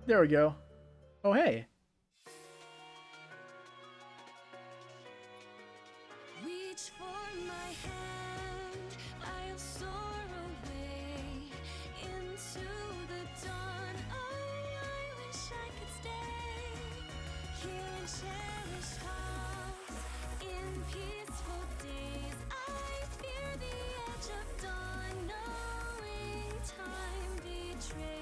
There we go. Oh, hey. Reach for my hand, I'll soar away into the dawn. Oh, I wish I could stay here and cherish times in peaceful days. I fear the edge of dawn, knowing time betrays.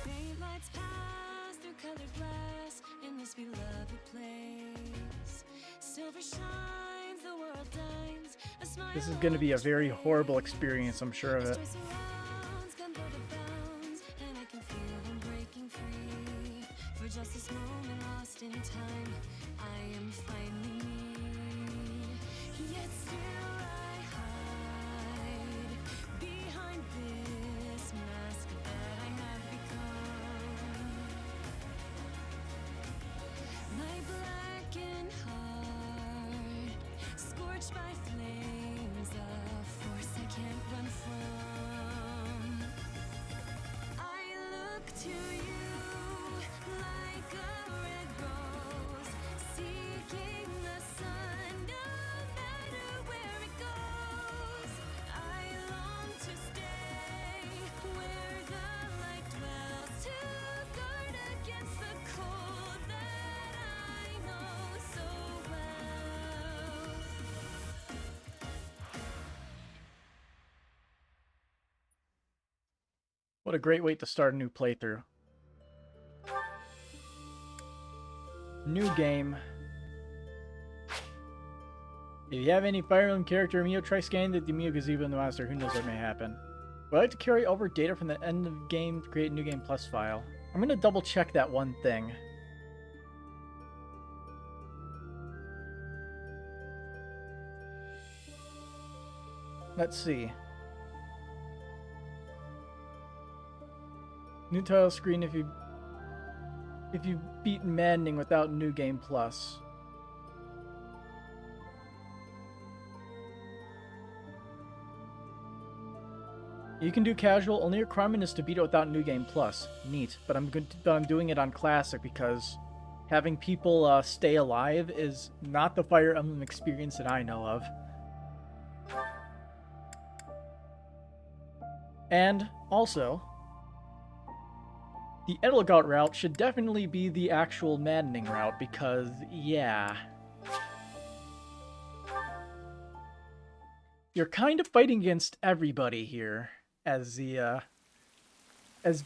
Faint lights pass through colored glass in this beloved place. Silver shines, the world dines. A smile. This is going to be a very horrible experience, I'm sure of it. Joy surrounds, come though the bounds, and I can feel them breaking free. For just this moment lost in time, I am finally me. Yet still I hide behind this mask that I have become. My blackened heart, scorched by flames, a force I can't run from. I look to you like a red rose, seeking the sun, no matter where it goes. I long to stay where the light dwells, to guard against the cold that I know so well. What a great way to start a new playthrough. New game. If you have any Fire Emblem character Mio, try scanning the Mio Gazebo in the master. Who knows what may happen. Would I like to carry over data from the end of game to create a new game plus file? I'm going to double check that one thing. Let's see. New title screen if you beat Maddening without New Game Plus. You can do casual. Only requirement is to beat it without New Game Plus. Neat, but I'm doing it on Classic because having people stay alive is not the Fire Emblem experience that I know of. And also, the Edelgard route should definitely be the actual Maddening route because, yeah. You're kind of fighting against everybody here as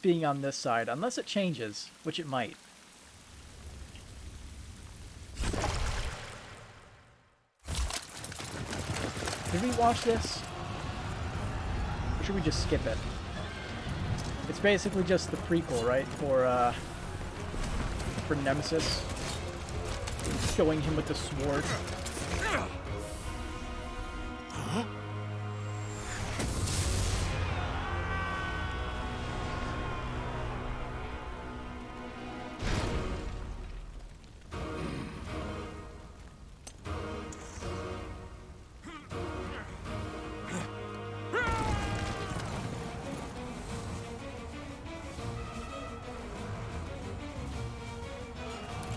being on this side, unless it changes, which it might. Did we watch this? Or should we just skip it? It's basically just the prequel, right? For Nemesis. Showing him with the sword.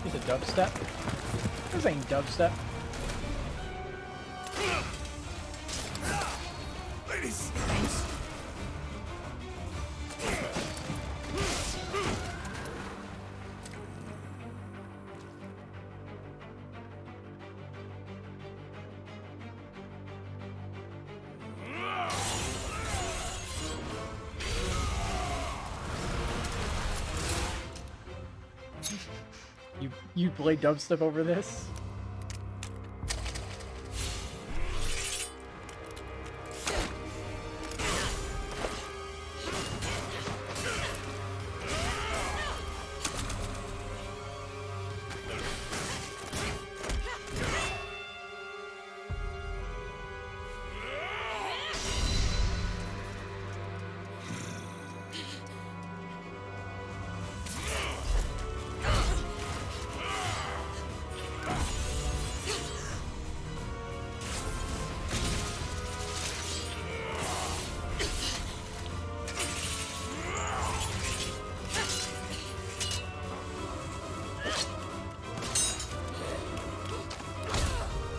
Is it dubstep? This ain't dubstep. Ladies. You play dubstep over this?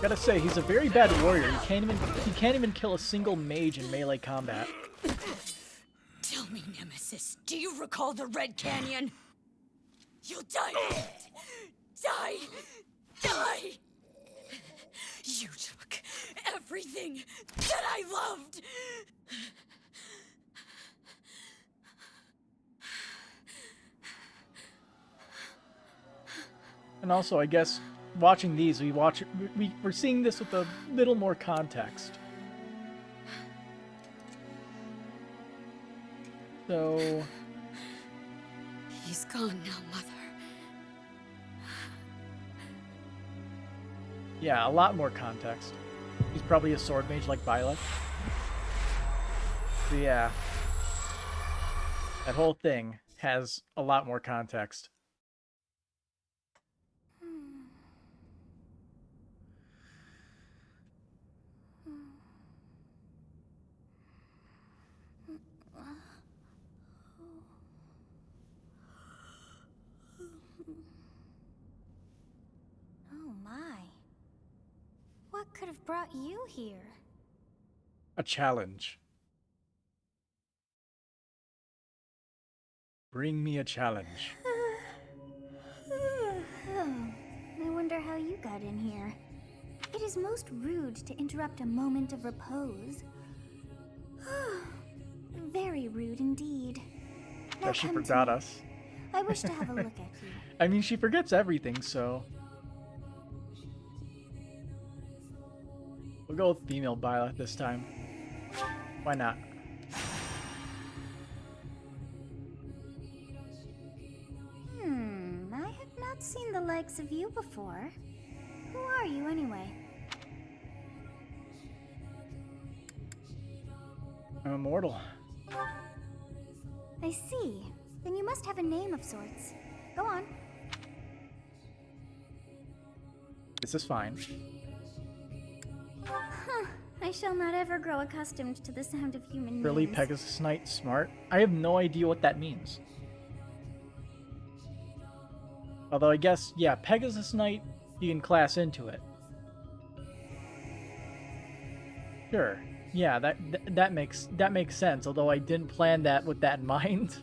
Gotta say, he's a very bad warrior. He can't even kill a single mage in melee combat. Tell me, Nemesis, do you recall the Red Canyon? You'll die. Die. Die. You took everything that I loved. And also, I guess, watching these, we're seeing this with a little more context. So... He's gone now, Mother. Yeah, a lot more context. He's probably a sword mage like Violet. So yeah. That whole thing has a lot more context. Oh my. What could have brought you here? A challenge. Bring me a challenge. I wonder how you got in here. It is most rude to interrupt a moment of repose. Very rude indeed. Now That she come to forgot me. us. I wish to have a look at you. I mean, she forgets everything, so... We'll go with female Violet this time. Why not? I have not seen the likes of you before. Who are you anyway? I'm immortal. I see. Then you must have a name of sorts. Go on. This is fine. I shall not ever grow accustomed to the sound of human Really, names. Pegasus Knight smart? I have no idea what that means. Although I guess, yeah, Pegasus Knight, you can class into it. Sure. Yeah, that makes sense, although I didn't plan that with that in mind.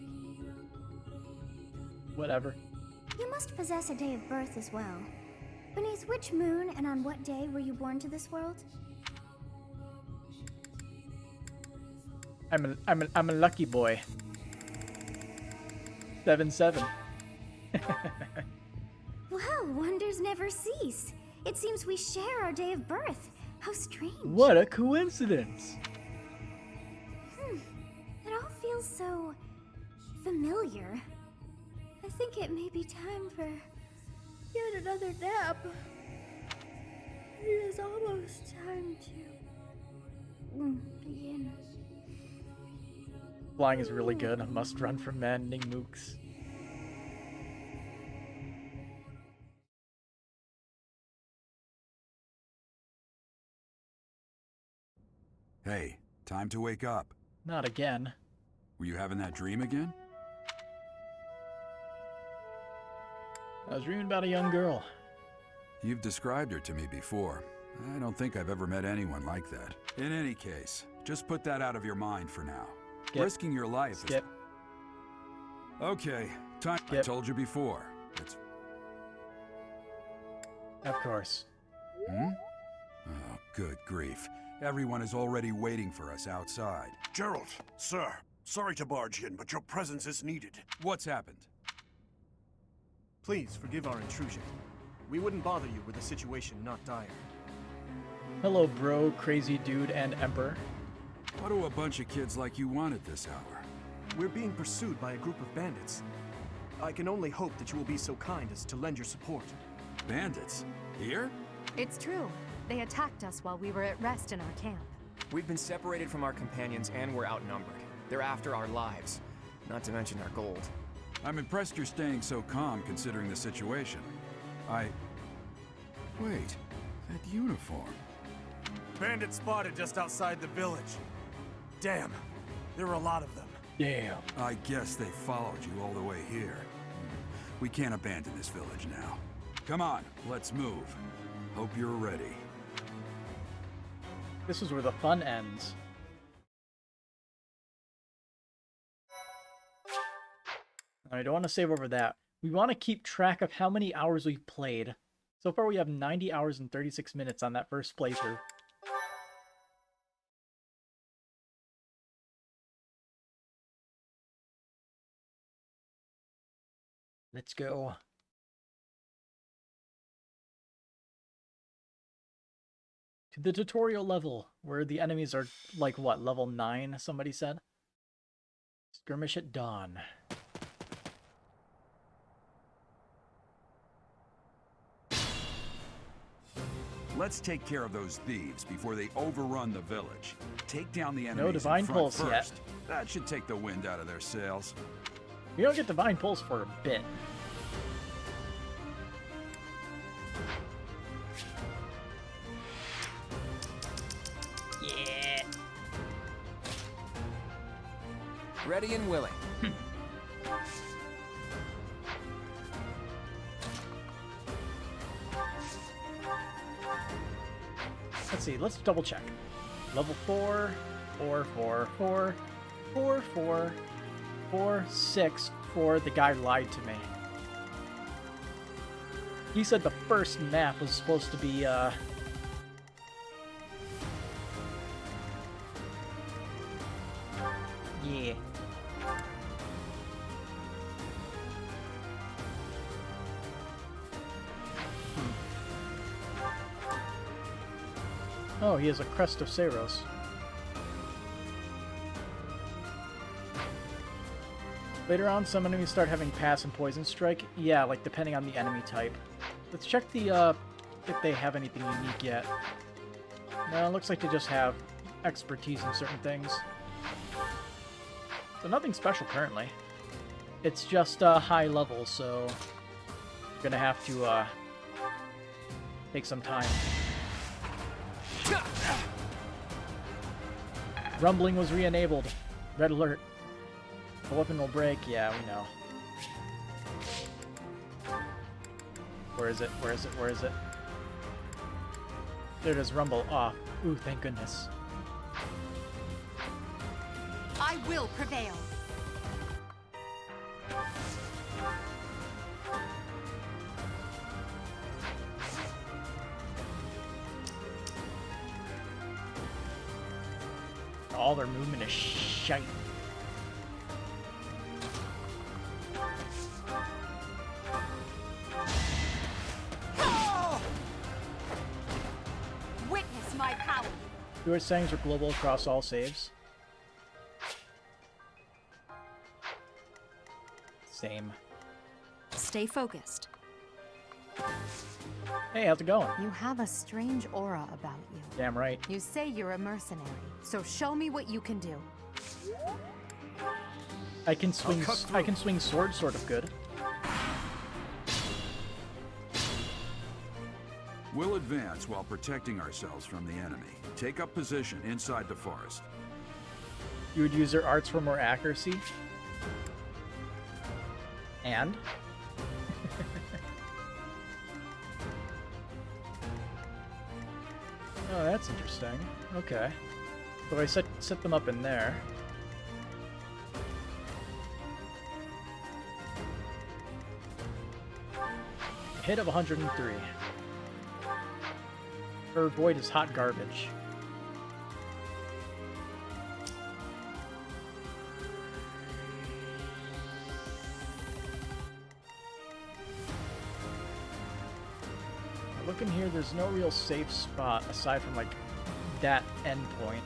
Whatever. You must possess a day of birth as well. Beneath which moon and on what day were you born to this world? I'm a lucky boy. 7/7. Well, wonders never cease. It seems we share our day of birth. How strange. What a coincidence. It all feels so familiar. I think it may be time for yet another nap. It is almost time to begin. Flying is really good. A must run for men, Ning Mooks. Hey, time to wake up. Not again. Were you having that dream again? I was dreaming about a young girl. You've described her to me before. I don't think I've ever met anyone like that. In any case, just put that out of your mind for now. Skip. Risking your life Skip. is... Okay, time. I Skip. told you before. It's... Of course. Oh, good grief. Everyone is already waiting for us outside. Gerald, sir, sorry to barge in, but your presence is needed. What's happened? Please forgive our intrusion. We wouldn't bother you were the situation not dire. Hello, bro, crazy dude, and Emperor. What do a bunch of kids like you want at this hour? We're being pursued by a group of bandits. I can only hope that you will be so kind as to lend your support. Bandits? Here? It's true. They attacked us while we were at rest in our camp. We've been separated from our companions and we're outnumbered. They're after our lives, not to mention our gold. I'm impressed you're staying so calm considering the situation. Wait, that uniform. Bandits spotted just outside the village. Damn, there were a lot of them. Damn. I guess they followed you all the way here. We can't abandon this village now. Come on, let's move. Hope you're ready. This is where the fun ends. I don't want to save over that. We want to keep track of how many hours we've played. So far we have 90 hours and 36 minutes on that first playthrough. Let's go. To the tutorial level, where the enemies are, like, what, level 9, somebody said? Skirmish at dawn. Let's take care of those thieves before they overrun the village. Take down the enemies No divine in front pulse first. yet. That should take the wind out of their sails. We don't get divine pulse for a bit. Yeah. Ready and willing. Let's see, let's double check. Level 4, 4, 4, 4, 4, 4, 4, 6, 4. The guy lied to me. He said the first map was supposed to be, yeah. Oh, he has a Crest of Saros. Later on, some enemies start having Pass and Poison Strike. Yeah, like depending on the enemy type. Let's check the, if they have anything unique yet. No, it looks like they just have expertise in certain things. So nothing special currently. It's just high level, so you're gonna have to take some time. Rumbling was re-enabled. Red alert. The weapon will break. Yeah, we know. Where is it? Where is it? Where is it? There it is. Rumble off. Ooh, thank goodness. I will prevail. All their movement is shite. Witness my power. Your settings are global across all saves. Same. Stay focused. Hey, how's it going? You have a strange aura about you. Damn right. You say you're a mercenary, so show me what you can do. I can swing sword sort of good. We'll advance while protecting ourselves from the enemy. Take up position inside the forest. You would use your arts for more accuracy. And? Oh, that's interesting. Okay. So I set them up in there. A hit of 103. Her void is hot garbage. Look in here, there's no real safe spot aside from, like, that endpoint.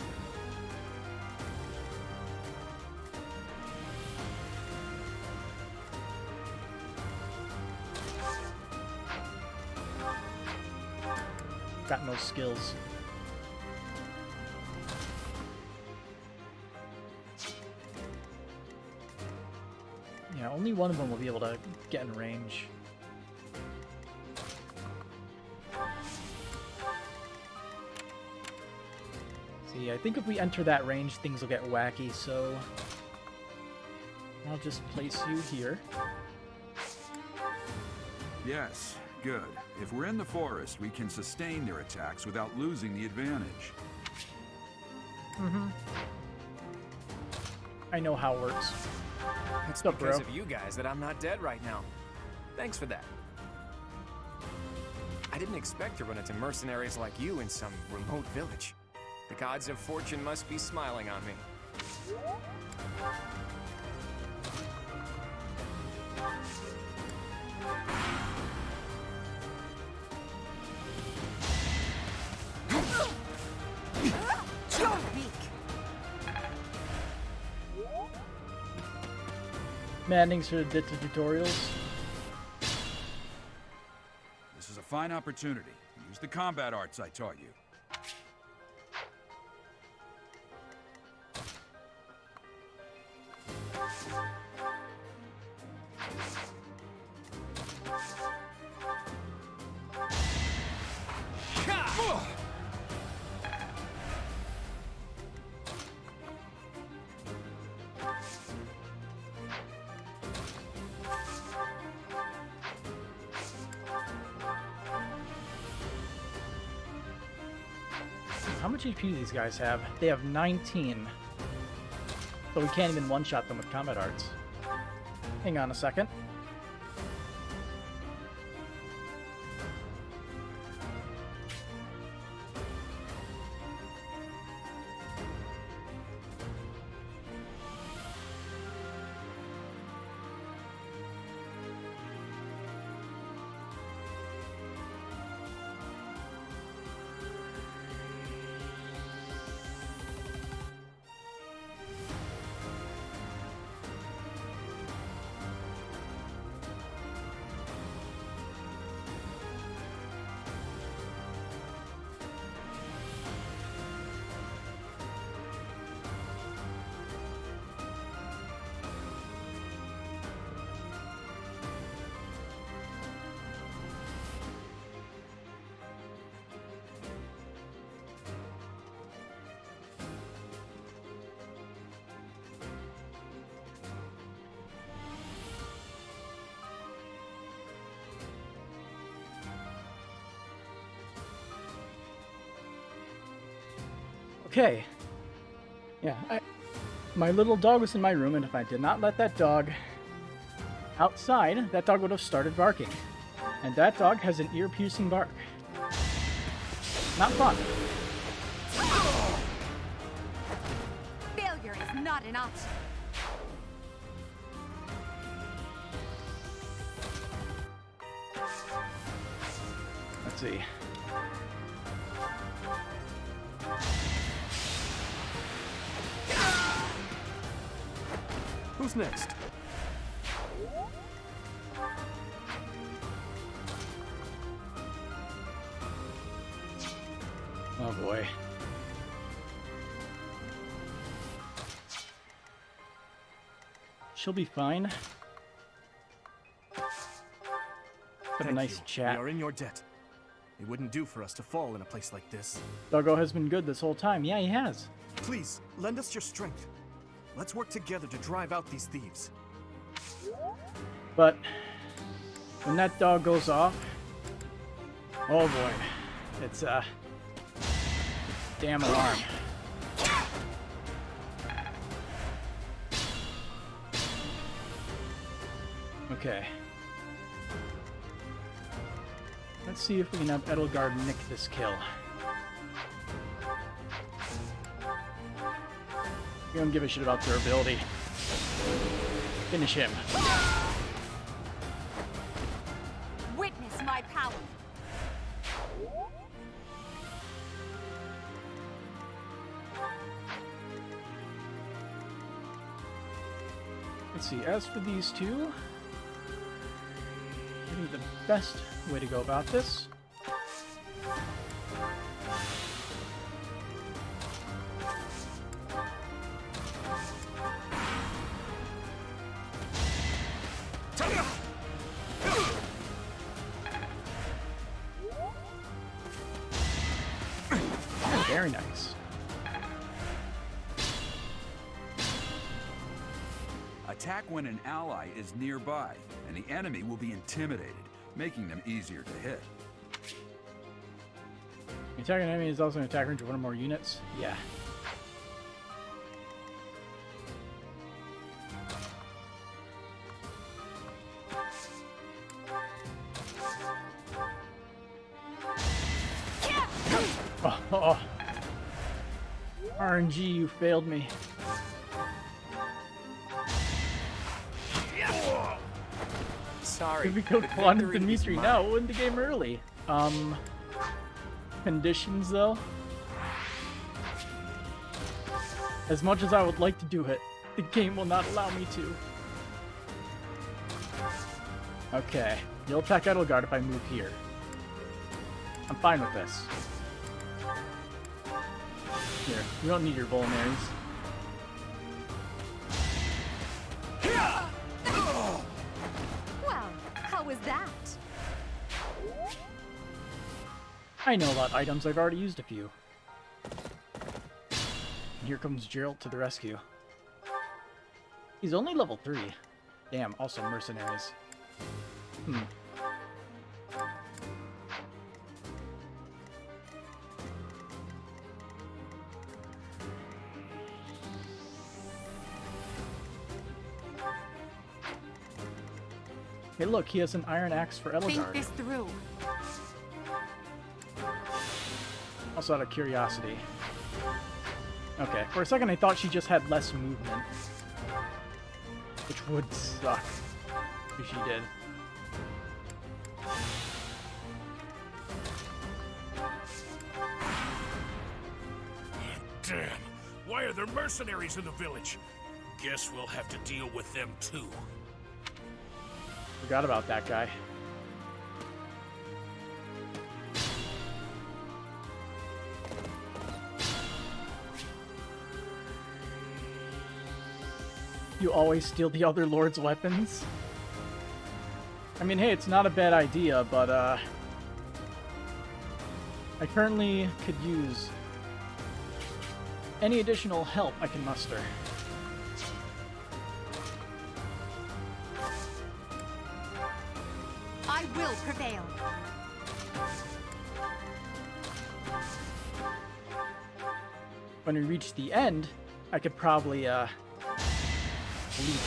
Got no skills. Yeah, only one of them will be able to get in range. See, I think if we enter that range, things will get wacky, so I'll just place you here. Yes, good. If we're in the forest, we can sustain their attacks without losing the advantage. I know how it works. It's What's up, because bro? of you guys that I'm not dead right now. Thanks for that. I didn't expect to run into mercenaries like you in some remote village. The gods of fortune must be smiling on me. Maddening should have did to tutorials. This is a fine opportunity. Use the combat arts I taught you. How much HP do these guys have? They have 19. So we can't even one-shot them with combat arts. Hang on a second. Okay. Yeah, my little dog was in my room, and if I did not let that dog outside, that dog would have started barking. And that dog has an ear-piercing bark. Not fun. Failure is not an option. Let's see. Who's next? Oh boy. She'll be fine. Have a Thank nice you. chat. We are in your debt. It wouldn't do for us to fall in a place like this. Doggo has been good this whole time. Yeah, he has. Please, lend us your strength. Let's work together to drive out these thieves. But when that dog goes off, oh boy, it's a damn alarm. Okay. Let's see if we can have Edelgard nick this kill. You don't give a shit about durability. Finish him. Witness my power. Let's see, as for these two, I think the best way to go about this very nice. Attack when an ally is nearby, and the enemy will be intimidated, making them easier to hit. The attacking enemy is also an attacker into one or more units. Yeah. RNG, you failed me. Sorry. If we killed but Juan and victory is Dimitri mine. now, win the game early. Conditions though? As much as I would like to do it, the game will not allow me to. Okay, you'll attack Edelgard if I move here. I'm fine with this. Here, you don't need your Vulnaries. Well, how was that? I know about items, I've already used a few. And here comes Geralt to the rescue. He's only level 3. Damn, also mercenaries. Hey look, he has an iron axe for Think Edelgard. this through. Also out of curiosity. Okay, for a second I thought she just had less movement. Which would suck if she did. Damn! Why are there mercenaries in the village? Guess we'll have to deal with them too. Forgot about that guy. You always steal the other lord's weapons? I mean, hey, it's not a bad idea, but, I currently could use any additional help I can muster. I will prevail. When we reach the end, I could probably, lead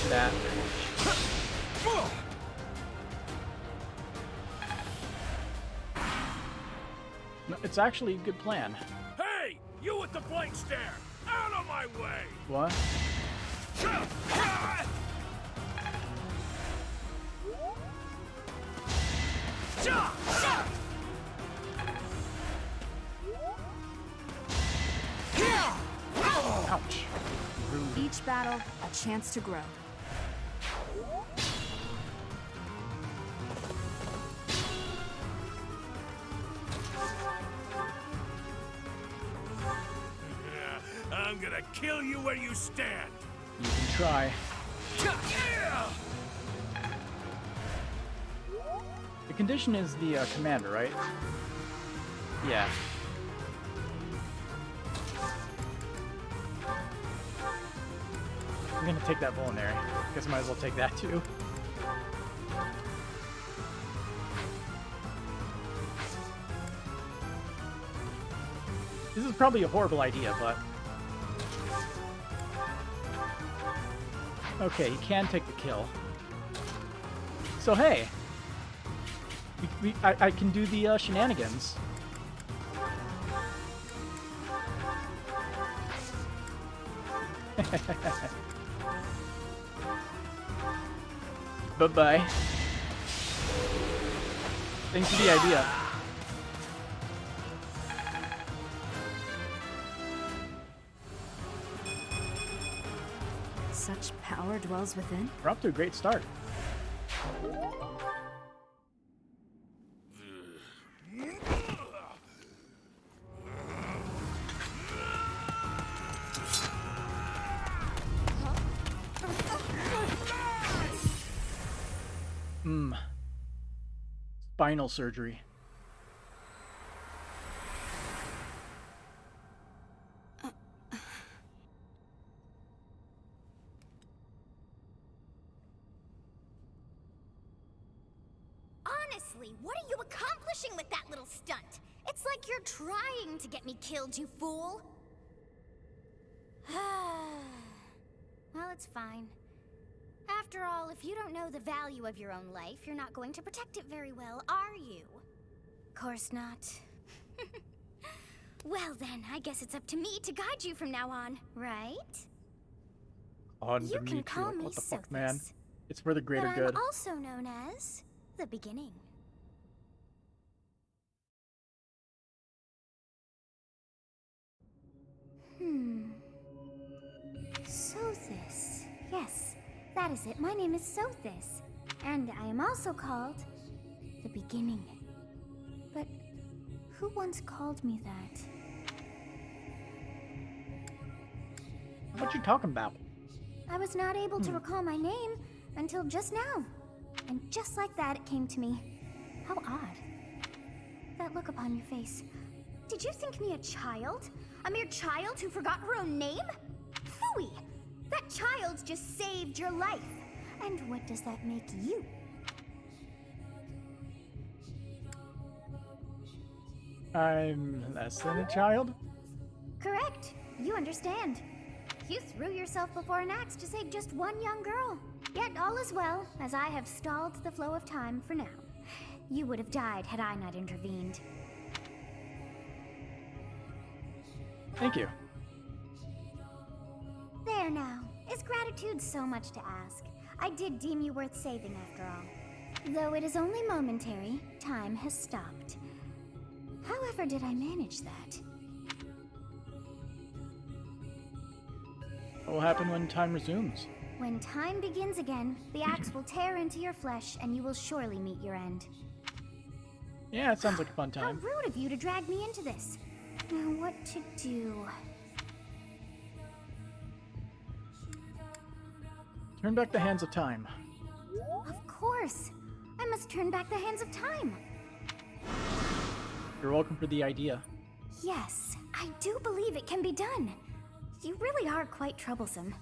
to that. No, it's actually a good plan. Hey! You with the blank stare! Out of my way! What? Ouch. Each battle, a chance to grow. I'm gonna kill you where you stand! You can try. The condition is the commander, right? Yeah. I'm gonna take that Vulnerary. Guess I might as well take that too. This is probably a horrible idea, but... Okay, he can take the kill. So hey! I can do the shenanigans. Bye-bye. Thanks for the idea. Such power dwells within. We're off to a great start. Spinal surgery. Honestly, what are you accomplishing with that little stunt? It's like you're trying to get me killed, you fool. Well, it's fine. After all, if you don't know the value of your own life, you're not going to protect it very well, are you? Course not. Well then, I guess it's up to me to guide you from now on, right? On You to can me call too. me What the fuck, man? Sothis. It's for the greater But good. I'm also known as the beginning. Sothis. Yes, that is it. My name is Sothis. And I am also called the beginning. But who once called me that? What you talking about? I was not able to recall my name until just now. And just like that, it came to me. How odd. That look upon your face. Did you think me a child? A mere child who forgot her own name? Phooey! That child just saved your life. And what does that make you? I'm less than a child? Correct. You understand. You threw yourself before an axe to save just one young girl. Yet all is well, as I have stalled the flow of time for now. You would have died had I not intervened. Thank you. There now. Is gratitude so much to ask? I did deem you worth saving after all. Though it is only momentary, time has stopped. However did I manage that? What will happen when time resumes? When time begins again, the axe will tear into your flesh and you will surely meet your end. Yeah, it sounds like a fun How time. rude of you to drag me into this. Now what to do? Turn back the hands of time. Of course. I must turn back the hands of time. You're welcome for the idea. Yes, I do believe it can be done. You really are quite troublesome.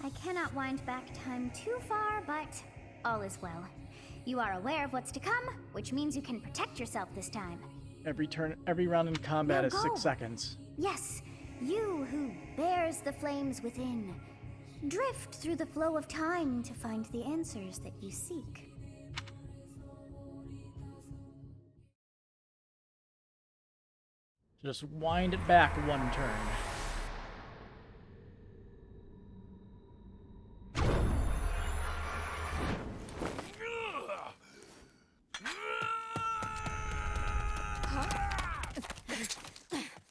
I cannot wind back time too far, but all is well. You are aware of what's to come, which means you can protect yourself this time. Every round in combat Now is go. 6 seconds. Yes, you who bears the flames within. Drift through the flow of time to find the answers that you seek. Just wind it back one turn.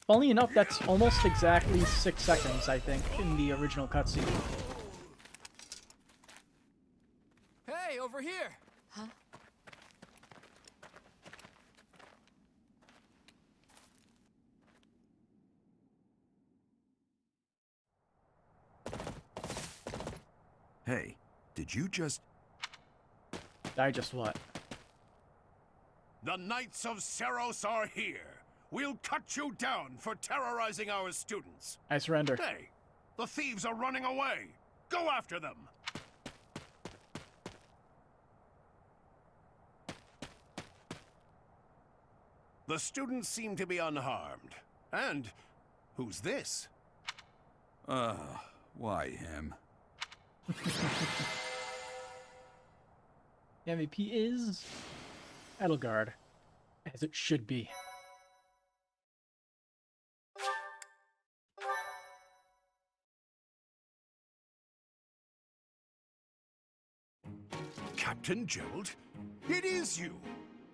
Funnily enough, that's almost exactly 6 seconds, I think, in the original cutscene. Hey, over here! Hey, did you just... I just what? The Knights of Seros are here. We'll cut you down for terrorizing our students. I surrender. Hey, the thieves are running away. Go after them. The students seem to be unharmed. And who's this? Why him? The MVP is Edelgard, as it should be. Captain Gerald? It is you!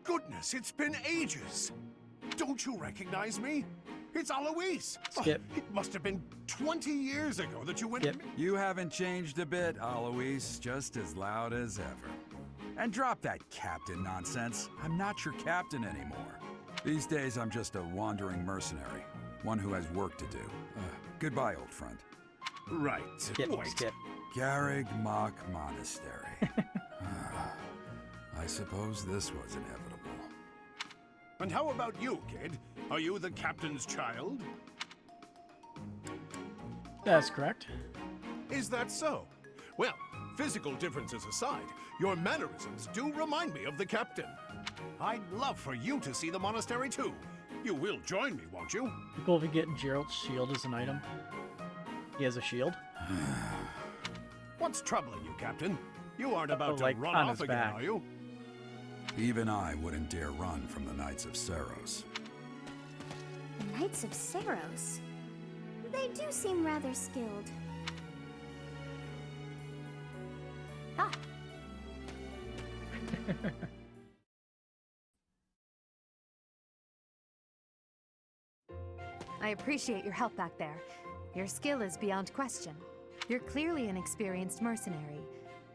Goodness, it's been ages! Don't you recognize me? It's Alois! Skip. Oh, it must have been 20 years ago that you went... Skip. You haven't changed a bit, Alois. Just as loud as ever. And drop that captain nonsense. I'm not your captain anymore. These days, I'm just a wandering mercenary. One who has work to do. Goodbye, old friend. Right. Skip, Wait. skip. Garrig Mach Monastery. I suppose this was inevitable. And how about you, kid? Are you the captain's child? That's correct. Is that so? Well, physical differences aside, your mannerisms do remind me of the captain. I'd love for you to see the monastery too. You will join me, won't you? Be cool if we get Gerald's shield as an item. He has a shield. What's troubling you, Captain? You aren't about like, to run on off his again, back. are you? Even I wouldn't dare run from the Knights of Seros. Knights of Saros. They do seem rather skilled. Ah, I appreciate your help back there. Your skill is beyond question. You're clearly an experienced mercenary.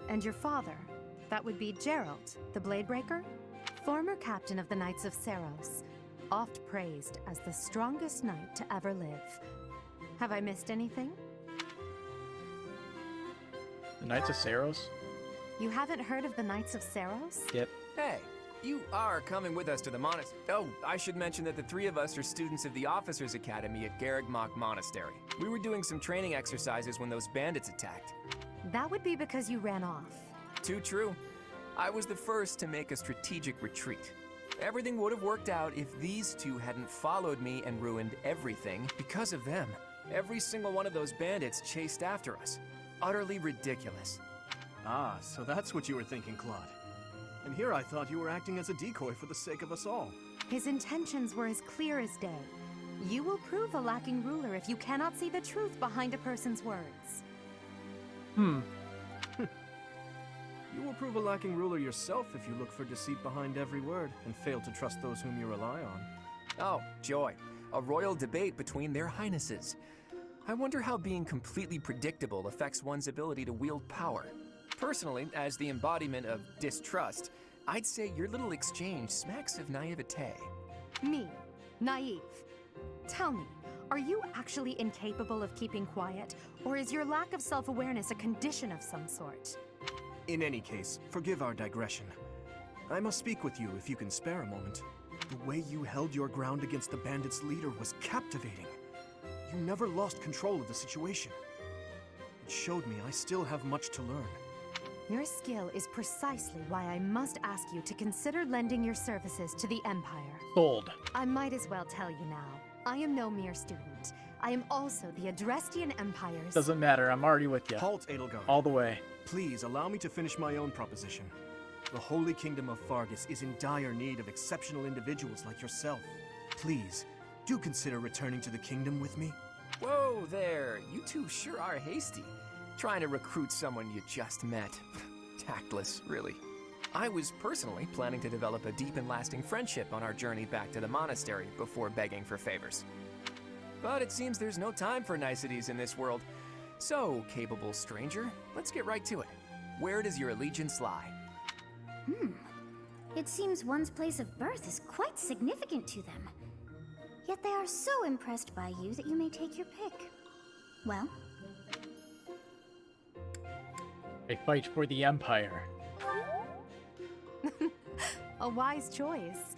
And your father, that would be Gerald, the Bladebreaker? Former captain of the Knights of Saros, oft praised as the strongest knight to ever live. Have I missed anything? The Knights of Saros? You haven't heard of the Knights of Saros? Yep. Hey, you are coming with us to the monastery. Oh, I should mention that the three of us are students of the Officers Academy at Garrigmach Monastery. We were doing some training exercises when those bandits attacked. That would be because you ran off. Too true. I was the first to make a strategic retreat. Everything would have worked out if these two hadn't followed me and ruined everything because of them. Every single one of those bandits chased after us. Utterly ridiculous. Ah, so that's what you were thinking, Claude. And here I thought you were acting as a decoy for the sake of us all. His intentions were as clear as day. You will prove a lacking ruler if you cannot see the truth behind a person's words. You will prove a lacking ruler yourself if you look for deceit behind every word and fail to trust those whom you rely on. Oh, joy. A royal debate between their highnesses. I wonder how being completely predictable affects one's ability to wield power. Personally, as the embodiment of distrust, I'd say your little exchange smacks of naivete. Me, naive. Tell me, are you actually incapable of keeping quiet, or is your lack of self-awareness a condition of some sort? In any case, forgive our digression. I must speak with you if you can spare a moment. The way you held your ground against the bandits' leader was captivating. You never lost control of the situation. It showed me I still have much to learn. Your skill is precisely why I must ask you to consider lending your services to the Empire. Sold. I might as well tell you now. I am no mere student. I am also the Adrestian Empire's... Doesn't matter, I'm already with you. Halt, Edelgard. All the way. Please allow me to finish my own proposition. The Holy Kingdom of Fargus is in dire need of exceptional individuals like yourself. Please, do consider returning to the kingdom with me. Whoa there, you two sure are hasty. Trying to recruit someone you just met. Tactless, really. I was personally planning to develop a deep and lasting friendship on our journey back to the monastery before begging for favors. But it seems there's no time for niceties in this world. So, capable stranger, let's get right to it. Where does your allegiance lie? It seems one's place of birth is quite significant to them. Yet they are so impressed by you that you may take your pick. Well, They fight for the Empire. A wise choice.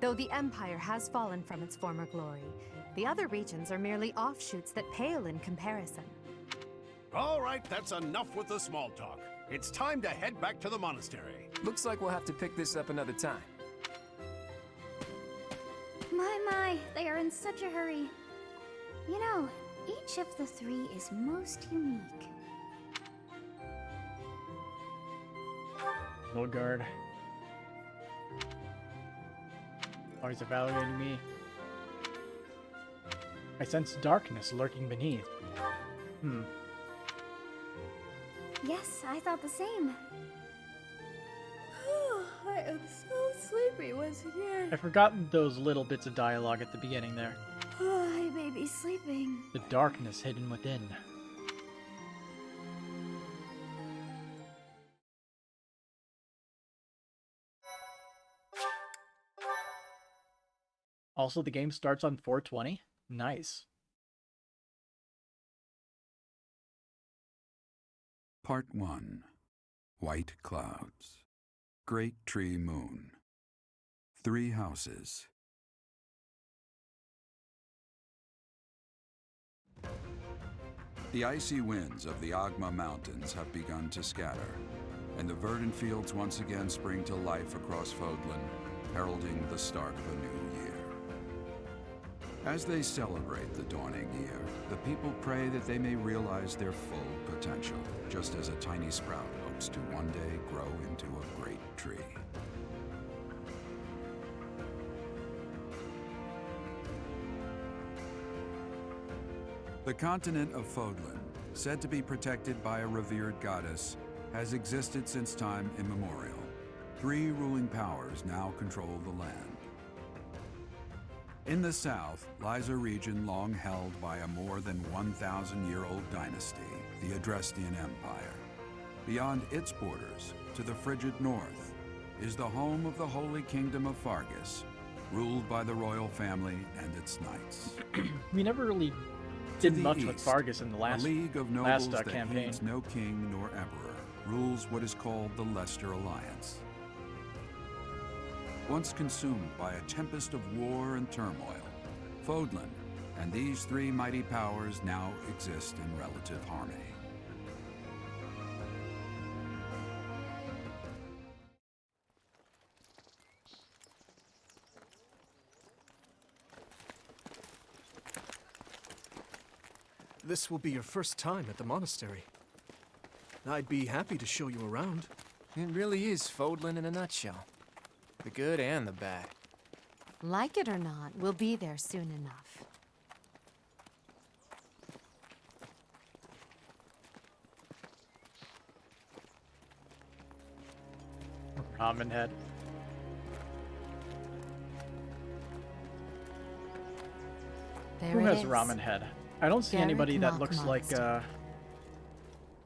Though the Empire has fallen from its former glory, the other regions are merely offshoots that pale in comparison. All right, that's enough with the small talk. It's time to head back to the monastery. Looks like we'll have to pick this up another time. my, they are in such a hurry. You know, each of the three is most unique. Nilgard. Always evaluating me. I sense darkness lurking beneath. Yes, I thought the same. I am so sleepy once again. I forgot those little bits of dialogue at the beginning there. I may be sleeping. The darkness hidden within. Also, the game starts on 420. Nice. Part 1. White Clouds. Great Tree Moon. 3 houses. The icy winds of the Agma Mountains have begun to scatter, and the verdant fields once again spring to life across Fodlan, heralding the start of a new year. As they celebrate the dawning year, the people pray that they may realize their full potential, just as a tiny sprout hopes to one day grow into a great tree. The continent of Fodlan, said to be protected by a revered goddess, has existed since time immemorial. 3 ruling powers now control the land. In the south lies a region long held by a more than 1,000-year-old dynasty, the Adrestian Empire. Beyond its borders, to the frigid north, is the home of the Holy Kingdom of Fargus, ruled by the royal family and its knights. We never really To did the much with east, Fargus in the a last league of nobles that campaign. heeds no king nor emperor rules what is called the Leicester Alliance. Once consumed by a tempest of war and turmoil, Fodlan and these 3 mighty powers now exist in relative harmony. This will be your first time at the monastery. I'd be happy to show you around. It really is Fodlan in a nutshell. The good and the bad. Like it or not, we'll be there soon enough. Ramen head. There Who it has is. ramen head? I don't see Garrick anybody that Mock looks like, Monster.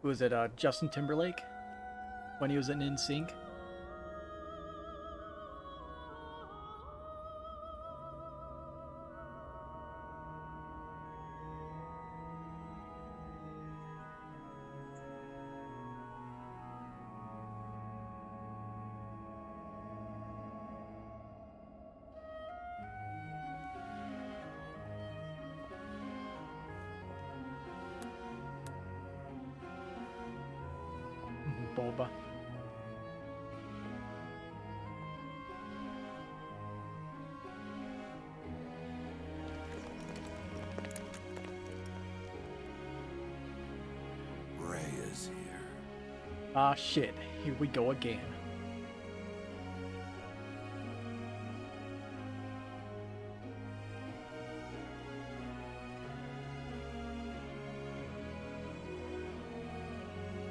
who is it, Justin Timberlake? When he was in NSYNC? Boba. Ray is here. Ah, shit. Here we go again.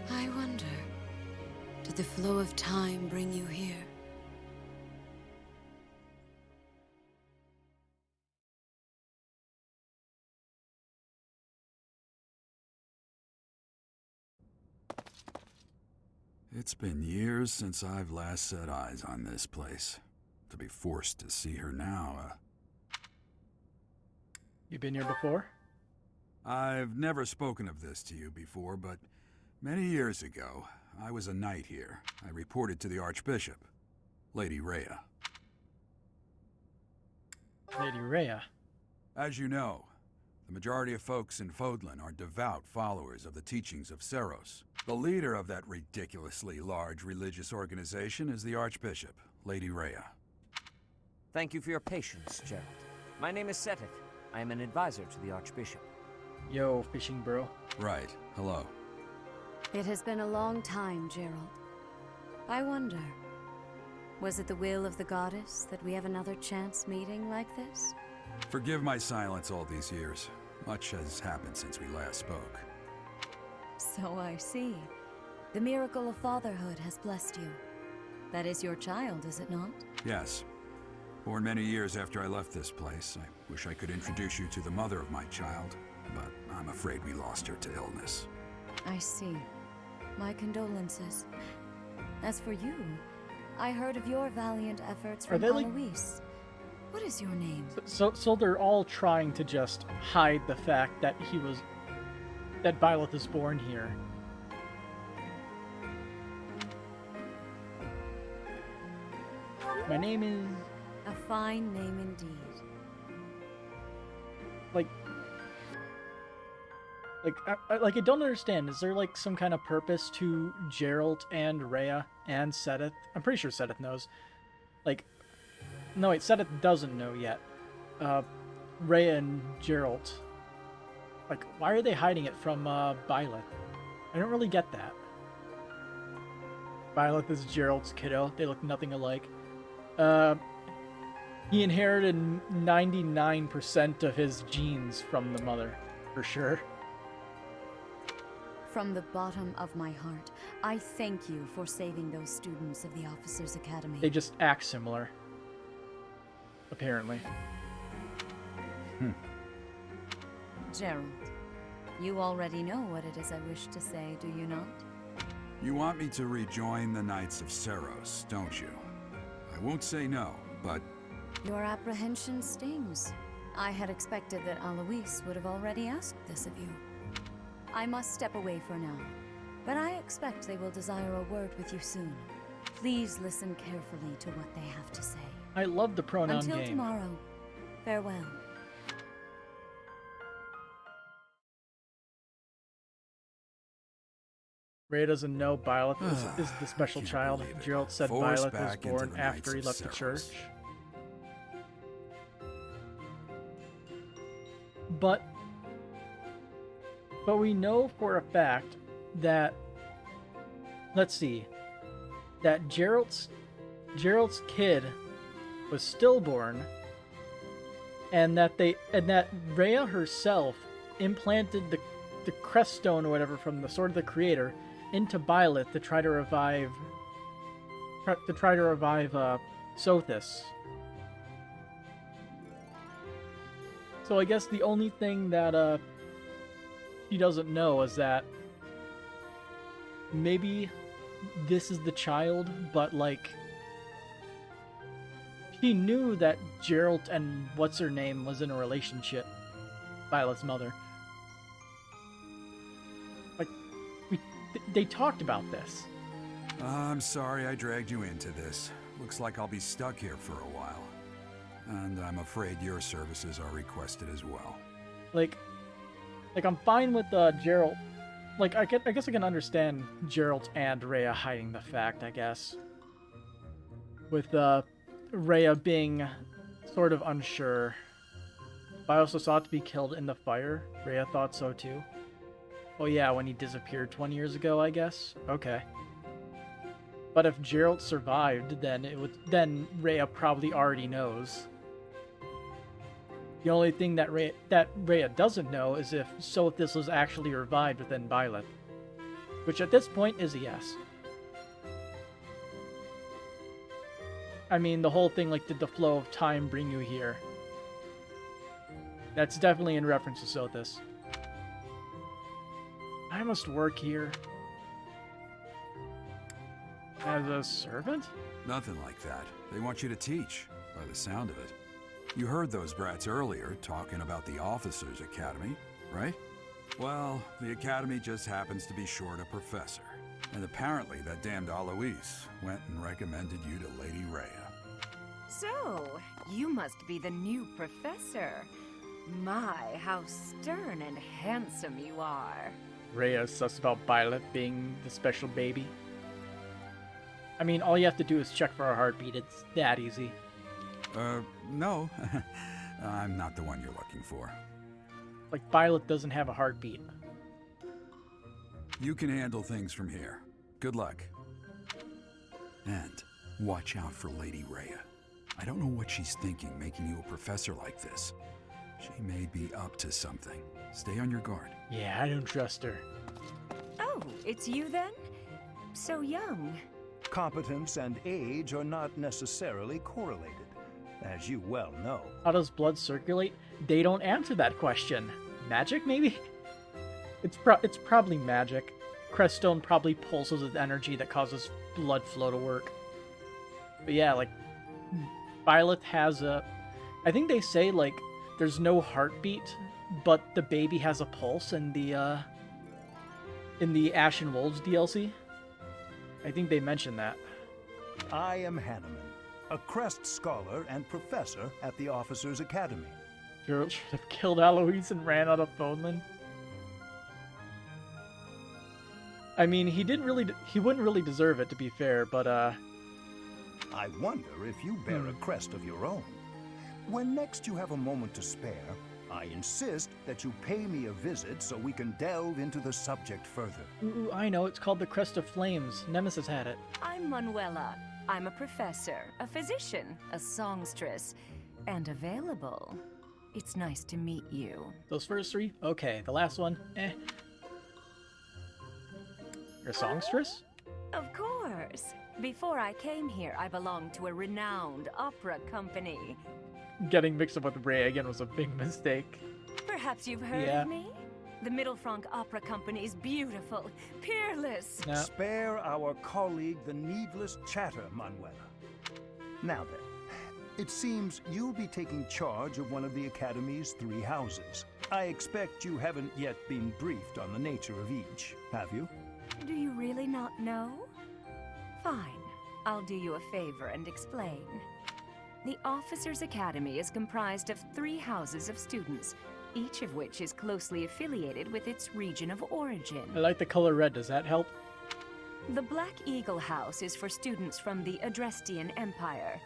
I wonder, did the flow of time bring you here? It's been years since I've last set eyes on this place. To be forced to see her now, You been here before? I've never spoken of this to you before, but many years ago, I was a knight here. I reported to the Archbishop, Lady Rhea. Lady Rhea. As you know, the majority of folks in Fodlan are devout followers of the teachings of Seros. The leader of that ridiculously large religious organization is the Archbishop, Lady Rhea. Thank you for your patience, Gerald. My name is Seteth. I am an advisor to the Archbishop. Yo, fishing bro. Right. Hello. It has been a long time, Gerald. I wonder, was it the will of the goddess that we have another chance meeting like this? Forgive my silence all these years. Much has happened since we last spoke. So I see. The miracle of fatherhood has blessed you. That is your child, is it not? Yes. Born many years after I left this place, I wish I could introduce you to the mother of my child, but I'm afraid we lost her to illness. I see. My condolences. As for you, I heard of your valiant efforts from they like- Alois. What is your name? So they're all trying to just hide the fact that that Byleth is born here. My name is... A fine name indeed. I don't understand. Is there like some kind of purpose to Geralt and Rhea and Seteth? I'm pretty sure Seteth knows. No wait, Seteth doesn't know yet. Rhea and Geralt. Why are they hiding it from Byleth? I don't really get that. Byleth is Geralt's kiddo. They look nothing alike. He inherited 99% of his genes from the mother. For sure. From the bottom of my heart, I thank you for saving those students of the Officers' Academy. They just act similar. Apparently. Gerald, you already know what it is I wish to say, do you not? You want me to rejoin the Knights of Seros, don't you? I won't say no, but Your apprehension stings. I had expected that Alois would have already asked this of you. I must step away for now, but I expect they will desire a word with you soon. Please listen carefully to what they have to say. I love the pronoun Until game. tomorrow, farewell. Rhea doesn't know Byleth is the special Can't child. believe it. Gerald said Forced Byleth was back into born the after he Knights left of the church. Seros. But we know for a fact that, let's see, that Gerald's kid was stillborn, and that Rhea herself implanted the crest stone or whatever from the Sword of the Creator into Byleth to try to revive Sothis. So I guess the only thing that he doesn't know is that maybe this is the child, but like he knew that Gerald and what's her name was in a relationship, Violet's mother. Like they talked about this. I'm sorry I dragged you into this. Looks like I'll be stuck here for a while. And I'm afraid your services are requested as well. Like I'm fine with Gerald. Like I guess I can understand Gerald and Rhea hiding the fact, I guess. With Rhea being sort of unsure. I also saw it to be killed in the fire. Rhea thought so too. Oh yeah, when he disappeared 20 years ago, I guess. Okay. But if Gerald survived, then Rhea probably already knows. The only thing that Rhea doesn't know is if Sothis was actually revived within Byleth. Which at this point is a yes. I mean, the whole thing, like, did the flow of time bring you here? That's definitely in reference to Sothis. I must work here. As a servant? Nothing like that. They want you to teach, by the sound of it. You heard those brats earlier talking about the Officers' Academy, right? Well, the Academy just happens to be short a professor. And apparently that damned Alois went and recommended you to Lady Rhea. So, you must be the new professor. My, how stern and handsome you are. Rhea's sus about Byleth being the special baby. I mean, all you have to do is check for a heartbeat. It's that easy. No. I'm not the one you're looking for. Like, Byleth doesn't have a heartbeat. You can handle things from here. Good luck. And watch out for Lady Rhea. I don't know what she's thinking making you a professor like this. She may be up to something. Stay on your guard. Yeah, I don't trust her. Oh, it's you then? So young. Competence and age are not necessarily correlated, as you well know. How does blood circulate? They don't answer that question. Magic, maybe? It's probably magic. Creststone probably pulses with energy that causes blood flow to work. But yeah, like, Byleth has a... I think they say, like, there's no heartbeat, but the baby has a pulse in the Ashen Wolves DLC. I think they mentioned that. I am Hanneman, a Crest scholar and professor at the Officers' Academy. Gerald should have killed Alois and ran out of Foneland. I mean, he wouldn't really deserve it, to be fair, but I wonder if you bear a crest of your own. When next you have a moment to spare, I insist that you pay me a visit so we can delve into the subject further. Ooh, I know, it's called the Crest of Flames. Nemesis had it. I'm Manuela. I'm a professor, a physician, a songstress, and available. It's nice to meet you. Those first three? Okay, the last one, eh. You're a songstress? Of course. Before I came here, I belonged to a renowned opera company. Getting mixed up with Ray again was a big mistake. Perhaps you've heard Yeah. of me? The Middlefranc Opera Company is beautiful, peerless. No. Spare our colleague the needless chatter, Manuela. Now then, it seems you'll be taking charge of one of the Academy's 3 houses. I expect you haven't yet been briefed on the nature of each, have you? Do you really not know? Fine. I'll do you a favor and explain. The Officers' Academy is comprised of 3 houses of students, each of which is closely affiliated with its region of origin. I like the color red, does that help? The Black Eagle House is for students from the Adrestian Empire.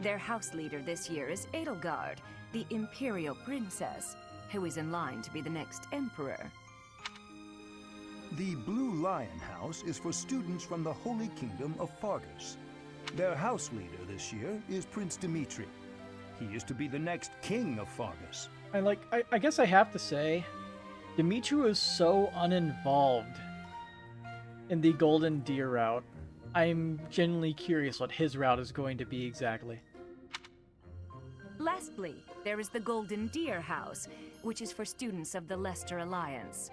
Their house leader this year is Edelgard, the Imperial Princess, who is in line to be the next Emperor. The Blue Lion House is for students from the Holy Kingdom of Fargus. Their house leader this year is Prince Dimitri. He is to be the next king of Fargus. I guess I have to say, Dimitri is so uninvolved in the Golden Deer route. I'm genuinely curious what his route is going to be exactly. Lastly, there is the Golden Deer House, which is for students of the Leicester Alliance.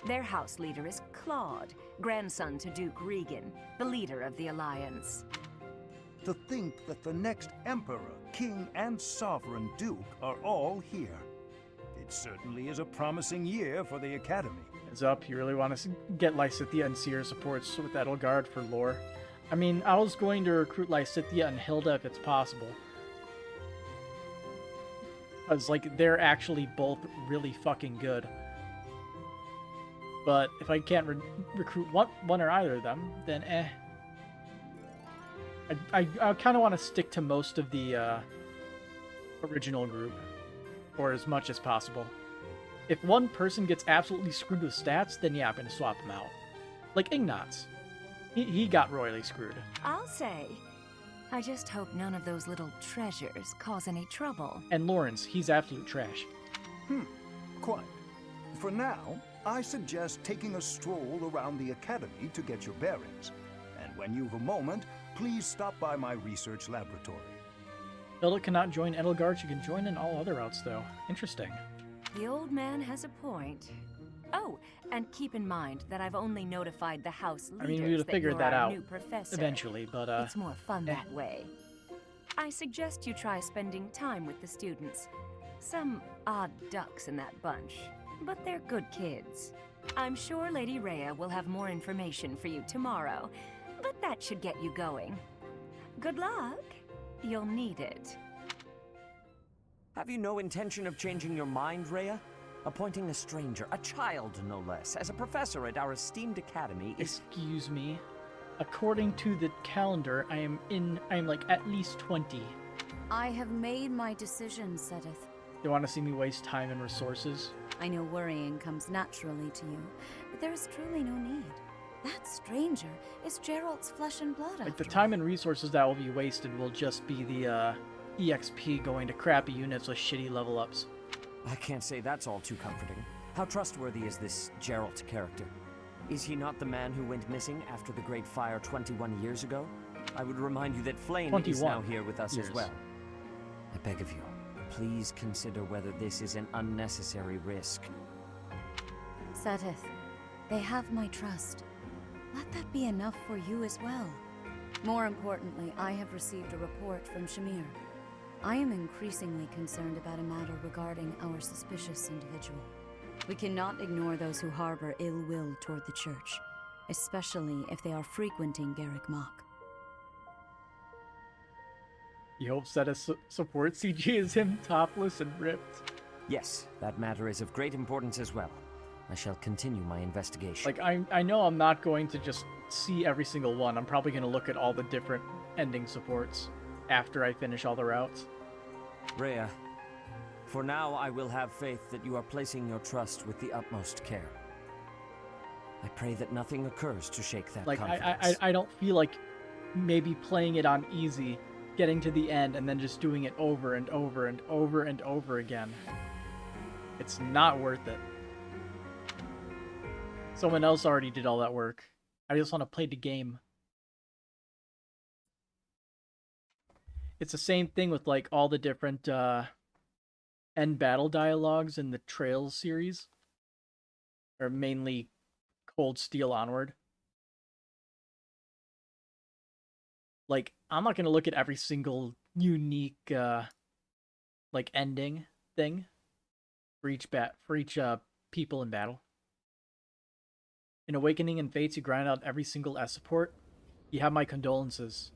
Their house leader is Claude, grandson to Duke Regan, the leader of the Alliance. To think that the next Emperor, King, and Sovereign Duke are all here. It certainly is a promising year for the Academy. Heads up, you really want to get Lysithea and Seer supports with Edelgard for lore. I mean, I was going to recruit Lysithea and Hilda if it's possible. Because, like, they're actually both really fucking good. But if I can't recruit one or either of them, then eh. I kind of want to stick to most of the original group, or as much as possible. If one person gets absolutely screwed with stats, then yeah, I'm going to swap them out. Like Ignatz. He got royally screwed. I'll say. I just hope none of those little treasures cause any trouble. And Lawrence, he's absolute trash. Quite. For now, I suggest taking a stroll around the Academy to get your bearings. And when you've a moment, please stop by my research laboratory. Hilda cannot join Edelgard. She can join in all other routes, though. Interesting. The old man has a point. Oh, and keep in mind that I've only notified the house leaders I mean, we would have figured that out new professor. eventually, but It's more fun that way. I suggest you try spending time with the students. Some odd ducks in that bunch, but they're good kids. I'm sure Lady Rhea will have more information for you tomorrow, but that should get you going. Good luck. You'll need it. Have you no intention of changing your mind, Rhea? Appointing a stranger, a child no less, as a professor at our esteemed academy is... Excuse me. According to the calendar, I'm like at least 20. I have made my decision, Sedith. You want to see me waste time and resources? I know worrying comes naturally to you, but there is truly no need. That stranger is Gerald's flesh and blood. Like, the time and resources that will be wasted will just be the EXP going to crappy units with shitty level ups. I can't say that's all too comforting. How trustworthy is this Geralt character? Is he not the man who went missing after the Great Fire 21 years ago? I would remind you that Flame is now here with us as well. I beg of you, please consider whether this is an unnecessary risk. Sedith, they have my trust. Let that be enough for you as well. More importantly, I have received a report from Shamir. I am increasingly concerned about a matter regarding our suspicious individual. We cannot ignore those who harbor ill will toward the church, especially if they are frequenting Garrick Mach. He hopes that a support CG is him topless and ripped. Yes, that matter is of great importance as well. I shall continue my investigation. Like, I know I'm not going to just see every single one. I'm probably going to look at all the different ending supports after I finish all the routes. Rhea, for now I will have faith that you are placing your trust with the utmost care. I pray that nothing occurs to shake that like, confidence. I don't feel like maybe playing it on easy getting to the end and then just doing it over and over and over and over again. It's not worth it. Someone else already did all that work. I just want to play the game. It's the same thing with like all the different end battle dialogues in the Trails series. Or mainly Cold Steel onward. Like, I'm not gonna look at every single unique like ending thing for each people in battle. In Awakening and Fates, you grind out every single S support. You have my condolences.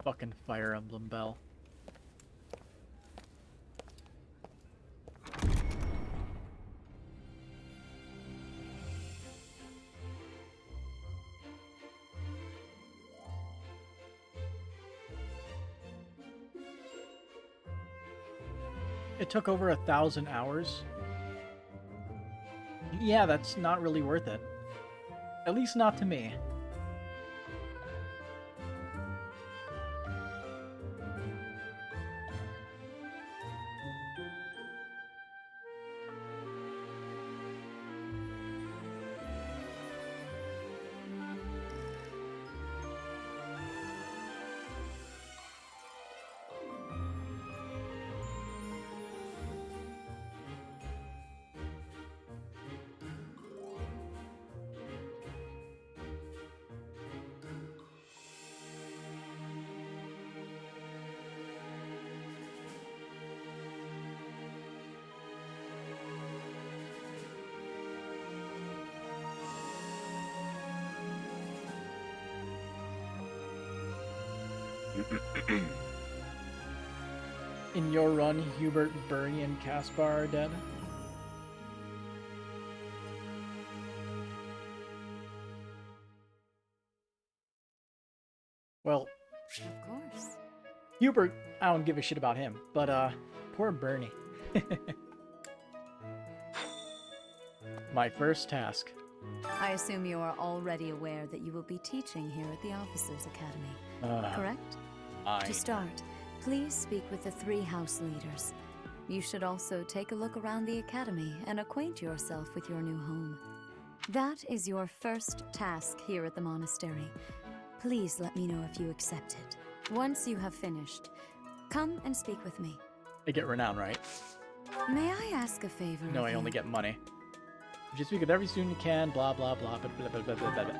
Fucking Fire Emblem Bell. It took over 1,000 hours. Yeah, that's not really worth it. At least not to me. In your run, Hubert, Bernie, and Caspar are dead. Well, Of course. Hubert, I don't give a shit about him, but poor Bernie. My first task. I assume you are already aware that you will be teaching here at the Officers Academy, correct? To start, please speak with the 3 house leaders. You should also take a look around the academy and acquaint yourself with your new home. That is your first task here at the monastery. Please let me know if you accept it. Once you have finished, come and speak with me. I get renown, right? May I ask a favor? No, of I you? only get money. You speak with every student you can, blah, blah, blah, blah, blah, blah, blah, blah, blah.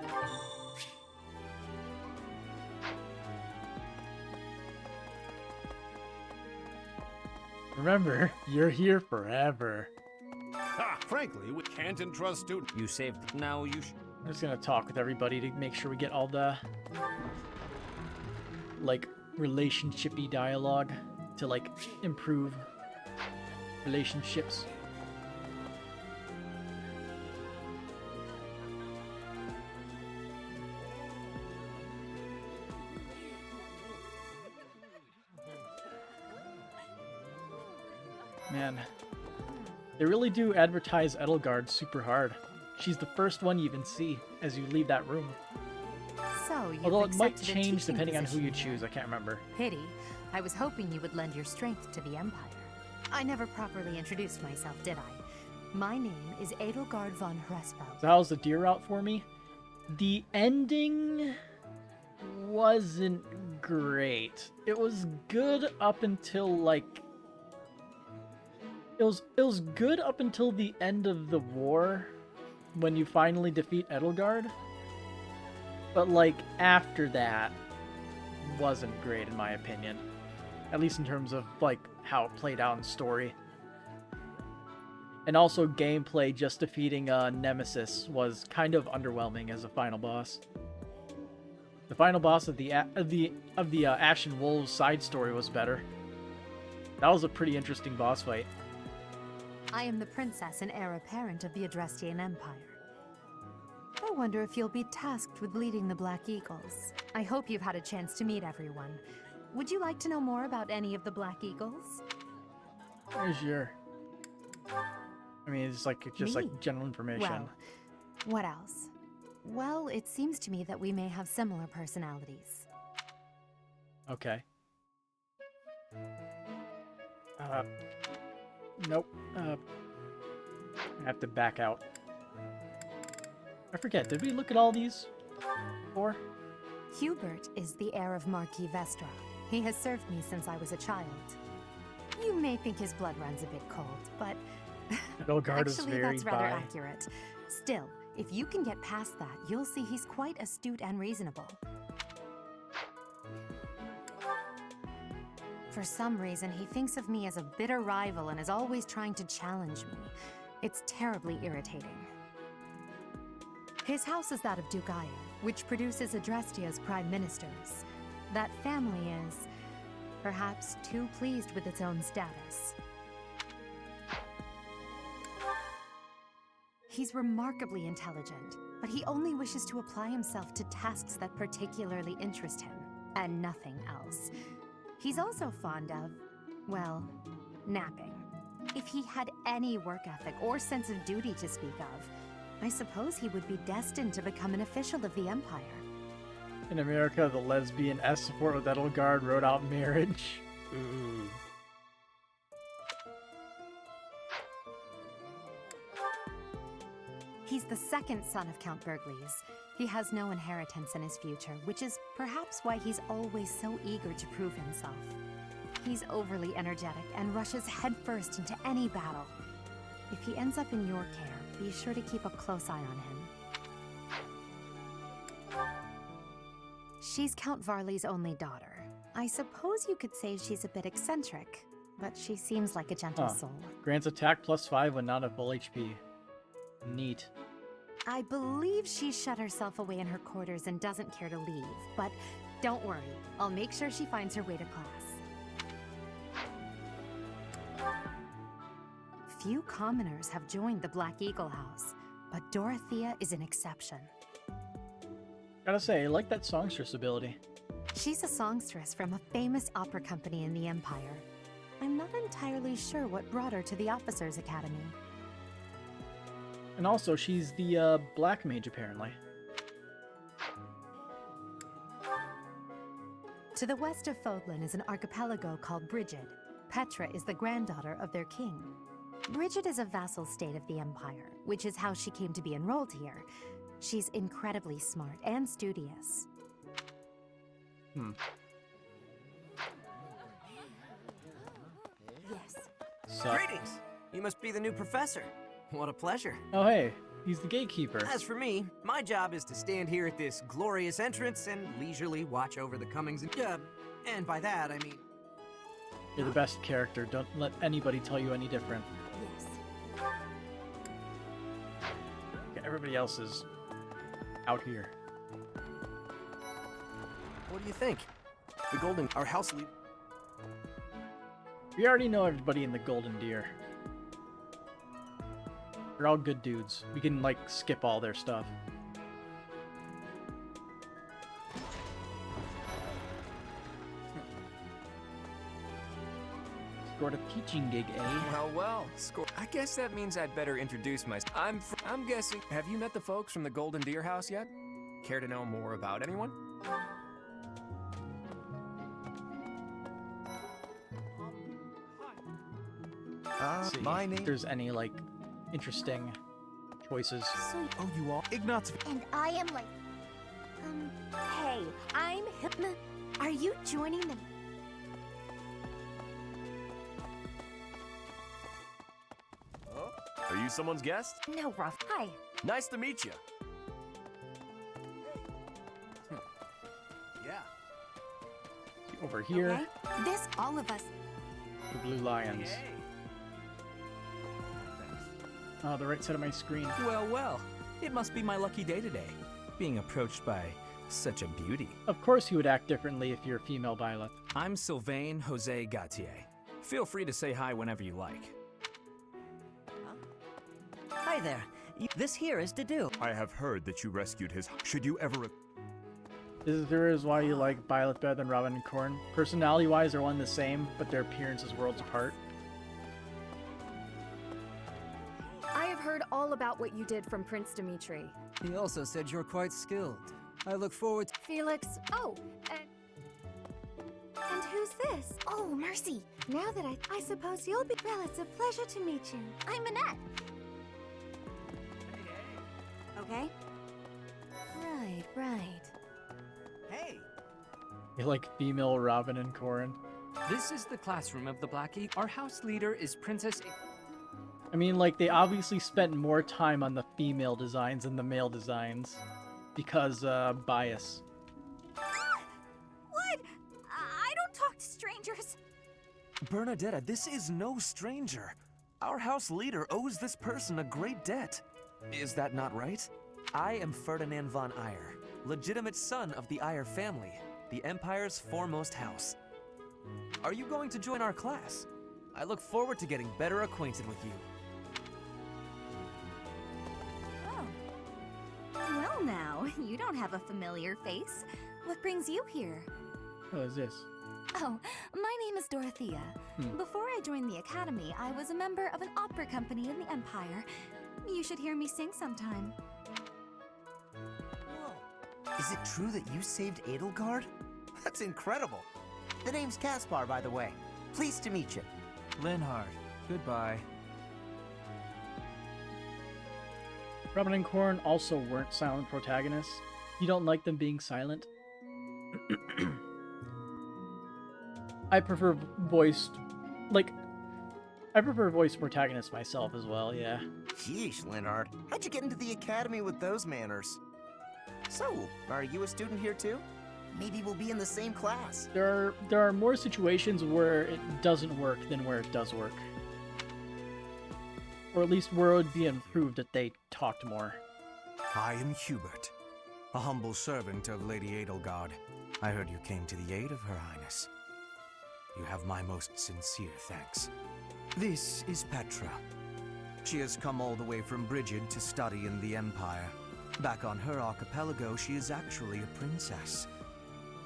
Remember, you're here forever. Ha! Frankly, we can't entrust students. You saved. Now you. I'm just gonna talk with everybody to make sure we get all the like relationshipy dialogue to like improve relationships. Man, they really do advertise Edelgard super hard. She's the first one you even see as you leave that room. So you've Although it might accepted a change teaching depending on who position. you choose, I can't remember. Pity. I was hoping you would lend your strength to the Empire. I never properly introduced myself, did I? My name is Edelgard von Hresfeld. So how's the deer route for me? The ending wasn't great. It was good up until like it was good up until the end of the war when you finally defeat Edelgard. But like after that wasn't great in my opinion. At least in terms of like how it played out in story. And also gameplay, just defeating Nemesis was kind of underwhelming as a final boss. The final boss of the Ashen Wolves side story was better. That was a pretty interesting boss fight. I am the princess and heir apparent of the Adrestian Empire. I wonder if you'll be tasked with leading the Black Eagles. I hope you've had a chance to meet everyone. Would you like to know more about any of the Black Eagles? Where's your... I mean, it's like just Me? like general information. Well, what else? Well, it seems to me that we may have similar personalities. Okay. Nope. I have to back out. I forget, did we look at all these before? Hubert is the heir of Marquis Vestra. He has served me since I was a child. You may think his blood runs a bit cold, but Edelgard is actually very that's rather bi. accurate. Still, if you can get past that, you'll see he's quite astute and reasonable. For some reason, he thinks of me as a bitter rival and is always trying to challenge me. It's terribly irritating. His house is that of Duke Ire, which produces Adrestia's prime ministers. That family is, perhaps, too pleased with its own status. He's remarkably intelligent, but he only wishes to apply himself to tasks that particularly interest him, and nothing else. He's also fond of, well, napping. If he had any work ethic or sense of duty to speak of, I suppose he would be destined to become an official of the Empire. In America, the lesbian S support with Edelgard wrote out marriage. Ooh. He's the second son of Count Burgleys. He has no inheritance in his future, which is perhaps why he's always so eager to prove himself. He's overly energetic and rushes headfirst into any battle. If he ends up in your care, be sure to keep a close eye on him. She's Count Varley's only daughter. I suppose you could say she's a bit eccentric, but she seems like a gentle soul. Grants attack +5 when not at full HP. Neat. I believe she shut herself away in her quarters and doesn't care to leave, but don't worry, I'll make sure she finds her way to class. Few commoners have joined the Black Eagle House, but Dorothea is an exception. Gotta say, I like that songstress ability. She's a songstress from a famous opera company in the Empire. I'm not entirely sure what brought her to the Officers' Academy. And also, she's the black mage, apparently. To the west of Fodlan is an archipelago called Brigid. Petra is the granddaughter of their king. Brigid is a vassal state of the Empire, which is how she came to be enrolled here. She's incredibly smart and studious. Yes. Sup? Greetings! You must be the new professor. What a pleasure. Oh, hey. He's the gatekeeper. As for me, my job is to stand here at this glorious entrance and leisurely watch over the comings and by that, I mean... You're the best character. Don't let anybody tell you any different. Yes. Okay, everybody else is out here. What do you think? The Golden... Our house lead... We already know everybody in the Golden Deer. They're all good dudes. We can, like, skip all their stuff. Scored a teaching gig, eh? Well, score. I guess that means I'd better introduce myself. I'm guessing... Have you met the folks from the Golden Deer House yet? Care to know more about anyone? See my if name... there's any, like, interesting choices. Oh, you all? Ignatz. And I am like, hey, I'm Hypna. Are you joining the... Are you someone's guest? No, Ruff. Hi. Nice to meet you. Yeah. Over here, Okay? This, all of us. the Blue Lions. Oh, the right side of my screen. Well, well. It must be my lucky day today, being approached by such a beauty. Of course you would act differently if you're a female Violet. I'm Sylvain Jose Gautier. Feel free to say hi whenever you like. Hi there. This here is Dedu. I have heard that you rescued his... Should you ever... There is why you like Violet better than Robin and Corn. Personality-wise, they're one and the same, but their appearance is worlds apart. about what you did from Prince Dimitri. He also said you're quite skilled. I look forward to— Felix, oh, And who's this? Oh, Mercy. Now that I suppose you'll be— Well, it's a pleasure to meet you. I'm Annette. Okay? Right. Hey! You're like female Robin and Corin. This is the classroom of the Black Eagle. Our house leader is Princess. I mean, like, they obviously spent more time on the female designs than the male designs. Because, bias. What? I don't talk to strangers. Bernadetta, this is no stranger. Our house leader owes this person a great debt. Is that not right? I am Ferdinand von Eyre, legitimate son of the Eyre family, the Empire's foremost house. Are you going to join our class? I look forward to getting better acquainted with you. Well now, you don't have a familiar face. What brings you here? What is this? Oh, my name is Dorothea. Before I joined the Academy, I was a member of an opera company in the Empire. You should hear me sing sometime. Whoa. Is it true that you saved Edelgard? That's incredible. The name's Caspar, by the way. Pleased to meet you. Linhard, goodbye. Robin and Corin also weren't silent protagonists. You don't like them being silent? I prefer voiced protagonists myself as well, yeah. Sheesh, Linhard. How'd you get into the Academy with those manners? So, are you a student here too? Maybe we'll be in the same class. There are more situations where it doesn't work than where it does work. Or at least where it would be improved if they talked more. I am Hubert, a humble servant of Lady Edelgard. I heard you came to the aid of Her Highness. You have my most sincere thanks. This is Petra. She has come all the way from Brigid to study in the Empire. Back on her archipelago, she is actually a princess.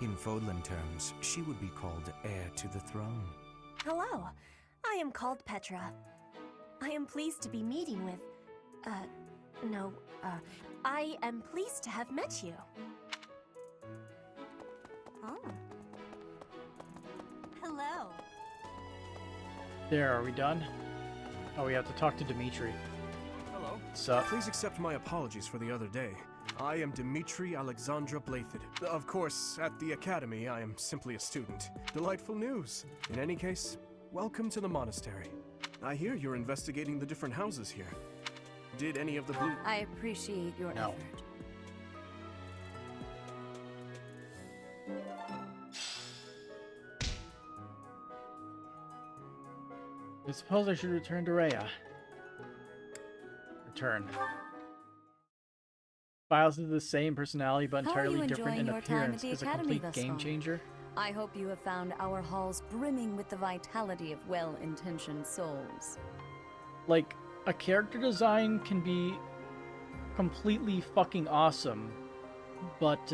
In Fodlan terms, she would be called heir to the throne. Hello, I am called Petra. I am pleased to be meeting with, I am pleased to have met you. Oh. Hello. There, are we done? Oh, we have to talk to Dimitri. Hello. What's up? Please accept my apologies for the other day. I am Dimitri Alexandra Blathid. Of course, at the Academy, I am simply a student. Delightful news. In any case, welcome to the monastery. I hear you're investigating the different houses here. Did any of the blue— I appreciate your effort. I suppose I should return to Rhea. Return. Files is the same personality but How are you entirely different in enjoying your time at appearance. the Is a Academy complete thus game far? changer. I hope you have found our halls brimming with the vitality of well-intentioned souls. Like, a character design can be completely fucking awesome, but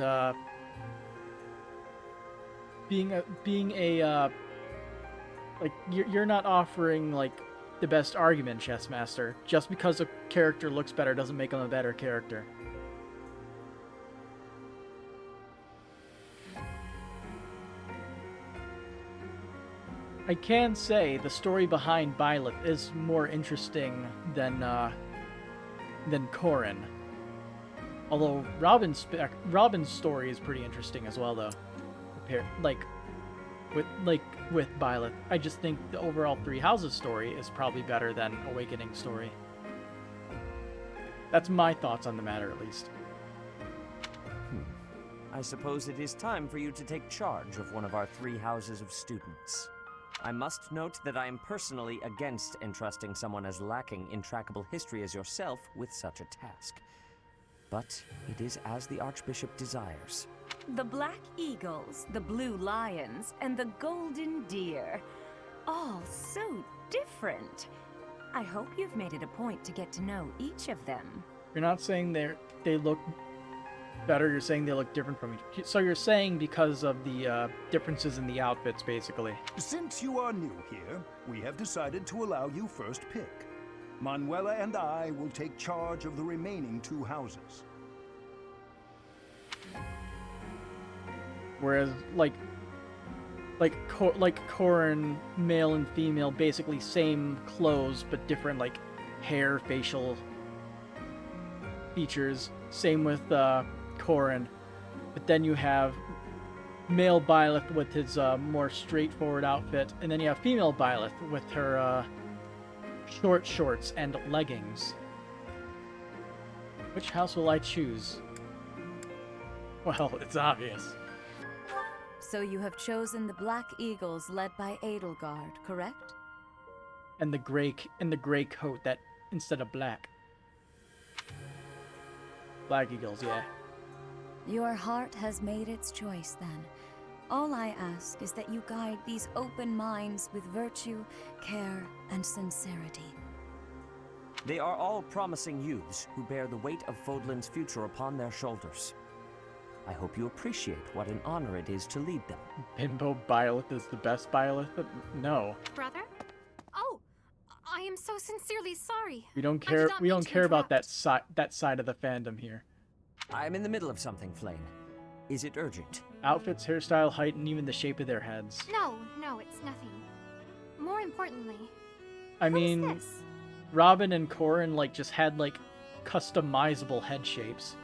like you're not offering like the best argument, Chess Master. Just because a character looks better doesn't make him a better character. I can say the story behind Byleth is more interesting than Corin. Although Robin's story is pretty interesting as well, though. With Byleth, I just think the overall Three Houses story is probably better than Awakening's story. That's my thoughts on the matter, at least. I suppose it is time for you to take charge of one of our 3 houses of students. I must note that I am personally against entrusting someone as lacking in trackable history as yourself with such a task. But it is as the Archbishop desires. The Black Eagles, the Blue Lions, and the Golden Deer. All so different. I hope you've made it a point to get to know each of them. You're not saying they look better, you're saying they look different from each. So you're saying because of the differences in the outfits, basically. Since you are new here, we have decided to allow you first pick. Manuela and I will take charge of the remaining 2 houses. Whereas, like Corin, male and female, basically same clothes, but different, like, hair, facial features. Same with Corin. But then you have male Byleth with his more straightforward outfit, and then you have female Byleth with her short shorts and leggings. Which house will I choose? Well, it's obvious. So you have chosen the Black Eagles led by Edelgard, correct? And the gray coat that instead of black. Black Eagles, yeah. Your heart has made its choice then. All I ask is that you guide these open minds with virtue, care, and sincerity. They are all promising youths who bear the weight of Fodlan's future upon their shoulders. I hope you appreciate what an honor it is to lead them. Bimbo Byleth is the best Byleth? No. Brother? Oh, I am so sincerely sorry. We don't care. We don't care about that side of the fandom here. I'm in the middle of something, Flame. Is it urgent? Outfits, hairstyle, height, and even the shape of their heads. No, it's nothing. More importantly, I mean, Robin and Corin like just had like customizable head shapes.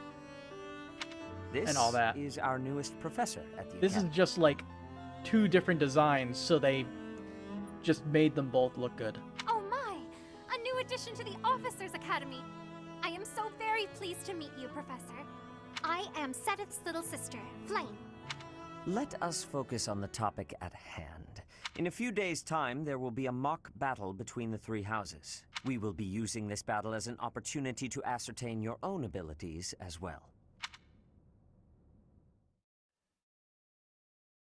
This and all that. Is our newest professor at the This academy. is just like 2 different designs, so they just made them both look good. oh my! A new addition to the Officers Academy! I am so very pleased to meet you, Professor. I am Sedith's little sister, Flame. Let us focus on the topic at hand. In a few days' time, there will be a mock battle between the 3 houses. We will be using this battle as an opportunity to ascertain your own abilities as well.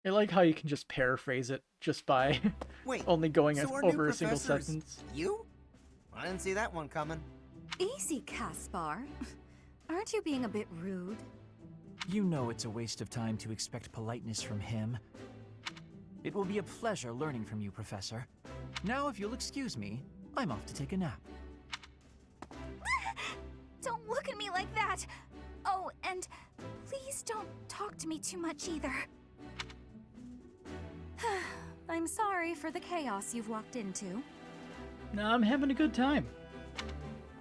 I like how you can just paraphrase it just by Wait, only going so our over new a single professor's sentence. You? I didn't see that one coming. Easy, Caspar. Aren't you being a bit rude? You know it's a waste of time to expect politeness from him. It will be a pleasure learning from you, Professor. Now, if you'll excuse me, I'm off to take a nap. Don't look at me like that! Oh, and please don't talk to me too much either. I'm sorry for the chaos you've walked into. No, I'm having a good time.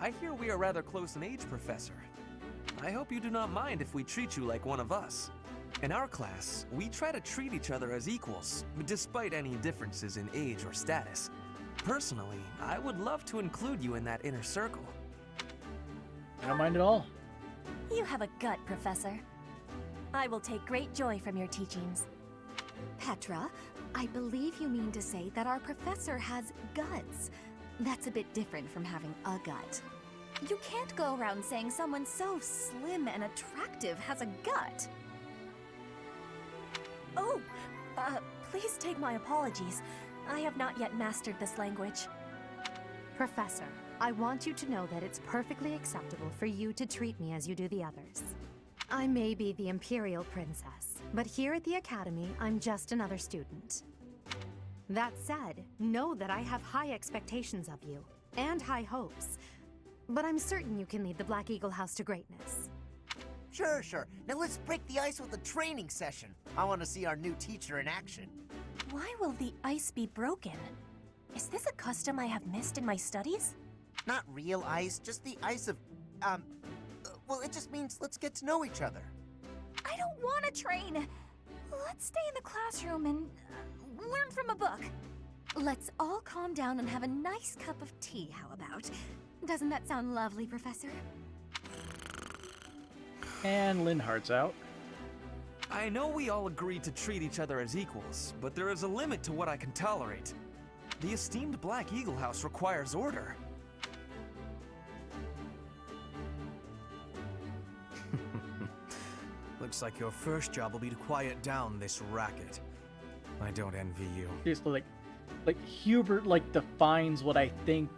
I hear we are rather close in age, Professor. I hope you do not mind if we treat you like one of us. In our class, we try to treat each other as equals, despite any differences in age or status. Personally, I would love to include you in that inner circle. I don't mind at all. You have a gut, Professor. I will take great joy from your teachings. Petra, I believe you mean to say that our professor has guts. That's a bit different from having a gut. You can't go around saying someone so slim and attractive has a gut. Oh, please take my apologies. I have not yet mastered this language. Professor, I want you to know that it's perfectly acceptable for you to treat me as you do the others. I may be the Imperial Princess, but here at the Academy, I'm just another student. That said, know that I have high expectations of you, and high hopes. But I'm certain you can lead the Black Eagle House to greatness. Sure. Now let's break the ice with a training session. I want to see our new teacher in action. Why will the ice be broken? Is this a custom I have missed in my studies? Not real ice, just the ice of, well, it just means let's get to know each other. I don't want to train. Let's stay in the classroom and learn from a book. Let's all calm down and have a nice cup of tea, how about? Doesn't that sound lovely, Professor? And Linhardt's out. I know we all agree to treat each other as equals, but there is a limit to what I can tolerate. The esteemed Black Eagle House requires order. Looks like your first job will be to quiet down this racket. I don't envy you. Seriously, like Hubert like defines what I think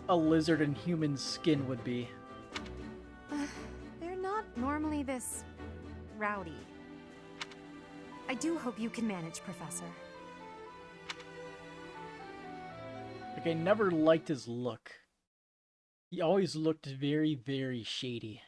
a lizard in human skin would be. They're not normally this rowdy. I do hope you can manage, Professor. Like I never liked his look. He always looked very, very shady.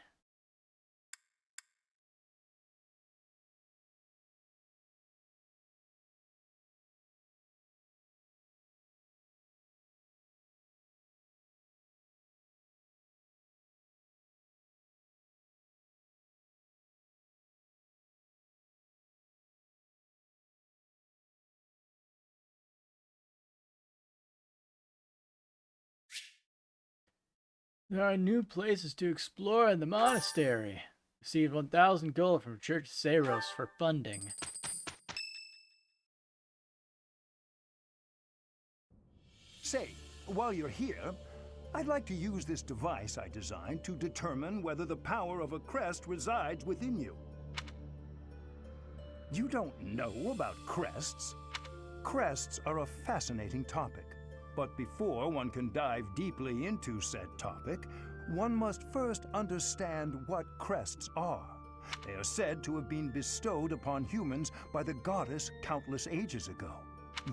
There are new places to explore in the monastery. Received 1,000 gold from Church Saros for funding. Say, while you're here, I'd like to use this device I designed to determine whether the power of a crest resides within you. You don't know about crests? Crests are a fascinating topic, but before one can dive deeply into said topic, one must first understand what crests are. They are said to have been bestowed upon humans by the goddess countless ages ago.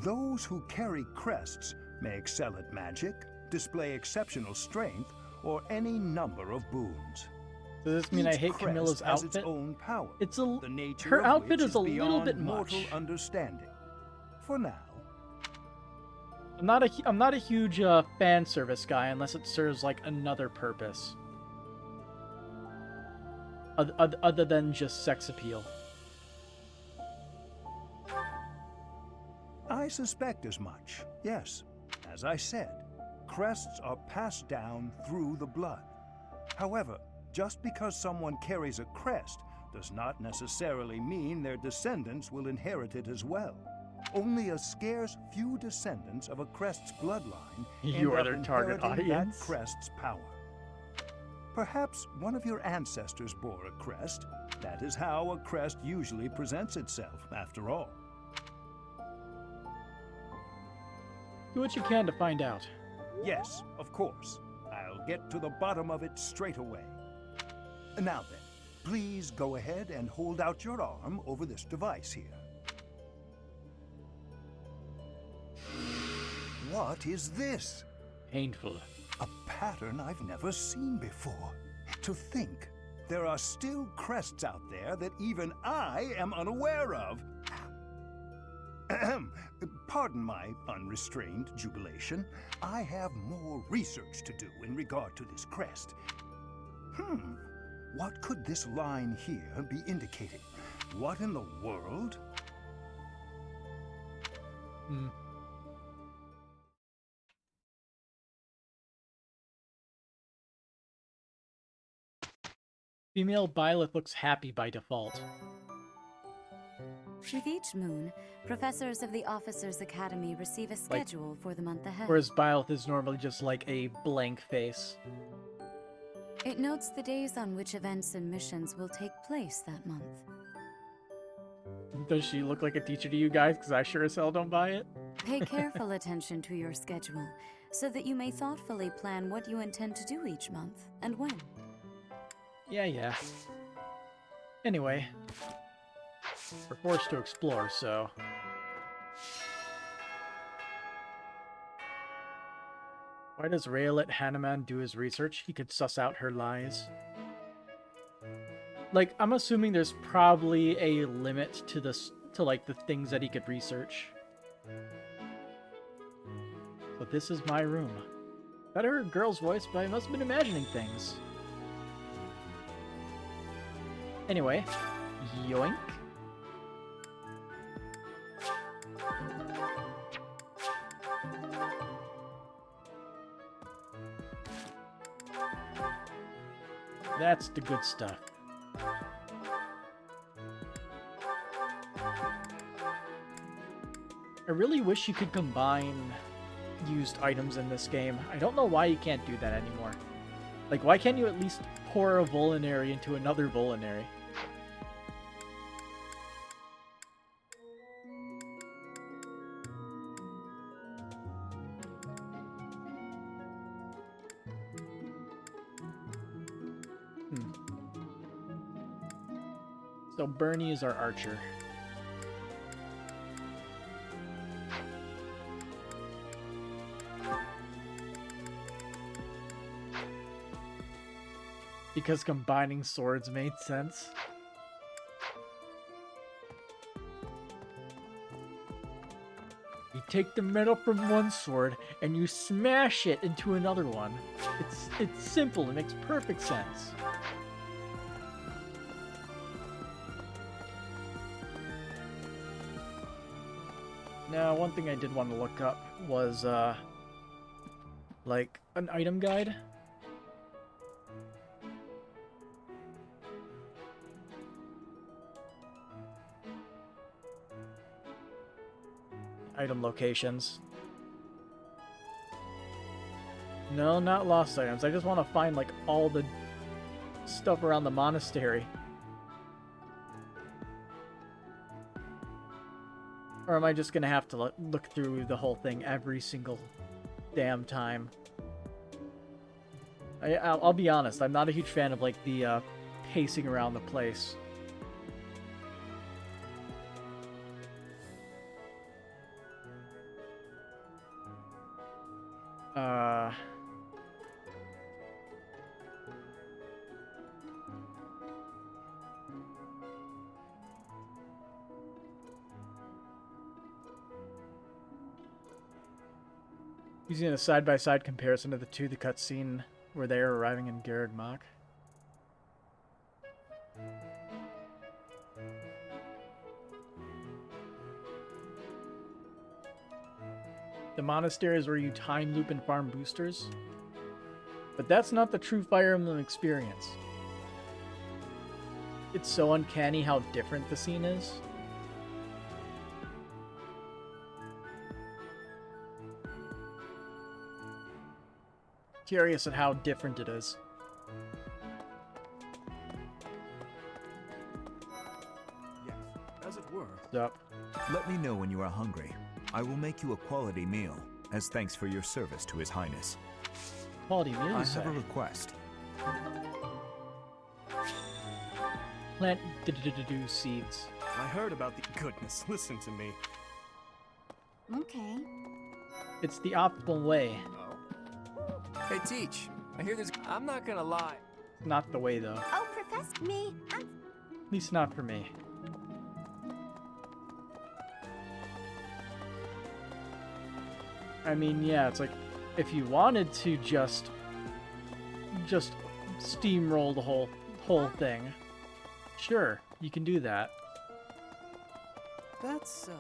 Those who carry crests may excel at magic, display exceptional strength, or any number of boons. Does this mean I hate crest Camilla's has outfit? its own power. It's a The nature her of outfit which is a little beyond bit mortal much. understanding. For now. I'm not a huge fan service guy unless it serves like another purpose, other than just sex appeal. I suspect as much, yes. As I said, crests are passed down through the blood. However, just because someone carries a crest does not necessarily mean their descendants will inherit it as well. Only a scarce few descendants of a crest's bloodline You are end their up target inheriting audience. that crest's power. Perhaps one of your ancestors bore a crest. That is how a crest usually presents itself, after all. Do what you can to find out. Yes, of course. I'll get to the bottom of it straight away. Now then, please go ahead and hold out your arm over this device here. What is this? Painful. A pattern I've never seen before. To think, there are still crests out there that even I am unaware of. Ahem. Pardon my unrestrained jubilation. I have more research to do in regard to this crest. What could this line here be indicating? What in the world? Female Byleth looks happy by default. With each moon, professors of the Officers' Academy receive a schedule for the month ahead. Whereas Byleth is normally just like a blank face. It notes the days on which events and missions will take place that month. Does she look like a teacher to you guys? Because I sure as hell don't buy it. Pay careful attention to your schedule, so that you may thoughtfully plan what you intend to do each month, and when. Yeah. Anyway. We're forced to explore, so... Why does Rhea let Hanuman do his research? He could suss out her lies. Like, I'm assuming there's probably a limit to this, to like the things that he could research. But this is my room. Thought I heard a girl's voice, but I must have been imagining things. Anyway, yoink. That's the good stuff. I really wish you could combine used items in this game. I don't know why you can't do that anymore. Like, why can't you at least pour a Volinary into another Volinary? So Bernie is our archer. Because combining swords made sense. You take the metal from one sword and you smash it into another one. It's simple, it makes perfect sense. Now, one thing I did want to look up was, like, an item guide. Item locations. No, not lost items. I just want to find, like, all the stuff around the monastery. Or am I just gonna have to look through the whole thing every single damn time? I'll be honest, I'm not a huge fan of, like, the pacing around the place. Using a side-by-side comparison of the two, the cutscene where they are arriving in Garrod Mach. The monastery is where you time loop and farm boosters. But that's not the true Fire Emblem experience. It's so uncanny how different the scene is. Curious at how different it is. Yes, as it were. Yup. Let me know when you are hungry. I will make you a quality meal, as thanks for your service to His Highness. Quality meal, you I say? have a request. Plant seeds. I heard about the goodness. Listen to me. Okay. It's the optimal way. Hey, Teach. I hear this. I'm not gonna lie. Not the way, though. Oh, Professor, me. At least not for me. I mean, yeah, it's like, if you wanted to just steamroll the whole thing, sure, you can do that. That's so.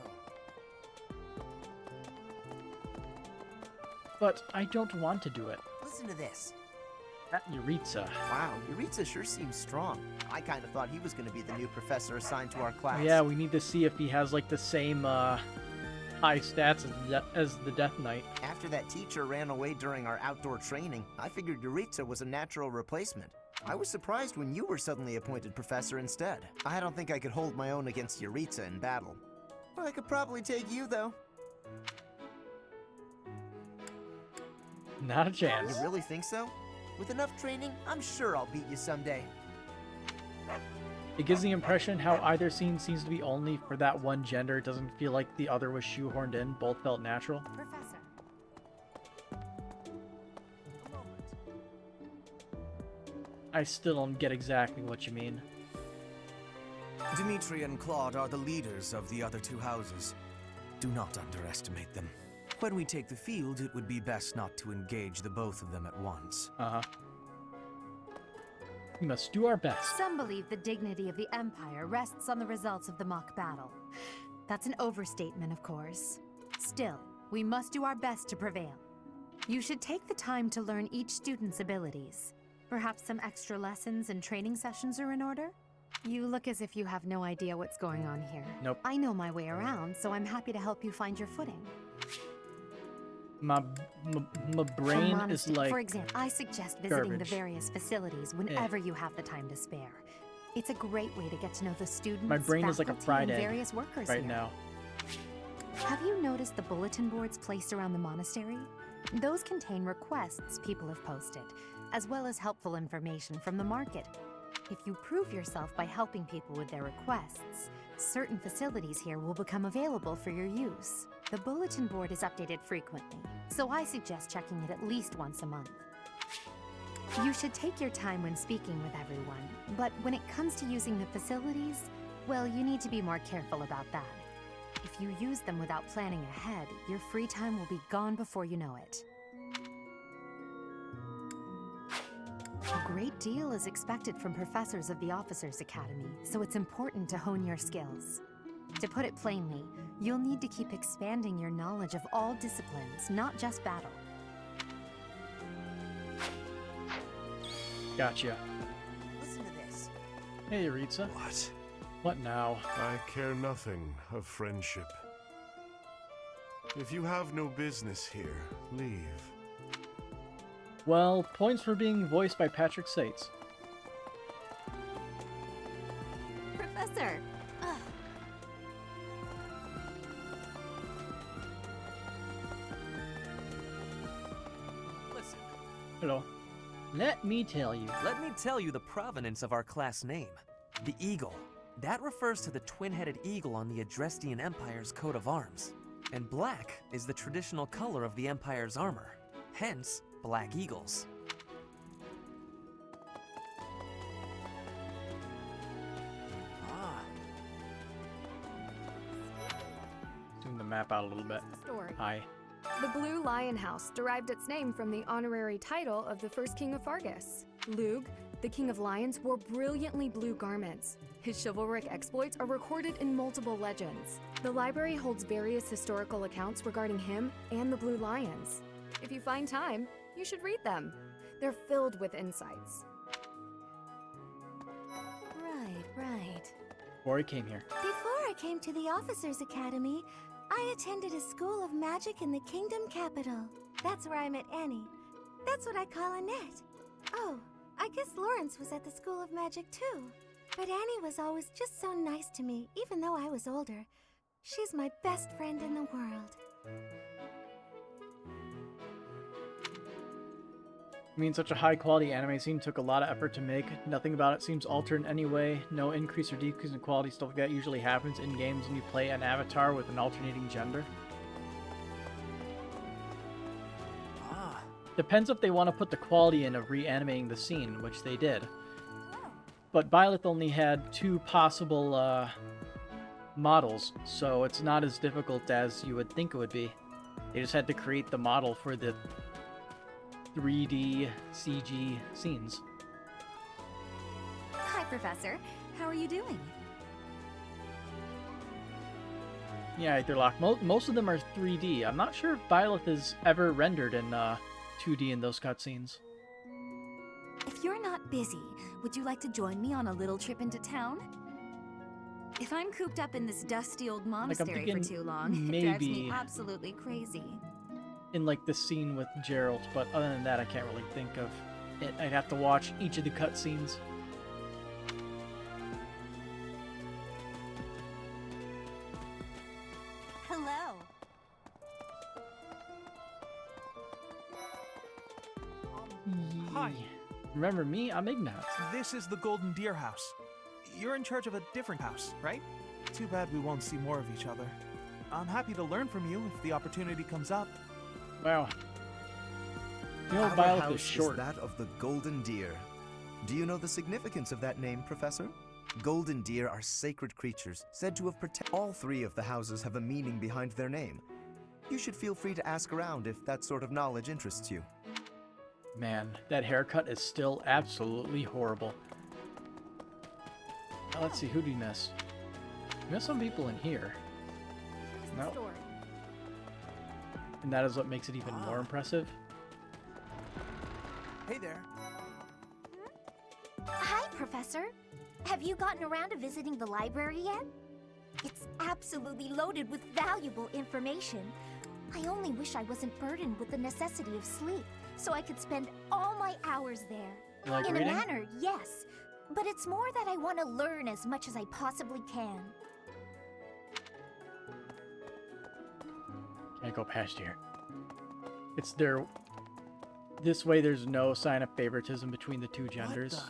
But I don't want to do it. Listen to this. That Yuritsa. Wow, Yuritsa sure seems strong. I kind of thought he was going to be the new professor assigned to our class. Yeah, we need to see if he has, like, the same, high stats as the Death Knight. After that teacher ran away during our outdoor training, I figured Yuritsa was a natural replacement. I was surprised when you were suddenly appointed professor instead. I don't think I could hold my own against Yuritsa in battle. I could probably take you, though. Not a chance. You really think so? With enough training, I'm sure I'll beat you someday. It gives the impression how either scene seems to be only for that one gender. It doesn't feel like the other was shoehorned in. Both felt natural. Professor. I still don't get exactly what you mean. Dimitri and Claude are the leaders of the other two houses. Do not underestimate them. When we take the field, it would be best not to engage the both of them at once. Uh-huh. We must do our best. Some believe the dignity of the Empire rests on the results of the mock battle. That's an overstatement, of course. Still, we must do our best to prevail. You should take the time to learn each student's abilities. Perhaps some extra lessons and training sessions are in order? You look as if you have no idea what's going on here. Nope. I know my way around, so I'm happy to help you find your footing. My brain is like For example, I suggest visiting garbage. the various facilities whenever you have the time to spare. It's a great way to get to know the students, My brain is like a faculty, fried and egg various workers right here. now. Have you noticed the bulletin boards placed around the monastery? Those contain requests people have posted, as well as helpful information from the market. If you prove yourself by helping people with their requests, certain facilities here will become available for your use. The bulletin board is updated frequently, so I suggest checking it at least once a month. You should take your time when speaking with everyone, but when it comes to using the facilities, well, you need to be more careful about that. If you use them without planning ahead, your free time will be gone before you know it. A great deal is expected from professors of the Officers Academy, so it's important to hone your skills. To put it plainly, you'll need to keep expanding your knowledge of all disciplines, not just battle. Gotcha. Listen to this. Hey, Ritza. What? What now? I care nothing of friendship. If you have no business here, leave. Well, points for being voiced by Patrick Sates. Professor! Ugh. Listen, Hello. Let me tell you. let me tell you the provenance of our class name. The eagle. That refers to the twin-headed eagle on the Adrestian Empire's coat of arms. And black is the traditional color of the Empire's armor. Hence, black eagles. Ah. Zoom the map out a little bit. Story. Hi. The Blue Lion House derived its name from the honorary title of the first king of Fargus. Lug, the king of lions, wore brilliantly blue garments. His chivalric exploits are recorded in multiple legends. The library holds various historical accounts regarding him and the Blue Lions. If you find time, you should read them. They're filled with insights. Right. Before he came here. Before I came to the Officers Academy, I attended a school of magic in the Kingdom capital. That's where I met Annie. That's what I call Annette. Oh, I guess Lawrence was at the School of Magic too. But Annie was always just so nice to me, even though I was older. She's my best friend in the world. I mean, such a high-quality anime scene took a lot of effort to make. Nothing about it seems altered in any way. No increase or decrease in quality. Stuff like that usually happens in games when you play an avatar with an alternating gender. Ah. Depends if they want to put the quality in of reanimating the scene, which they did. But Byleth only had 2 possible models, so it's not as difficult as you would think it would be. They just had to create the model for the 3D CG scenes. Hi, Professor. How are you doing? Yeah, they're locked. Most of them are 3D. I'm not sure if Byleth is ever rendered in 2D in those cutscenes. If you're not busy, would you like to join me on a little trip into town? If I'm cooped up in this dusty old monastery for too long, it drives me maybe absolutely crazy. in like the scene with Geralt, but other than that, I can't really think of it. I'd have to watch each of the cutscenes. Hello. Hi. Remember me? I'm Ignat. This is the Golden Deer House. You're in charge of a different house, right? Too bad we won't see more of each other. I'm happy to learn from you if the opportunity comes up. Wow. You know, Our Byleth house is short. that of the Golden Deer. Do you know the significance of that name, Professor? Golden deer are sacred creatures, said to have protected. All 3 of the houses have a meaning behind their name. You should feel free to ask around if that sort of knowledge interests you. Man, that haircut is still absolutely horrible. Now, let's see, who do you miss? You miss some people in here. No. And that is what makes it even more impressive. Hey there. Hi, Professor. Have you gotten around to visiting the library yet? It's absolutely loaded with valuable information. I only wish I wasn't burdened with the necessity of sleep, so I could spend all my hours there. You like In reading? a manner, yes. But it's more that I want to learn as much as I possibly can. Can't go past here. It's their... This way there's no sign of favoritism between the 2 genders.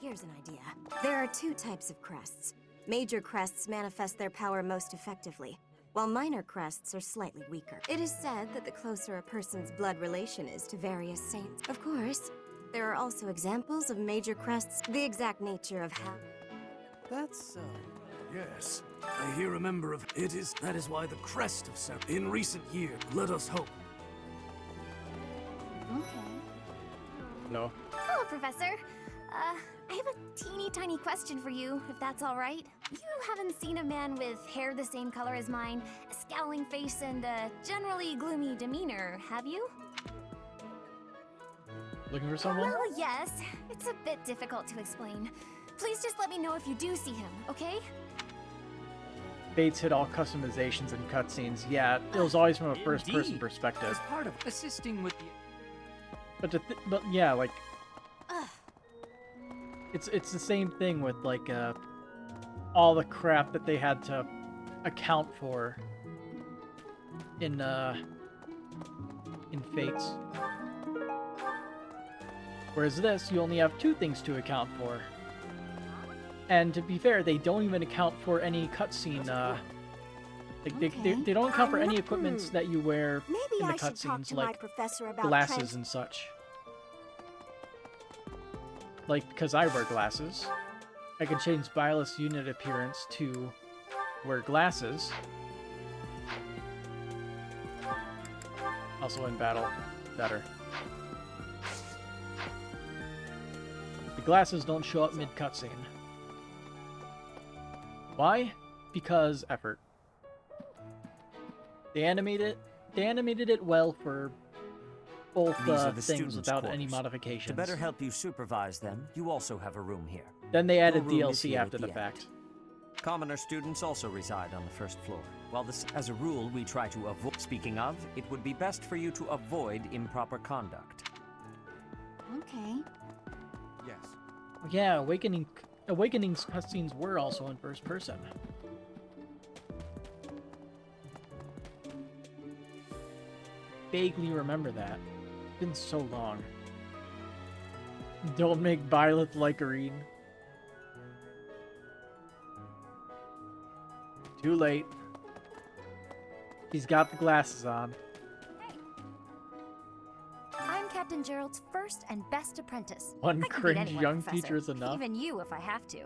Here's an idea. There are 2 types of crests. Major crests manifest their power most effectively, while minor crests are slightly weaker. It is said that the closer a person's blood relation is to various saints. Of course, There are also examples of major crests, the exact nature of how... That's so. Yes, I hear a member of it is. That is why the crest of Sep. In recent years, let us hope. Okay. No. Hello, Professor. I have a teeny tiny question for you, if that's all right. You haven't seen a man with hair the same color as mine, a scowling face, and a generally gloomy demeanor, have you? Looking for someone? Well, yes. It's a bit difficult to explain. Please just let me know if you do see him, okay? Bates hit all customizations and cutscenes. Yeah, it was always from a first-person Indeed. perspective. As part of assisting with the... But yeah, like it's the same thing with like all the crap that they had to account for in Fates. Whereas this, you only have 2 things to account for. And to be fair, they don't even account for any cutscene. They don't account for any equipments that you wear in the cutscenes, like glasses and such. Like, because I wear glasses, I can change Byleth's unit appearance to wear glasses. Also in battle, better. The glasses don't show up mid-cutscene. Why? Because effort. They animated it well for both These are the things students' without any quarters. modifications. To better help you supervise them, you also have a room here. Then they added Your room is DLC here after at the end. fact. Commoner students also reside on the first floor. While this, as a rule, we try to avoid... Speaking of, it would be best for you to avoid improper conduct. Okay. Yes. Yeah, Awakening's cutscenes were also in first person. Vaguely remember that. It's been so long. Don't make Byleth like Irene. Too late. He's got the glasses on. I'm Captain Gerald's first and best apprentice. One I can beat cringe anyone, young Professor. teacher is enough. Even you, if I have to.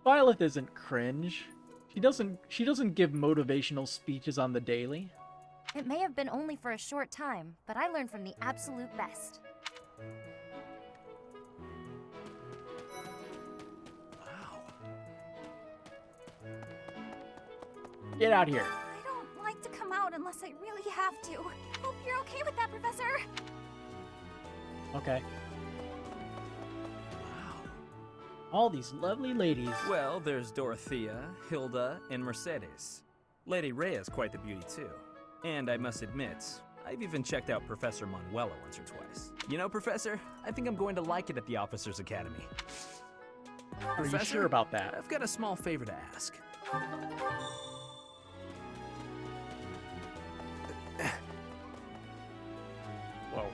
Byleth isn't cringe. She doesn't give motivational speeches on the daily. It may have been only for a short time, but I learned from the absolute best. Get out here. I don't like to come out unless I really have to. Hope you're okay with that, Professor. Okay. All these lovely ladies. Well, there's Dorothea, Hilda, and Mercedes. Lady Rhea's quite the beauty, too. And I must admit, I've even checked out Professor Manuela once or twice. You know, Professor, I think I'm going to like it at the Officers' Academy. Are you sure about that? I've got a small favor to ask. Whoa.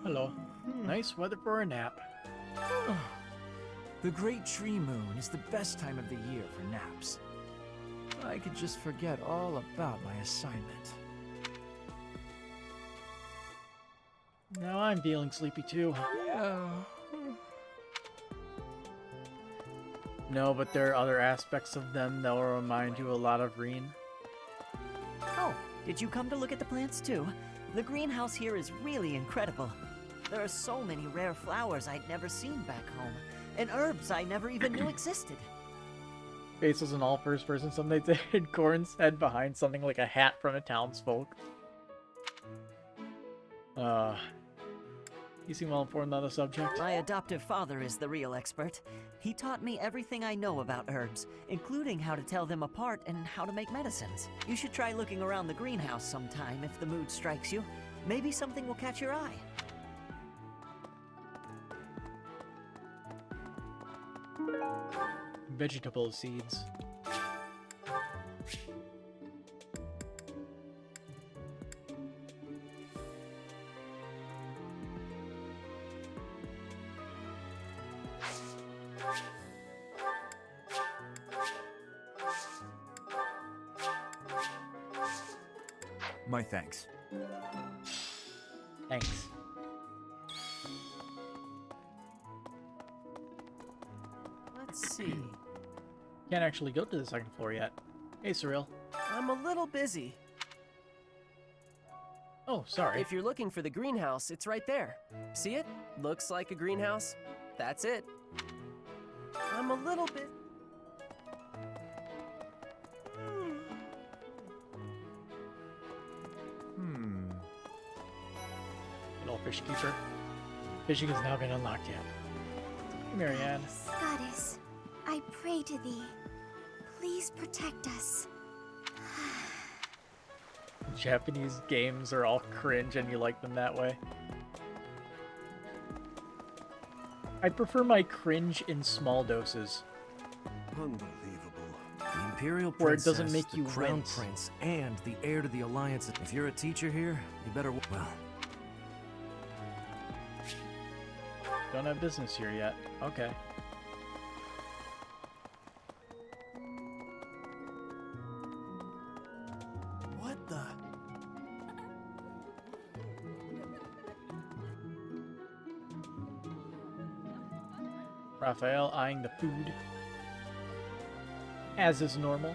Hello. Nice weather for a nap. The Great Tree Moon is the best time of the year for naps. I could just forget all about my assignment. Now I'm feeling sleepy too. Yeah. No, but there are other aspects of them that will remind you a lot of Reen. Oh, did you come to look at the plants too? The greenhouse here is really incredible. There are so many rare flowers I'd never seen back home, and herbs I never even knew existed. Face was an all first person. Some they hid Corin's head behind something like a hat from a townsfolk. You seem well informed on the subject. My adoptive father is the real expert. He taught me everything I know about herbs, including how to tell them apart and how to make medicines. You should try looking around the greenhouse sometime if the mood strikes you. Maybe something will catch your eye. Vegetable seeds. My thanks. Thanks. Let's see. Can't actually go to the second floor yet. Hey, Surreal. I'm a little busy. Oh, sorry. If you're looking for the greenhouse, it's right there. See it? Looks like a greenhouse. That's it. I'm a little bit... Little fish keeper. Fishing has now been unlocked yet. Marianne. Goddess, I pray to thee. Please protect us. Japanese games are all cringe and you like them that way. I prefer my cringe in small doses. Unbelievable. The Imperial Where it Princess, doesn't make you the Crown wince. Prince, and the heir to the Alliance. If you're a teacher here, you better... Well... Don't have business here yet. Okay. What the... Raphael eyeing the food. As is normal.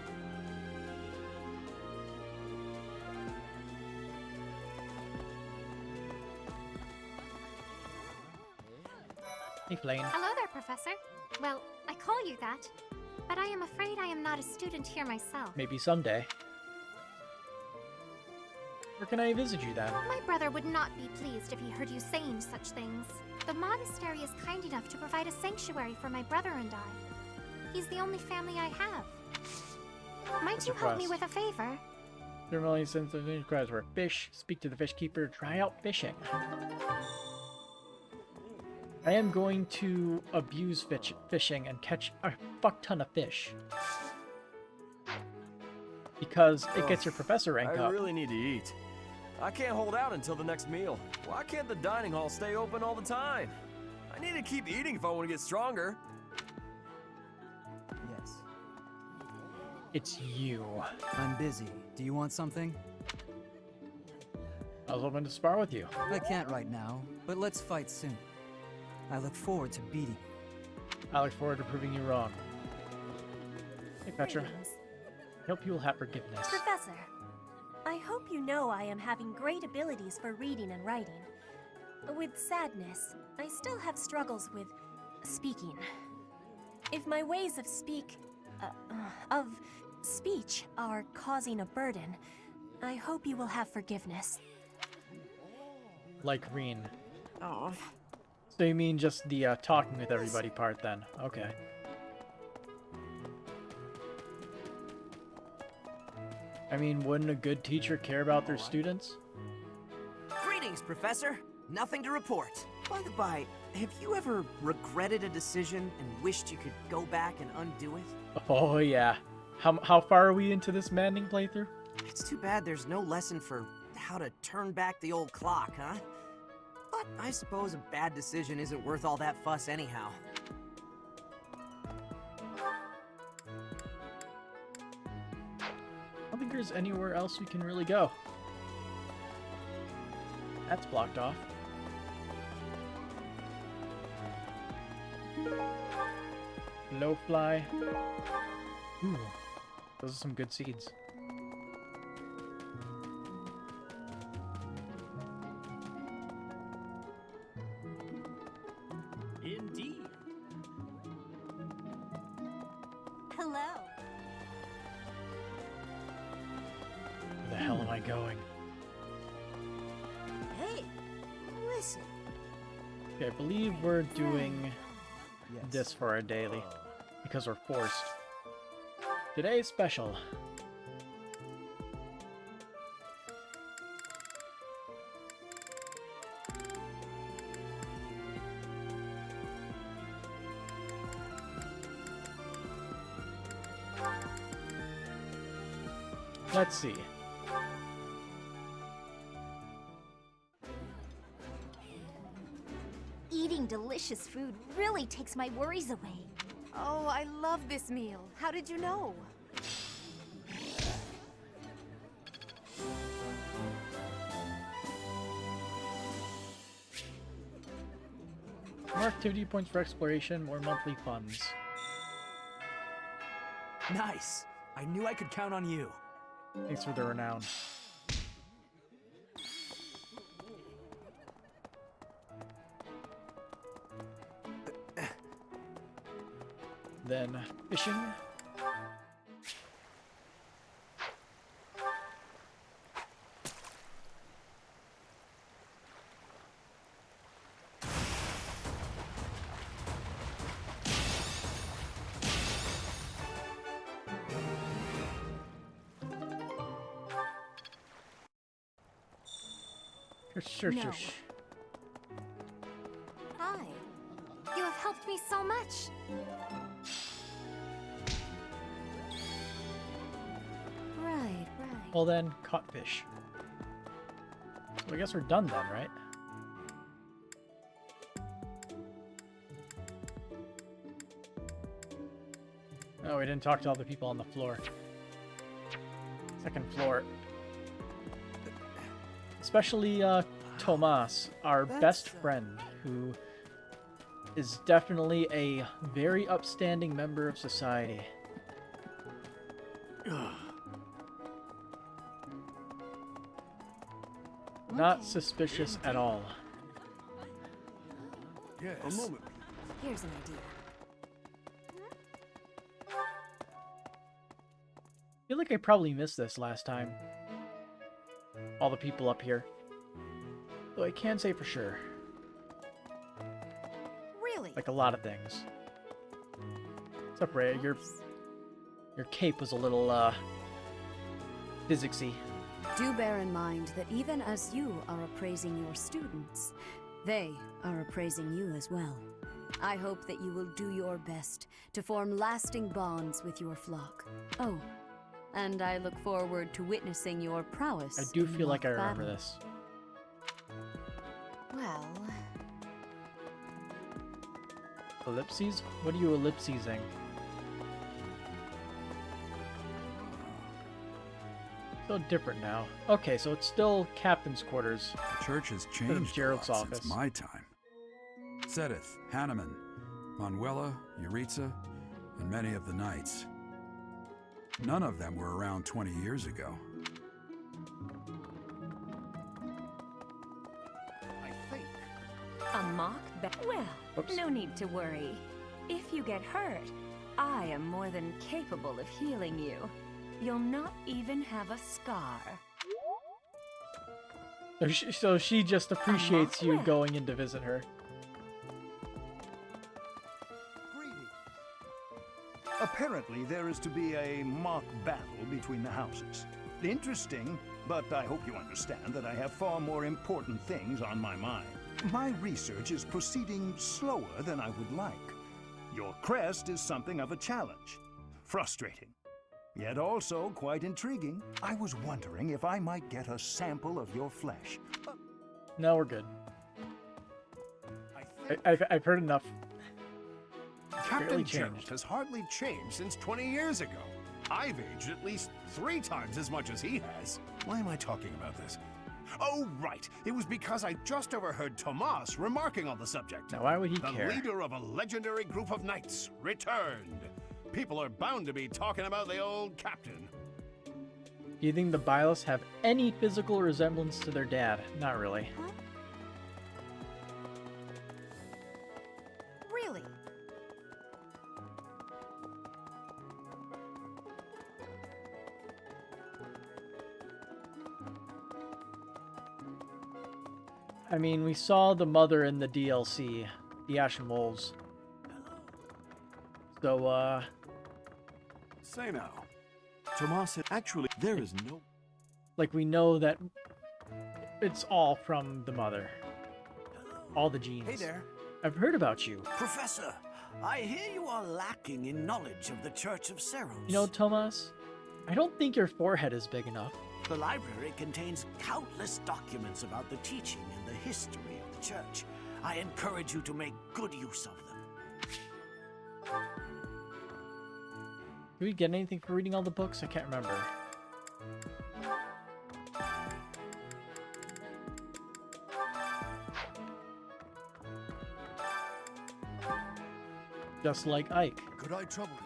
Hey, Flane. Hello there, Professor. Well, I call you that, but I am afraid I am not a student here myself. Maybe someday. Where can I visit you then? My brother would not be pleased if he heard you saying such things. The monastery is kind enough to provide a sanctuary for my brother and I. He's the only family I have. Might you help me with a favor? Normally, since the requires for fish, speak to the fish keeper, try out fishing. I am going to abuse fishing and catch a fuck ton of fish. Because it gets your professor rank up. I really need to eat. I can't hold out until the next meal. Why can't the dining hall stay open all the time? I need to keep eating if I want to get stronger. Yes. It's you. I'm busy. Do you want something? I was hoping to spar with you. I can't right now, but let's fight soon. I look forward to beating you. I look forward to proving you wrong. Hey, Petra. I hope you will have forgiveness. Professor, I hope you know I am having great abilities for reading and writing. With sadness, I still have struggles with speaking. If my ways of speech are causing a burden, I hope you will have forgiveness. Like Reen. Oh. So you mean just the talking with everybody part then? Okay. I mean, wouldn't a good teacher care about their students? Greetings, Professor. Nothing to report. By the by, have you ever regretted a decision and wished you could go back and undo it? Oh yeah. How far are we into this Manning playthrough? It's too bad there's no lesson for how to turn back the old clock, huh? But I suppose a bad decision isn't worth all that fuss anyhow. I don't think there's anywhere else we can really go. That's blocked off. Blowfly. Ooh, those are some good seeds. Indeed. Hello. Where the hell am I going? Hey, listen. Okay, I believe we're doing this for our daily because we're forced. Today's special. Let's see. Eating delicious food really takes my worries away. Oh, I love this meal. How did you know? More activity points for exploration, more monthly funds. Nice. I knew I could count on you. Thanks for the renown. Then fishing. Sure. Hi. You have helped me so much. Right. Well then, caught fish. So I guess we're done then, right? Oh, we didn't talk to all the people on the floor. Second floor. Especially Tomas, our best friend, who is definitely a very upstanding member of society. Not suspicious at all. Yes. A moment. Here's an idea. I feel like I probably missed this last time. All the people up here. Though I can't say for sure. Really? Like a lot of things. What's up, Ray? Your cape was a little, physicsy. Do bear in mind that even as you are appraising your students, they are appraising you as well. I hope that you will do your best to form lasting bonds with your flock. Oh, and I look forward to witnessing your prowess. I do in feel like I mock remember battle. this. Well... Ellipses? What are you ellipsising? So different now. Okay, so it's still captain's quarters. The church has Instead of changed a Gerald's lot office. since my time. Sedith, Hanneman, Manuela, Yuritsa, and many of the knights. None of them were around 20 years ago. I think. A mock well, Oops. no need to worry. If you get hurt, I am more than capable of healing you. You'll not even have a scar. So she just appreciates you well. going in to visit her. Apparently, there is to be a mock battle between the houses. Interesting, but I hope you understand that I have far more important things on my mind. My research is proceeding slower than I would like. Your crest is something of a challenge. Frustrating, yet also quite intriguing. I was wondering if I might get a sample of your flesh. No, we're good. I've heard enough. Captain Barely Gerald changed. has hardly changed since 20 years ago. I've aged at least 3 times as much as he has. Why am I talking about this? Oh, right. It was because I just overheard Tomas remarking on the subject. Now, why would he the care? leader of a legendary group of knights returned. People are bound to be talking about the old captain. Do you think the Bylus have any physical resemblance to their dad? Not really. Really? I mean, we saw the mother in the DLC, the Ashen Wolves. So, Say now, Tomas, actually, there is no... like, we know that it's all from the mother. All the genes. Hey there. I've heard about you. Professor, I hear you are lacking in knowledge of the Church of Seros. You know, Tomas, I don't think your forehead is big enough. The library contains countless documents about the teaching and the history of the Church. I encourage you to make good use of them. Do we get anything for reading all the books? I can't remember. Just like Ike. Could I trouble you?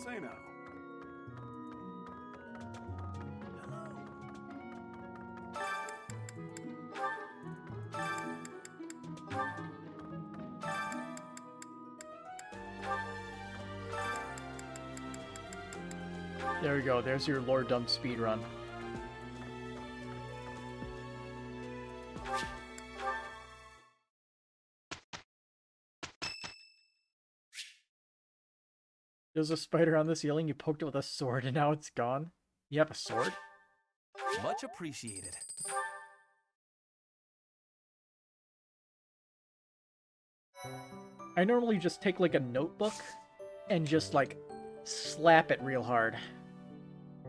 Say now. There we go. There's your lore dump speedrun. There's a spider on the ceiling. You poked it with a sword and now it's gone. You have a sword? Much appreciated. I normally just take like a notebook and just like slap it real hard.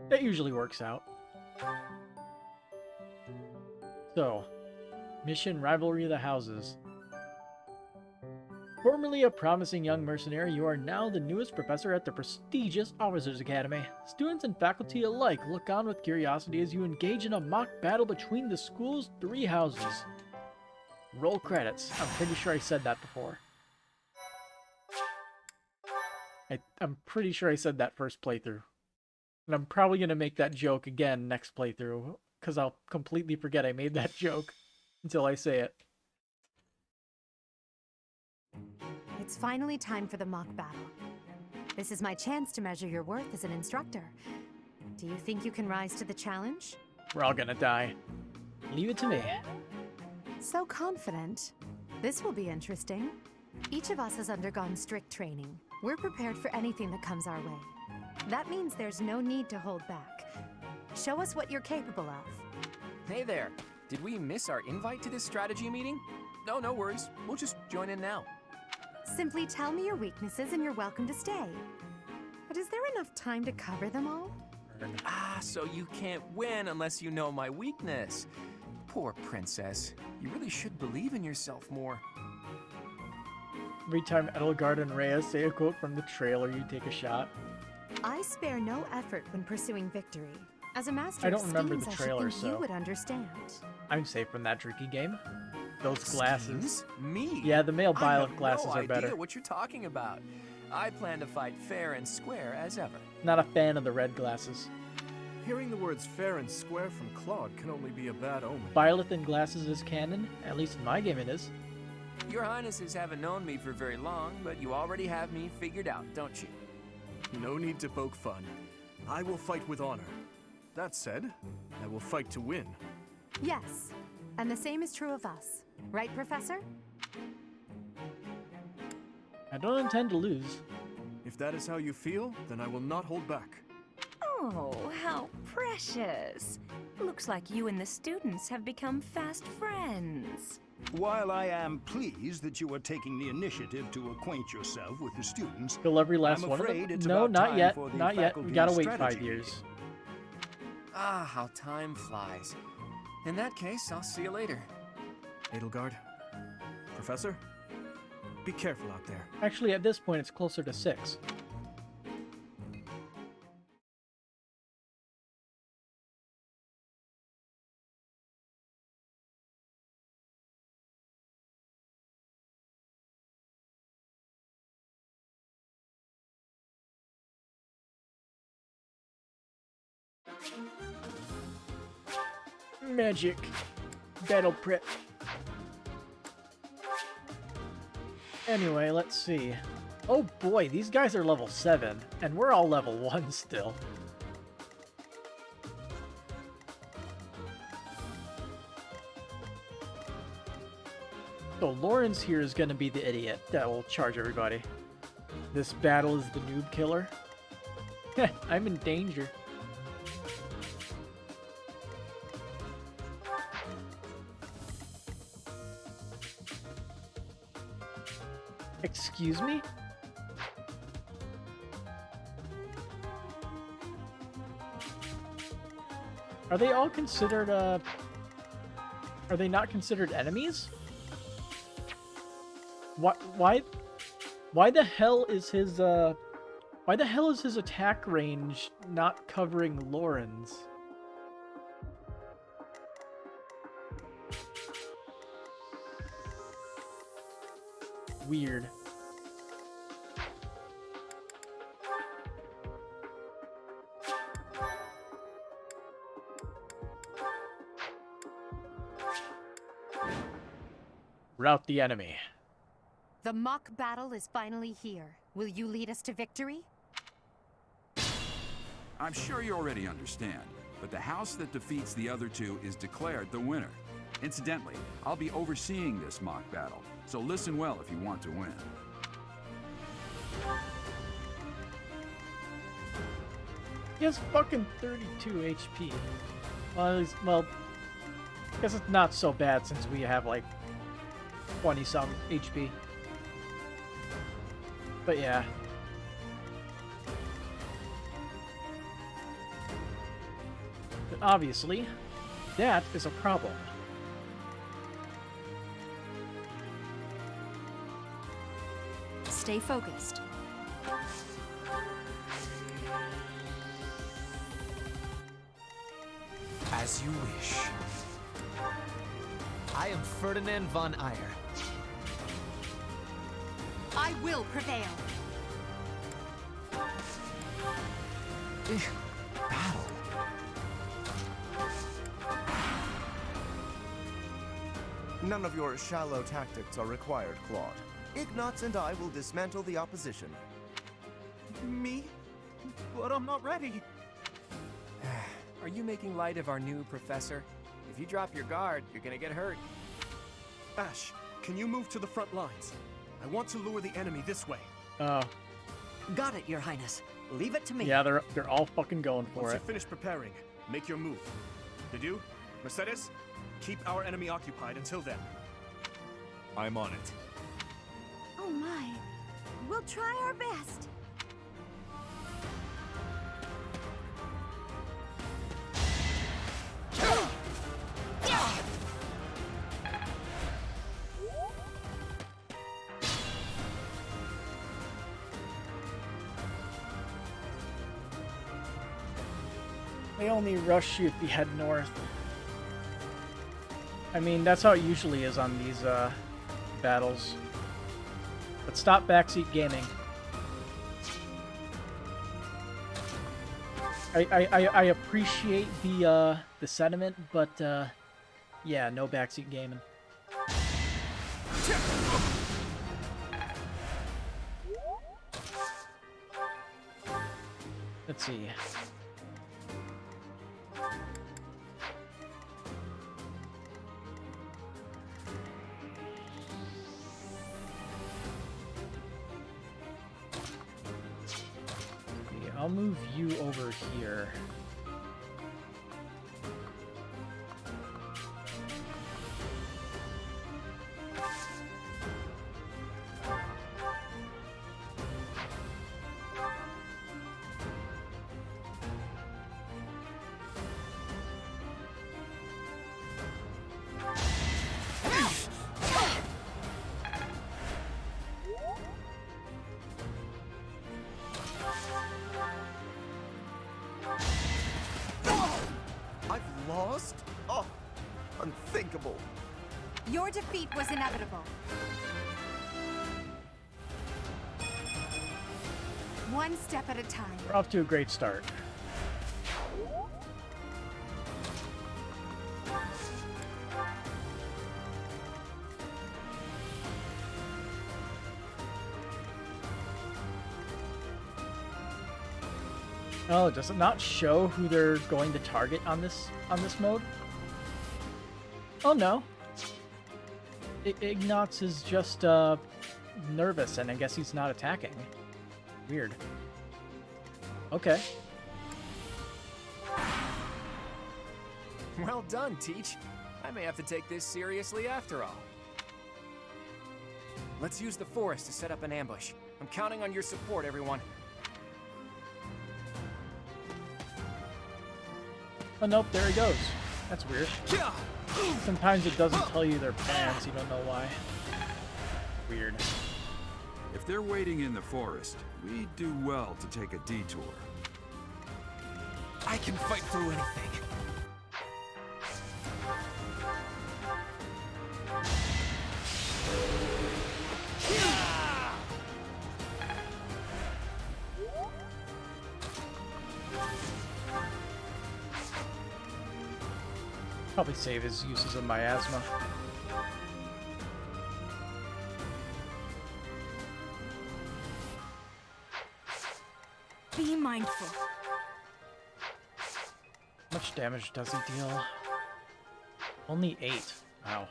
That usually works out. So, mission Rivalry of the Houses. Formerly a promising young mercenary, you are now the newest professor at the prestigious Officers Academy. Students and faculty alike look on with curiosity as you engage in a mock battle between the school's 3 houses. Roll credits. I'm pretty sure I said that before. I'm pretty sure I said that first playthrough. And I'm probably going to make that joke again next playthrough, because I'll completely forget I made that joke until I say it. It's finally time for the mock battle. This is my chance to measure your worth as an instructor. Do you think you can rise to the challenge? We're all gonna die. Leave it to me. So confident. This will be interesting. Each of us has undergone strict training. We're prepared for anything that comes our way. That means there's no need to hold back. Show us what you're capable of. Hey there. Did we miss our invite to this strategy meeting? No, no worries. We'll just join in now. Simply tell me your weaknesses and you're welcome to stay. But is there enough time to cover them all? Ah, so you can't win unless you know my weakness. Poor princess. You really should believe in yourself more. Every time Edelgard and Rhea say a quote from the trailer, you take a shot. I spare no effort when pursuing victory. As a master I don't of remember schemes, the I trailer, should think you so would understand. I'm safe from that tricky game. Those glasses. Me? Yeah, the male I Violet have glasses no are better. idea what you're talking about. I plan to fight fair and square as ever. Not a fan of the red glasses. Hearing the words fair and square from Claude can only be a bad omen. Violet in glasses is canon. At least in my game it is. Your Highnesses haven't known me for very long, but you already have me figured out, don't you? No need to poke fun. I will fight with honor. That said, I will fight to win. Yes, and the same is true of us. Right, Professor? I don't intend to lose. If that is how you feel, then I will not hold back. Oh, how precious. Looks like you and the students have become fast friends. While I am pleased that you are taking the initiative to acquaint yourself with the students, Kill every last I'm one of afraid them? it's No, about not time yet. for the Not yet. We faculty gotta wait strategy 5 years. Ah, how time flies. In that case, I'll see you later. Edelgard, Professor, be careful out there. Actually, at this point, it's closer to 6. Magic. Battle prep. Anyway, let's see. Oh boy, these guys are level 7, and we're all level 1 still. So Lawrence here is going to be the idiot that will charge everybody. This battle is the noob killer. I'm in danger. Excuse me? Are they all considered, are they not considered enemies? Why the hell is his, Why the hell is his attack range not covering Lauren's? Weird. Rout the enemy. The mock battle is finally here. Will you lead us to victory? I'm sure you already understand, but the house that defeats the other two is declared the winner. Incidentally, I'll be overseeing this mock battle, so listen well if you want to win. He has fucking 32 HP. Well, I guess it's not so bad since we have like 20-some HP. But yeah. But obviously, that is a problem. Stay focused. As you wish. I am Ferdinand von Eyre. I will prevail. Battle. None of your shallow tactics are required, Claude. Ignatz and I will dismantle the opposition. Me? But I'm not ready. Are you making light of our new professor? If you drop your guard, you're gonna get hurt. Ash, can you move to the front lines? I want to lure the enemy this way. Got it, Your Highness. Leave it to me. Yeah, they're all fucking going for Once it. you finish preparing, make your move. Didu, Mercedes, keep our enemy occupied until then. I'm on it. Oh my. We'll try our best. They only rush you if you head north. I mean, that's how it usually is on these battles. But stop backseat gaming. I appreciate the sentiment, but yeah, no backseat gaming. Let's see. I'll move you over here. Lost? Oh, unthinkable. Your defeat was inevitable. One step at a time. We're off to a great start. Oh, does it not show who they're going to target on this mode? Oh no. Ignatz is just nervous, and I guess he's not attacking. Weird. Okay. Well done, Teach. I may have to take this seriously after all. Let's use the forest to set up an ambush. I'm counting on your support, everyone. Oh nope, there he goes. That's weird. Sometimes it doesn't tell you their plans, you don't know why. Weird. If they're waiting in the forest, we do well to take a detour. I can fight through anything. Probably save his uses of miasma. Be mindful. How much damage does he deal? Only 8. Wow.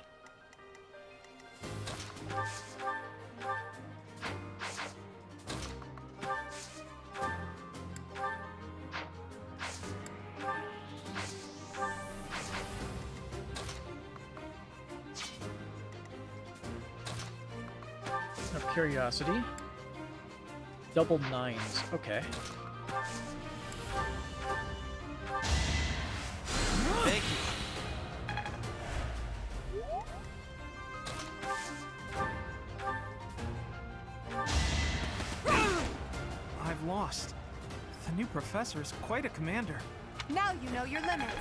Of curiosity. Double 9s. Okay. Thank you. I've lost. The new professor is quite a commander. Now you know your limits.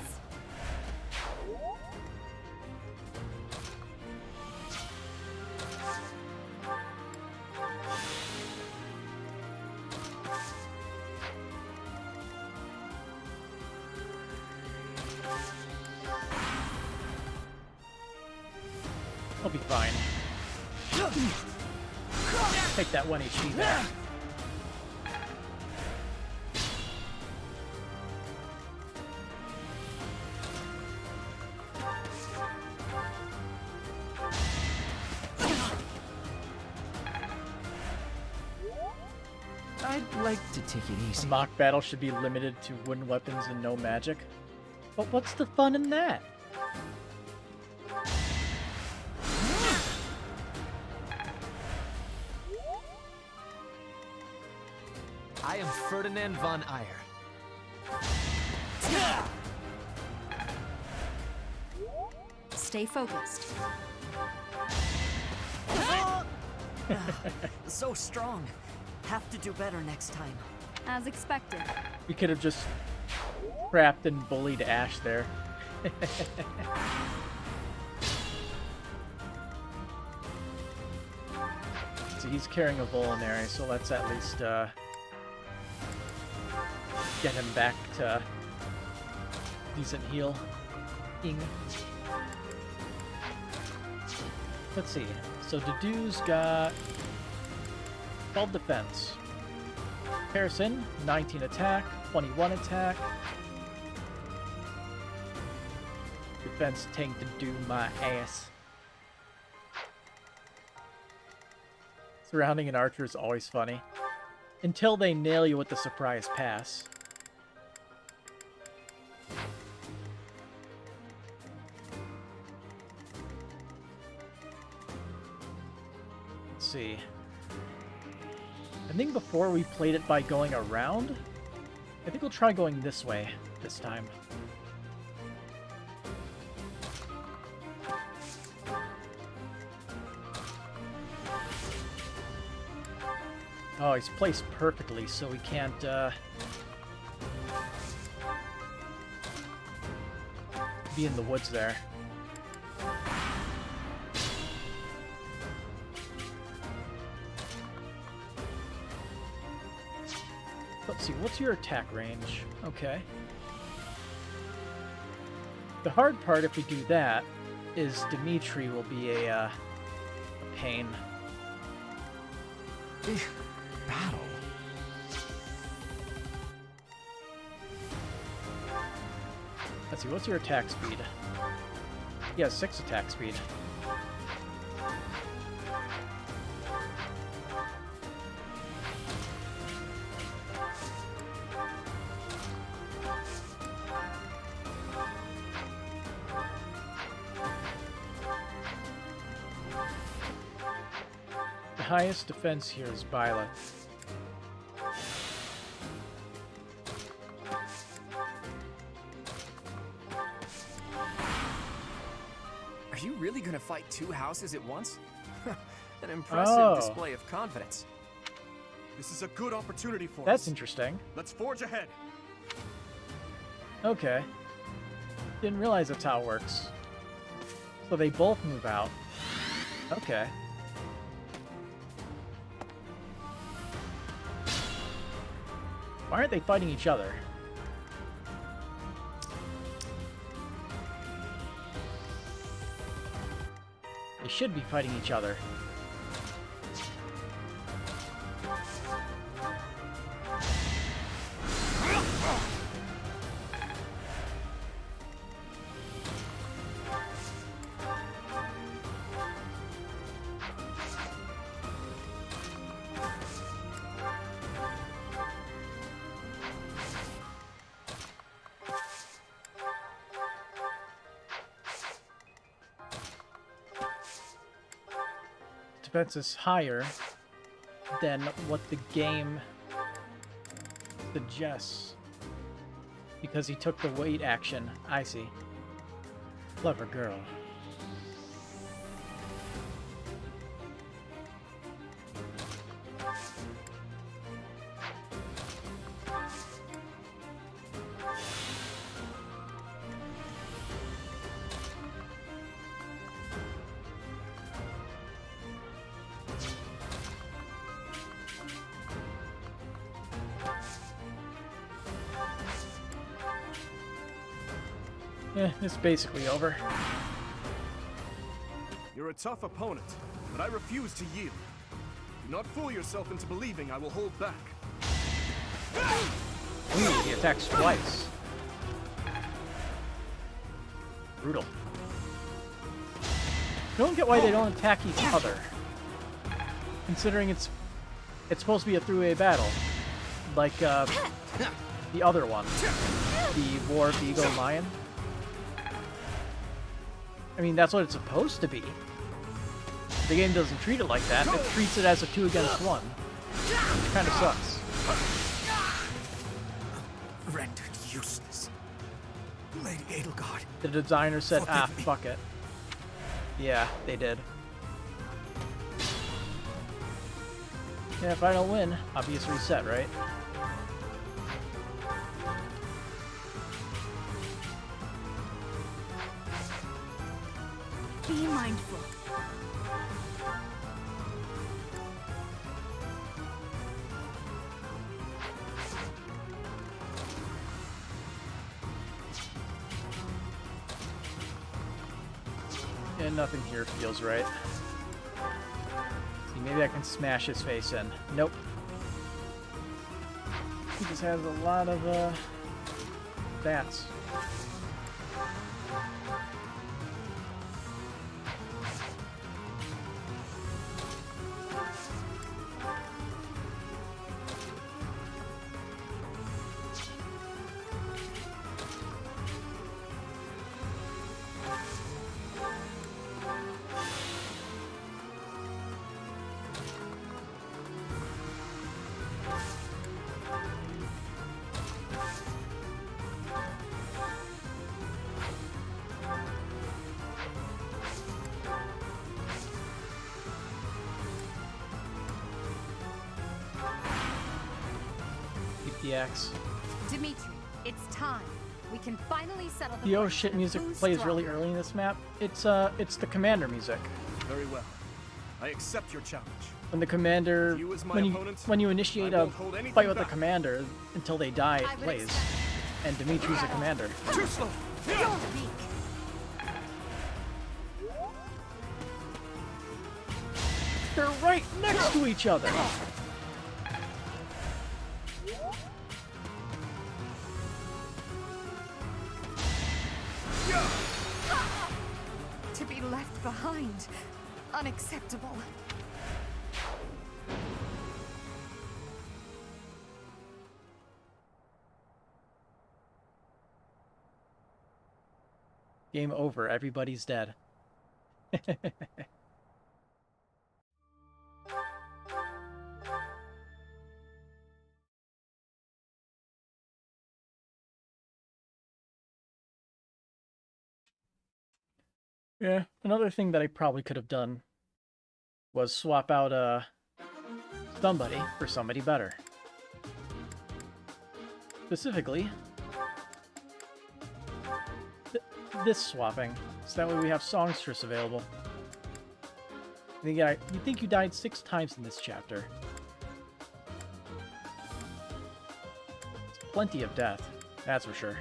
I'll be fine. Take that 1 HP back. I'd like to take it easy. A mock battle should be limited to wooden weapons and no magic. But what's the fun in that? I am Ferdinand von Eyre. Stay focused. So strong. Have to do better next time. As expected. We could have just trapped and bullied Ash there. So he's carrying a Volinary, so let's at least get him back to decent heal. Let's see. So Dedue's got 12 defense. Harrison, 19 attack, 21 attack. Defense tank Dedue my ass. Surrounding an archer is always funny. Until they nail you with the surprise pass. Let's see. I think before we played it by going around, I think we'll try going this way this time. Oh, he's placed perfectly, so we can't, be in the woods there. Let's see, what's your attack range? Okay. The hard part, if we do that, is Dimitri will be a pain. Battle. Let's see, what's your attack speed? He has 6 attack speed. The highest defense here is Violet. Are you really gonna fight 2 houses at once? An impressive display of confidence. This is a good opportunity for us. That's interesting. Let's forge ahead. Okay. Didn't realize that's how it works. So they both move out. Okay. Why aren't they fighting each other? They should be fighting each other. Defense is higher than what the game suggests. Because he took the wait action. I see. Clever girl. It's basically over. You're a tough opponent, but I refuse to yield. Do not fool yourself into believing I will hold back. Ooh, he attacks twice. Brutal. I don't get why they don't attack each other. Considering it's supposed to be a three-way battle. Like, the other one. The War of the Eagle and Lion. I mean, that's what it's supposed to be. The game doesn't treat it like that. It treats it as a 2 against 1. Which kind of sucks. Rendered useless. Lady Edelgard. The designer said, ah, fuck it. Yeah, they did. Yeah, if I don't win, obvious reset, right? Be mindful. And nothing here feels right. See, maybe I can smash his face in. Nope. He just has a lot of, bats. The axe. Dimitri, it's time. We can finally settle the The oh question shit of music who's plays stronger. really early in this map. It's the commander music. Very well. I accept your challenge. When the commander, You as my when opponent, you initiate I a won't hold anything fight with the back. commander until they die, I it would plays. And Dimitri's the commander. Too slow. You're weak. They're right next to each other. To be left behind. Unacceptable. Game over. Everybody's dead. Yeah, another thing that I probably could have done was swap out somebody for somebody better. Specifically, this swapping, so that way we have songstress available. You think you died 6 times in this chapter. It's plenty of death, that's for sure.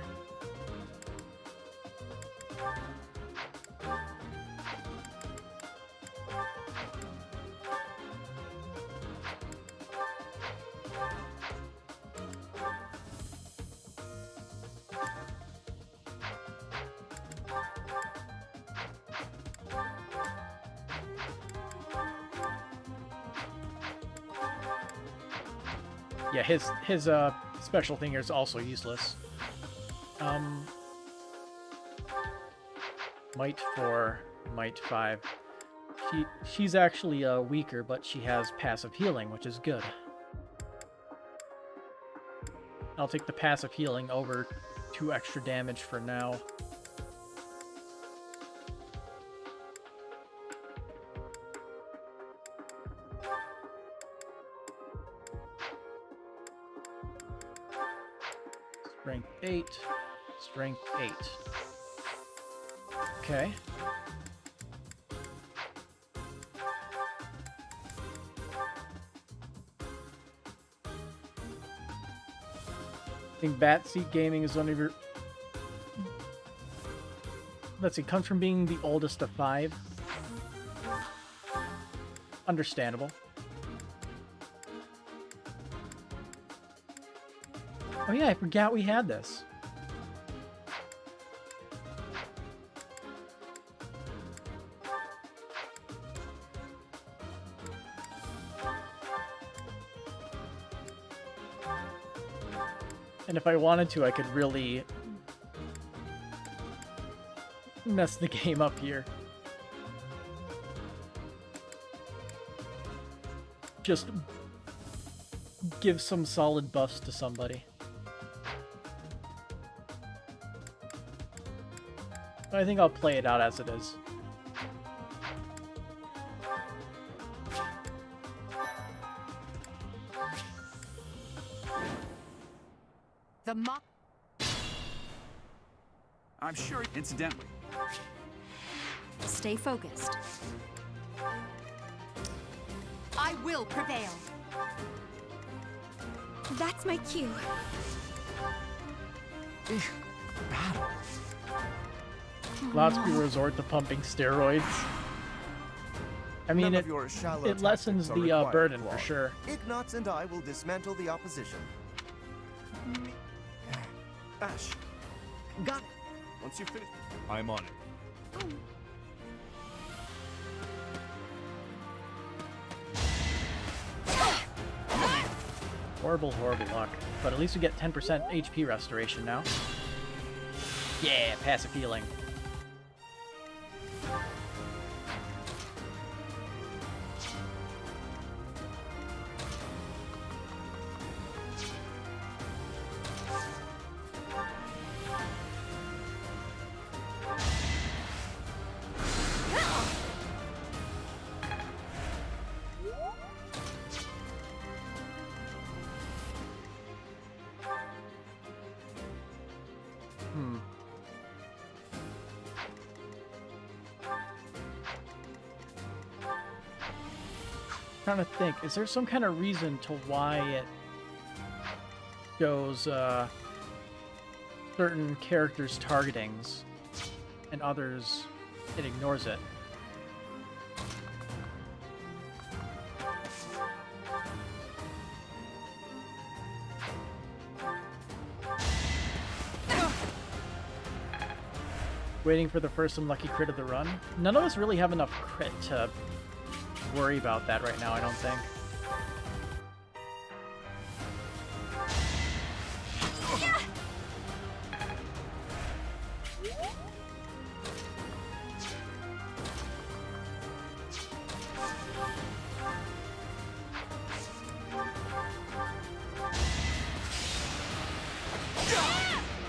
Yeah, his special thing here is also useless. Might 4, Might 5. She's actually weaker, but she has passive healing, which is good. I'll take the passive healing over 2 extra damage for now. Strength 8. Strength 8. Okay. I think Batseat Gaming is one of your... Let's see, comes from being the oldest of 5. Understandable. Oh yeah, I forgot we had this. And if I wanted to, I could really mess the game up here. Just give some solid buffs to somebody. But I think I'll play it out as it is. The mock. I'm sure, incidentally. Stay focused. I will prevail. That's my cue. Battle. Lots of people resort to pumping steroids. I mean, it lessens the burden for sure. Ignatz and I will dismantle the opposition. Ash. Got it. Once you finish, I'm on it. Horrible, horrible luck. But at least we get 10% HP restoration now. Yeah, passive healing. Trying to think, is there some kind of reason to why it goes certain characters' targetings and others it ignores it? Waiting for the first unlucky crit of the run. None of us really have enough crit to worry about that right now, I don't think.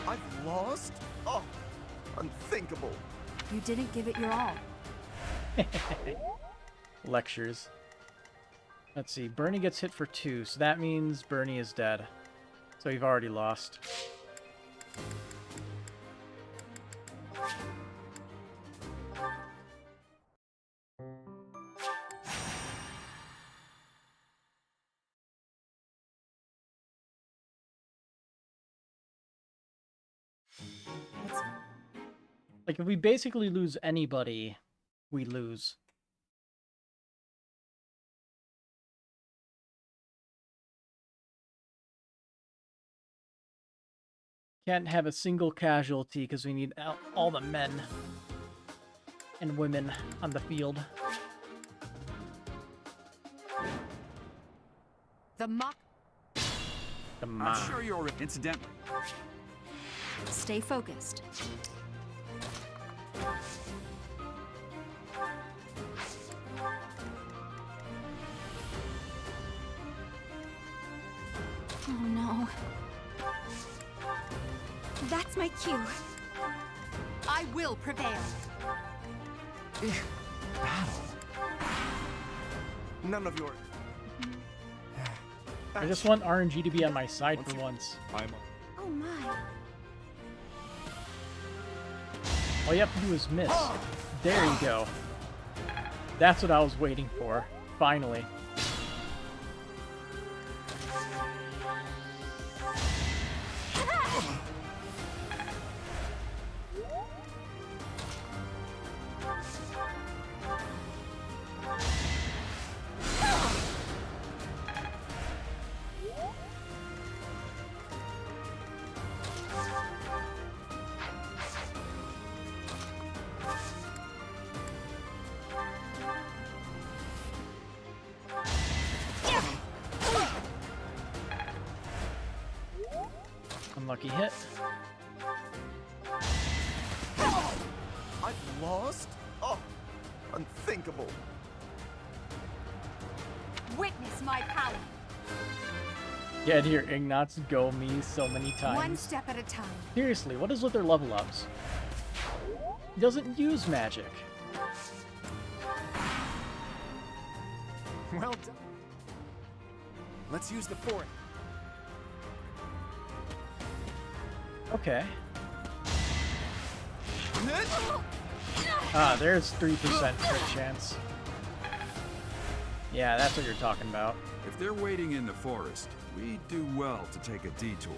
I've lost? Oh, unthinkable. You didn't give it your all. Lectures. Let's see. Bernie gets hit for 2, so that means Bernie is dead. So you've already lost. Like, if we basically lose anybody, we lose. Can't have a single casualty because we need all the men and women on the field. The mock. The I'm mock. sure you're incidentally. Stay focused. Oh no. That's my cue. I will prevail. Battle. None of your... I just want RNG to be on my side for once. Oh my. All you have to do is miss. There you go. That's what I was waiting for. Finally. Unlucky hit. I've lost? Oh, unthinkable. Witness my power. Get here, Ignatz. Go me so many times. One step at a time. Seriously, what is with their level ups? He doesn't use magic. Well done. Let's use the fort. Okay. Ah, there's 3% crit chance. Yeah, that's what you're talking about. If they're waiting in the forest, we do well to take a detour.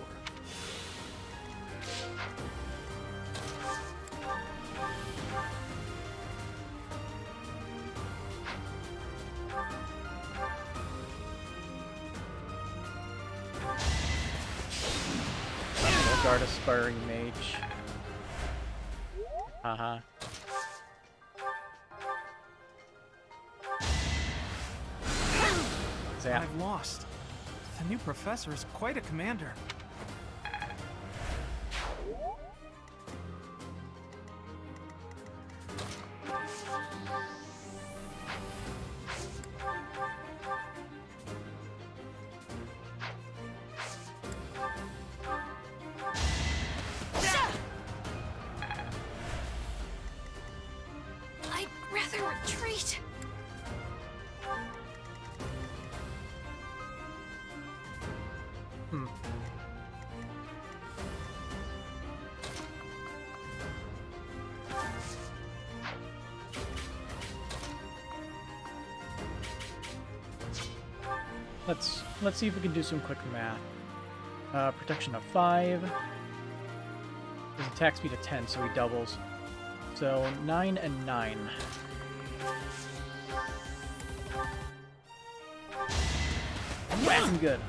Guard aspiring mage. Haha. Zap. I've lost. The new professor is quite a commander. I'd rather retreat. Let's see if we can do some quick math. Protection of 5. His attack speed of 10, so he doubles. So 9 and 9. Whacking good.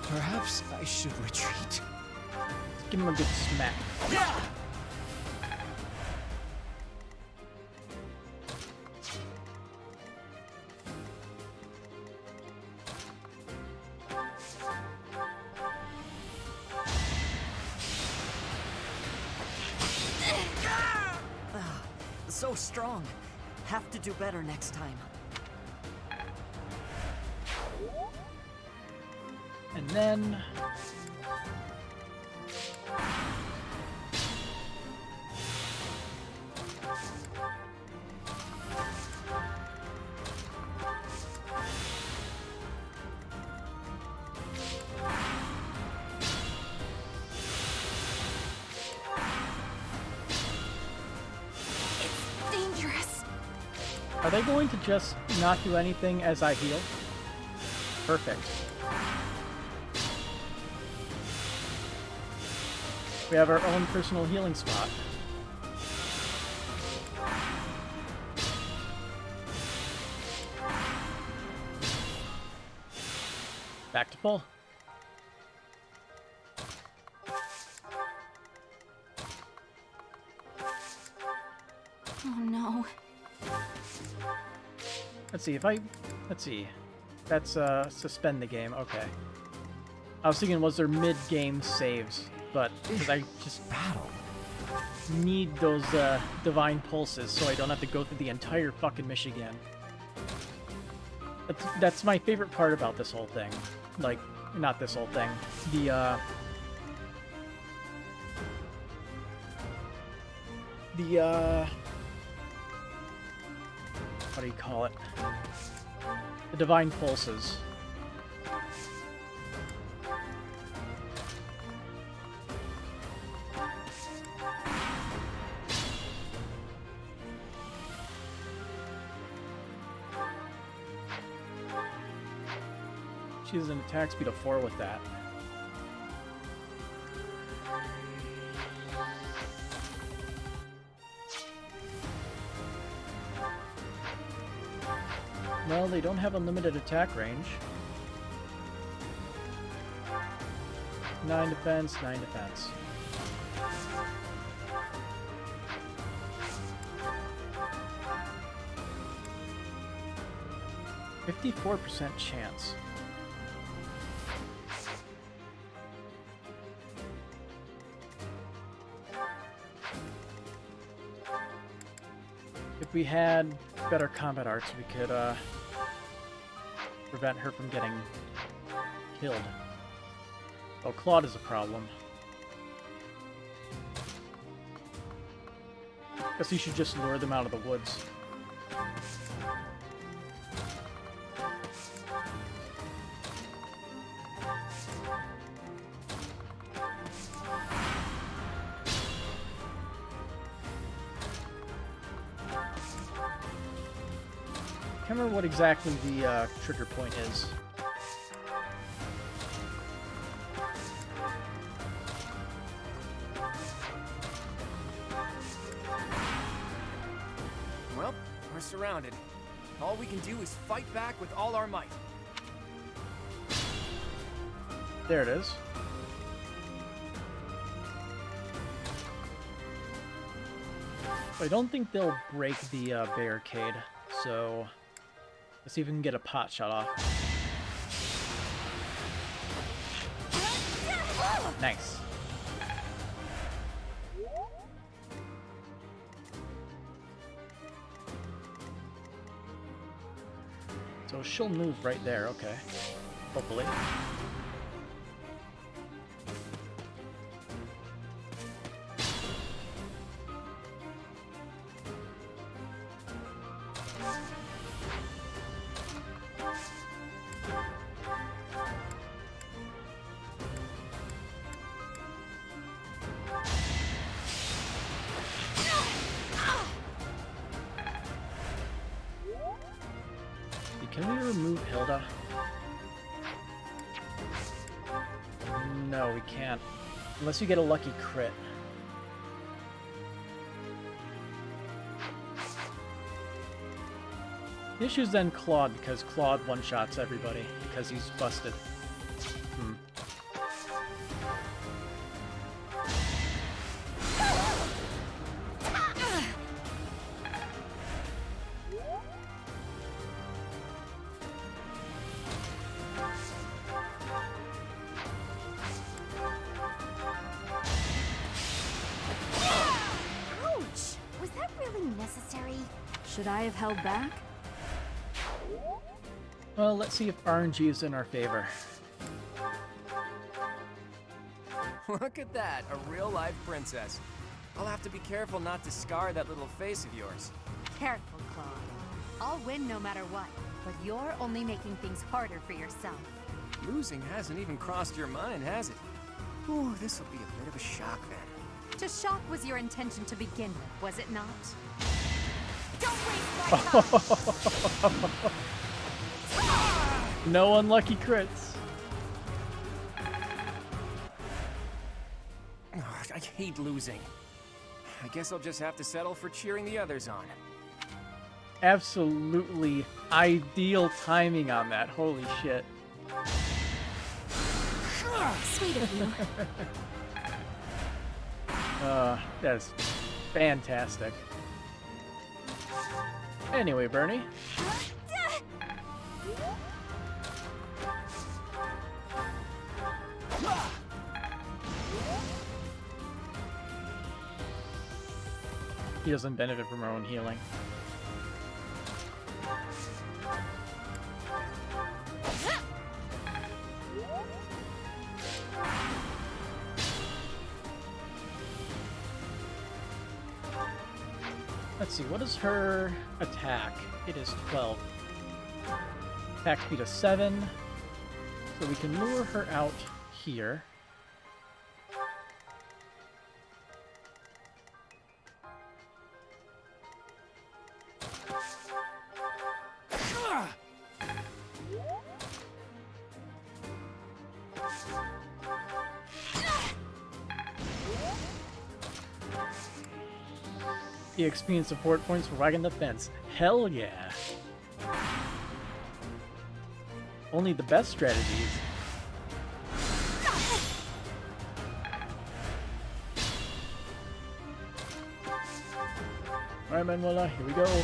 Perhaps I should retreat. Let's give him a good smack. So strong. Have to do better next time. And then... Dangerous. Are they going to just not do anything as I heal? Perfect. We have our own personal healing spot. Back to full. Oh no. Let's see if I... Let's see. That's, suspend the game. Okay. I was thinking, was there mid-game saves? But, because I just need those, divine pulses so I don't have to go through the entire fucking mission again. That's my favorite part about this whole thing. Like, not this whole thing. The what do you call it? The divine pulses. She has an attack speed of 4 with that. Well, they don't have unlimited attack range. 9 defense, 9 defense. %54% chance. If we had better combat arts, we could prevent her from getting killed. Oh, Claude is a problem. Guess you should just lure them out of the woods. I can't remember what exactly the trigger point is. Well, we're surrounded. All we can do is fight back with all our might. There it is. I don't think they'll break the barricade, so let's see if we can get a pot shot off. Nice. So she'll move right there, okay. Hopefully. Can we remove Hilda? No, we can't. Unless you get a lucky crit. The issue's then Claude, because Claude one-shots everybody, because he's busted. Was that really necessary? Should I have held back? Well, let's see if RNG is in our favor. Look at that, a real-life princess. I'll have to be careful not to scar that little face of yours. Careful, Claude. I'll win no matter what, but you're only making things harder for yourself. Losing hasn't even crossed your mind, has it? Ooh, this'll be a bit of a shock then. To shock was your intention to begin with, was it not? Don't waste my time! No unlucky crits. Ugh, I hate losing. I guess I'll just have to settle for cheering the others on. Absolutely ideal timing on that. Holy shit. Sweet of you. That's fantastic. Anyway, Bernie. He doesn't benefit from our own healing. Let's see, what is her attack? It is 12. Attack speed is 7. So we can lure her out here. EXP and support points for wagging the fence. Hell yeah. Only the best strategies. Alright, Manuela, here we go.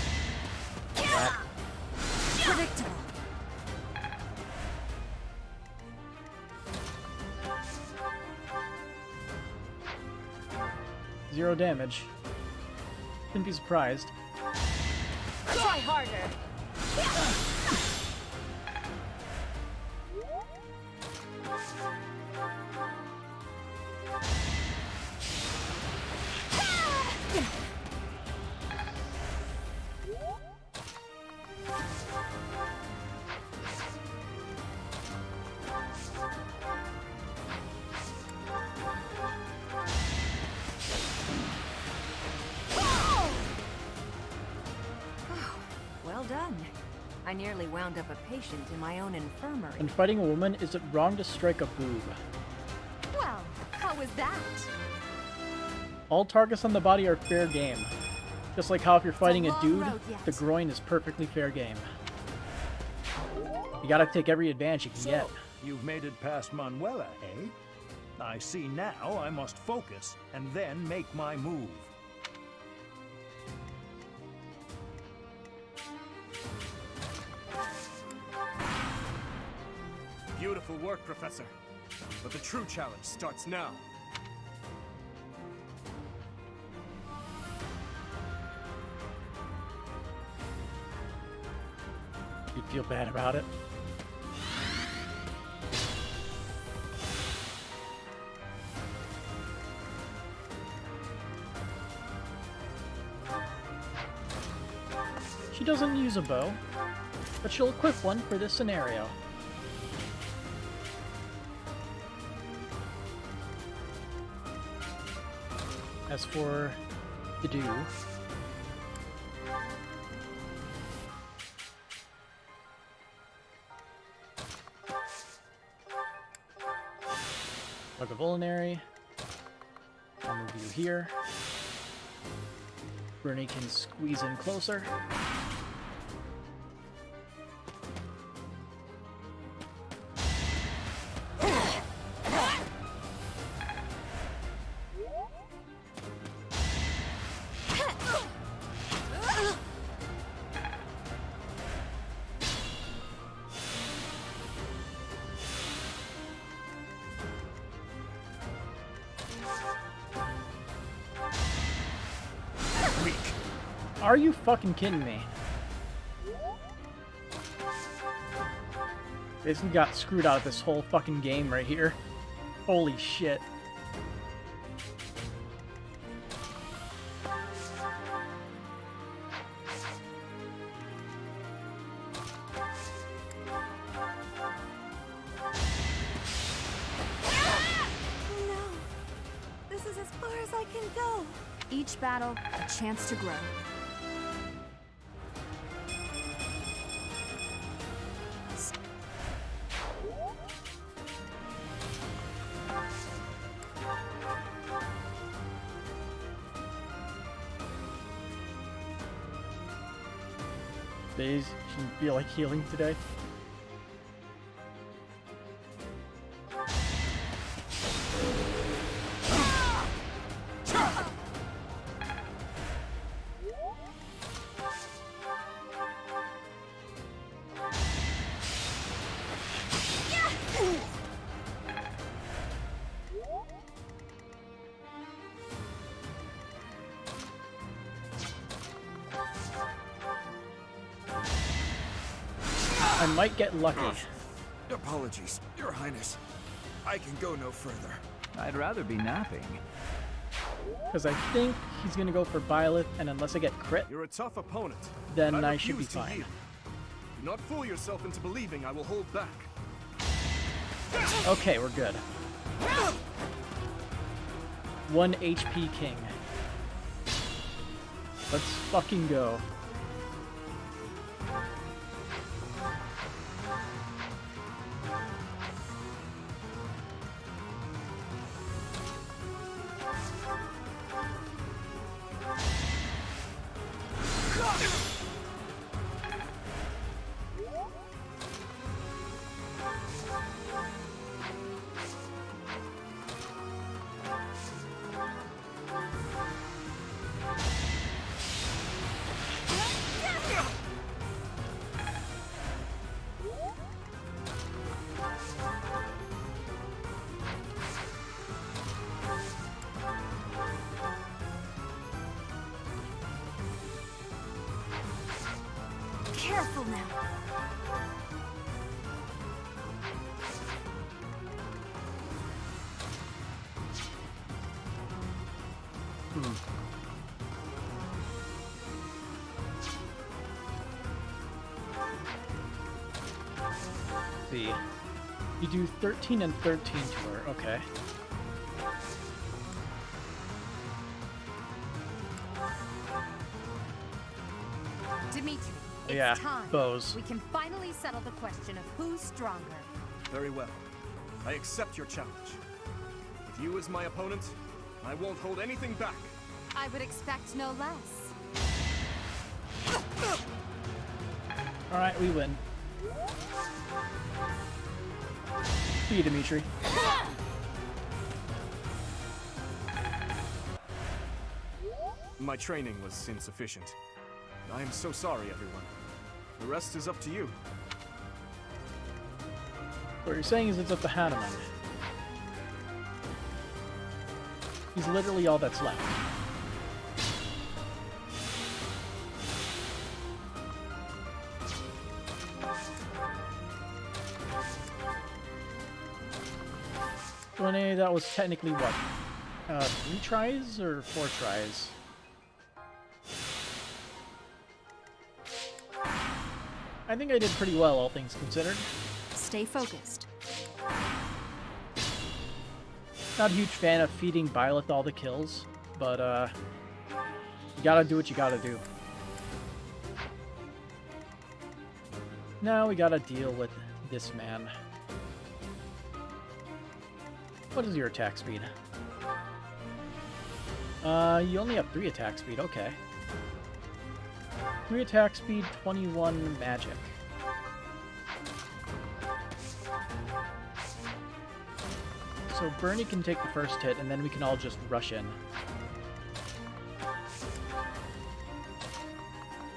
Predictable. Zero damage. Couldn't be surprised. Try harder. Well done. I nearly wound up a patient in my own infirmary. When fighting a woman, is it wrong to strike a boob? Well, how was that? All targets on the body are fair game. Just like how if you're fighting a dude, road yet. the groin is perfectly fair game. You gotta take every advantage you can get. You've made it past Manuela, eh? I see now I must focus and then make my move. Beautiful work, Professor. But the true challenge starts now. You'd feel bad about it. She doesn't use a bow, but she'll equip one for this scenario. As for the do, Vulnerary. I'll move you here. Bernie can squeeze in closer. Are you fucking kidding me? Basically got screwed out of this whole fucking game right here. Holy shit. No. This is as far as I can go. Each battle, a chance to grow. Days shouldn't feel like healing today. I might get lucky. Apologies, Your Highness. I can go no further. I'd rather be napping. Because I think he's going to go for Byleth, and unless I get crit, You're a tough opponent. then but I should be refuse to fine. yield. Do not fool yourself into believing I will hold back. Okay, we're good. 1 HP King. Let's fucking go. Careful now. See. You do 13 and 13 to her. Okay. Dimitri, it's Yeah, time. bows. We can finally settle the question of who's stronger. Very well. I accept your challenge. With you as my opponent, I won't hold anything back. I would expect no less. Alright, we win. See you, Dimitri. My training was insufficient. I am so sorry, everyone. The rest is up to you. What you're saying is it's up to Hanuman. He's literally all that's left. That was technically what? 3 tries or 4 tries? I think I did pretty well, all things considered. Stay focused. Not a huge fan of feeding Byleth all the kills, but you gotta do what you gotta do. Now we gotta deal with this man. What is your attack speed? You only have 3 attack speed, okay. 3 attack speed, 21 magic. So Bernie can take the first hit, and then we can all just rush in.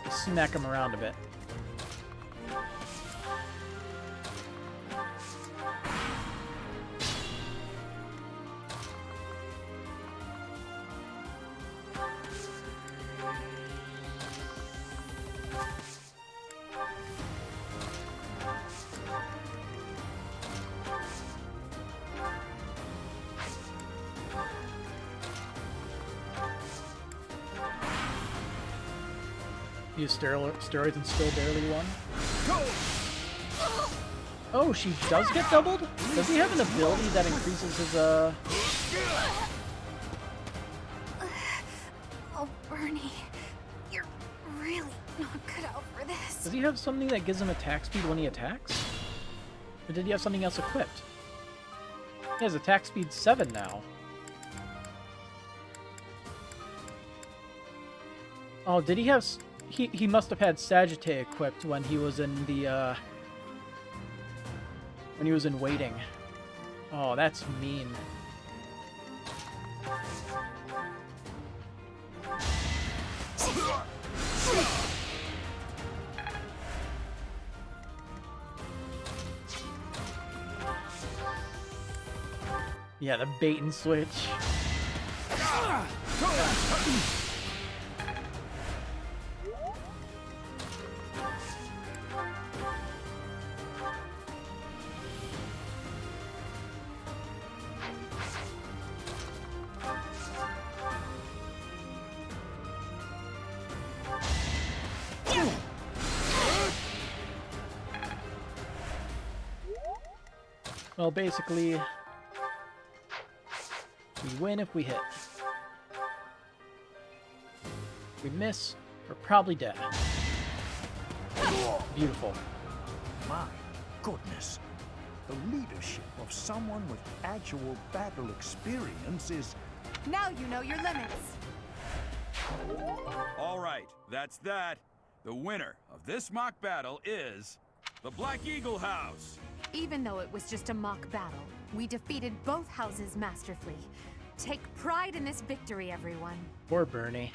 Just smack him around a bit. Use steroids and still barely won. Oh, she does get doubled? Does he have an ability that increases his, Oh, Bernie, you're really not cut out for this. Does he have something that gives him attack speed when he attacks? Or did he have something else equipped? He has attack speed 7 now. Oh, did he have... He must have had Sagittae equipped when he was in the, when he was in waiting. Oh, that's mean. Yeah, the bait and switch. Well, basically, we win if we hit. We miss, we're probably dead. Beautiful. My goodness. The leadership of someone with actual battle experience is... Now you know your limits. All right, that's that. The winner of this mock battle is the Black Eagle House. Even though it was just a mock battle, we defeated both houses masterfully. Take pride in this victory, everyone. Poor Bernie.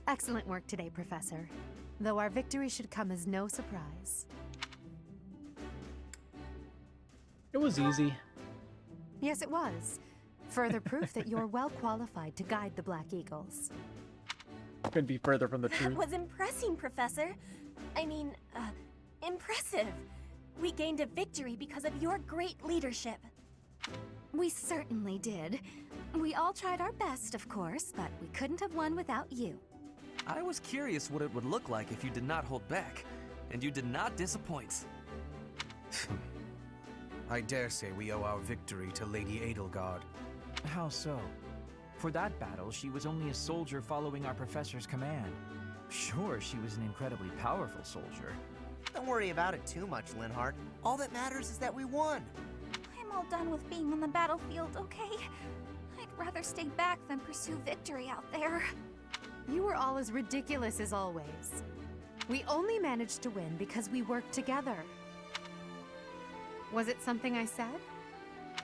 Excellent work today, Professor. Though our victory should come as no surprise. It was easy. Yes, it was. Further proof that you're well qualified to guide the Black Eagles. Couldn't be further from the That truth. was impressing, Professor. I mean, impressive. We gained a victory because of your great leadership. We certainly did. We all tried our best, of course, but we couldn't have won without you. I was curious what it would look like if you did not hold back, and you did not disappoint. I dare say we owe our victory to Lady Edelgard. How so? For that battle, she was only a soldier following our professor's command. Sure, she was an incredibly powerful soldier. Don't worry about it too much, Linhardt. All that matters is that we won. I'm all done with being on the battlefield, okay? I'd rather stay back than pursue victory out there. You were all as ridiculous as always. We only managed to win because we worked together. Was it something I said?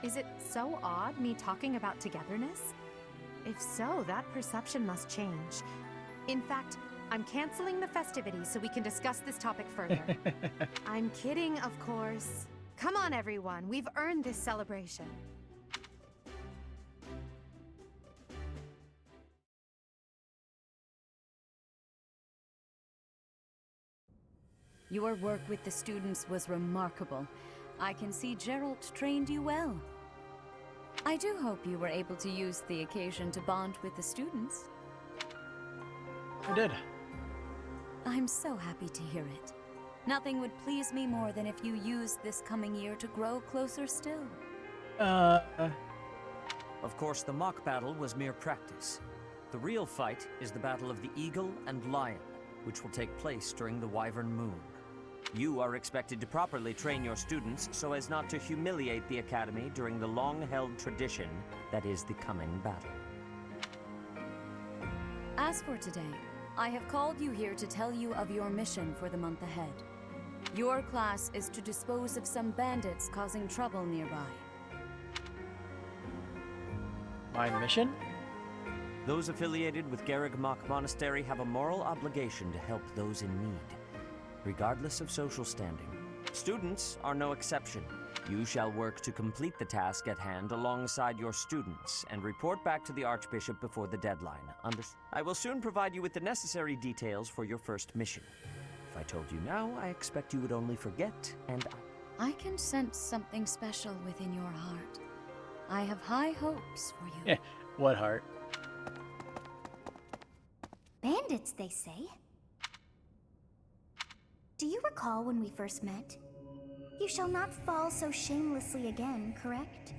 Is it so odd, me talking about togetherness? If so, that perception must change. In fact, I'm canceling the festivities so we can discuss this topic further. I'm kidding, of course. Come on, everyone. We've earned this celebration. Your work with the students was remarkable. I can see Geralt trained you well. I do hope you were able to use the occasion to bond with the students. I did. I'm so happy to hear it. Nothing would please me more than if you used this coming year to grow closer still. Of course, the mock battle was mere practice. The real fight is the battle of the Eagle and Lion, which will take place during the Wyvern Moon. You are expected to properly train your students so as not to humiliate the Academy during the long-held tradition that is the coming battle. As for today, I have called you here to tell you of your mission for the month ahead. Your class is to dispose of some bandits causing trouble nearby. My mission? Those affiliated with Garreg Mach Monastery have a moral obligation to help those in need, regardless of social standing. Students are no exception. You shall work to complete the task at hand alongside your students and report back to the Archbishop before the deadline. I will soon provide you with the necessary details for your first mission. If I told you now, I expect you would only forget, and I can sense something special within your heart. I have high hopes for you. Eh, what heart? Bandits, they say. Do you recall when we first met? You shall not fall so shamelessly again, correct?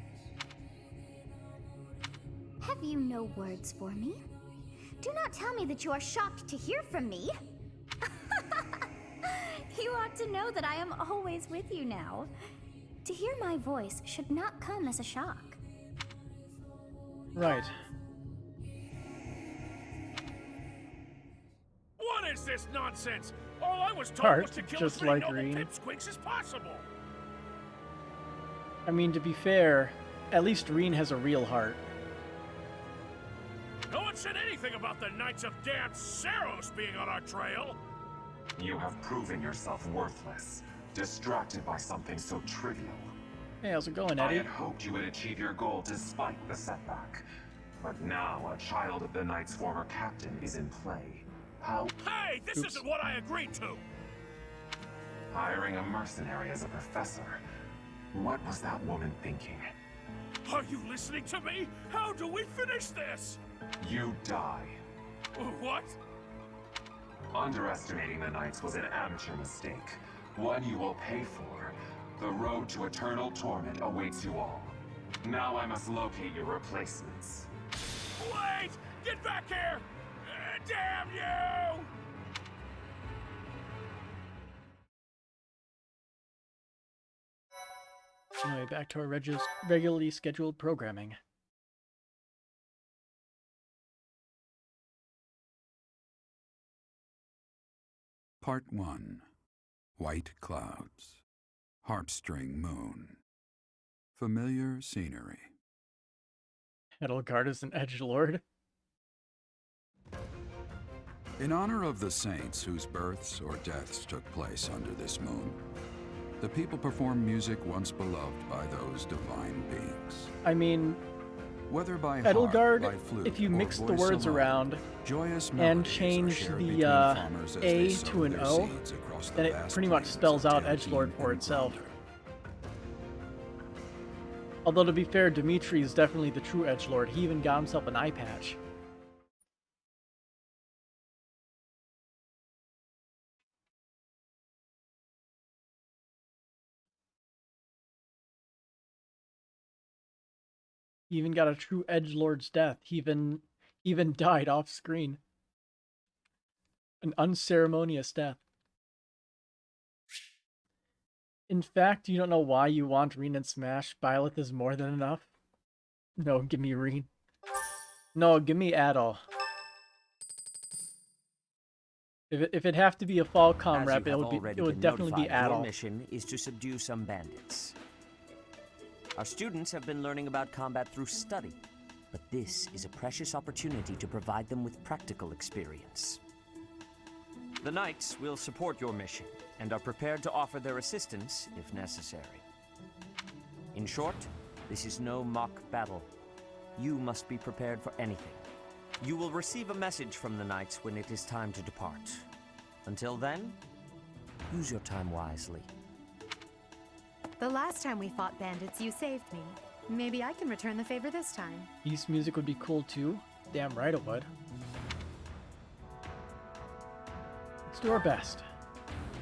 Have you no words for me? Do not tell me that you are shocked to hear from me. You ought to know that I am always with you now. To hear my voice should not come as a shock. Right. What is this nonsense? All I was told Heart, was to kill just as many like noble Green. pipsqueaks as possible. I mean, to be fair, at least Reen has a real heart. No one said anything about the Knights of Damned Saros being on our trail. You have proven yourself worthless, distracted by something so trivial. Hey, how's it going, I Eddie? had hoped you would achieve your goal despite the setback. But now a child of the Knight's former captain is in play. How? Hey, this isn't what I agreed to. Hiring a mercenary as a professor. What was that woman thinking? Are you listening to me? How do we finish this? You die. What? Underestimating the Knights was an amateur mistake. One you will pay for. The road to eternal torment awaits you all. Now I must locate your replacements. Wait! Get back here! Damn you! Anyway, back to our regularly scheduled programming. Part 1. White Clouds. Heartstring Moon. Familiar scenery. Edelgard is an edgelord. In honor of the saints whose births or deaths took place under this moon, the people perform music once beloved by those divine beings. I mean, whether by Edelgard, harp, by flute, if you or mix the voice words alone, around joyous and melodies are change shared the between farmers as they A sow to an their O, seeds across the then it vast pretty much plains spells of out Tailtean edgelord for and itself. Gronder. Although to be fair, Dimitri is definitely the true edgelord. He even got himself an eye patch. He even got a true edgelord's death. He even died off screen. An unceremonious death. In fact, you don't know why you want Reen and Smash. Byleth is more than enough. No, give me Reen. No, give me Adol. If it'd have to be a Falcom rep, it would definitely be Your Adol. mission is to subdue some bandits. Our students have been learning about combat through study, but this is a precious opportunity to provide them with practical experience. The Knights will support your mission and are prepared to offer their assistance if necessary. In short, this is no mock battle. You must be prepared for anything. You will receive a message from the Knights when it is time to depart. Until then, use your time wisely. The last time we fought bandits, you saved me. Maybe I can return the favor this time. East music would be cool too. Damn right it would. Let's do our best.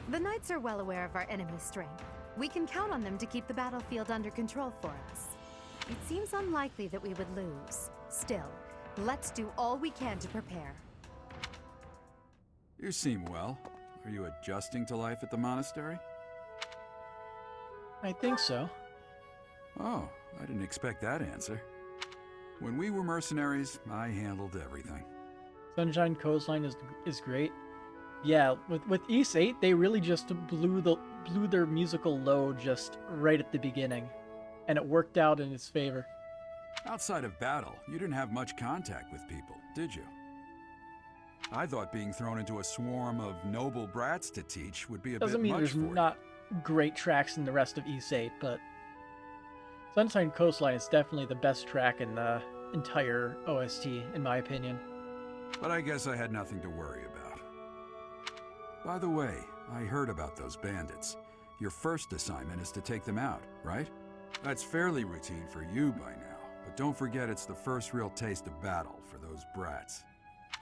The Knights are well aware of our enemy's strength. We can count on them to keep the battlefield under control for us. It seems unlikely that we would lose. Still, let's do all we can to prepare. You seem well. Are you adjusting to life at the monastery? I think so. Oh, I didn't expect that answer. When we were mercenaries, I handled everything. Sunshine Coastline is great. Yeah, with East 8, they really just blew their musical load just right at the beginning, and it worked out in its favor. Outside of battle, you didn't have much contact with people, did you? I thought being thrown into a swarm of noble brats to teach would be a Doesn't bit mean much there's for you. great tracks in the rest of East 8, but Sunshine Coastline is definitely the best track in the entire OST, in my opinion. But I guess I had nothing to worry about. By the way, I heard about those bandits. Your first assignment is to take them out, right? That's fairly routine for you by now, but don't forget it's the first real taste of battle for those brats.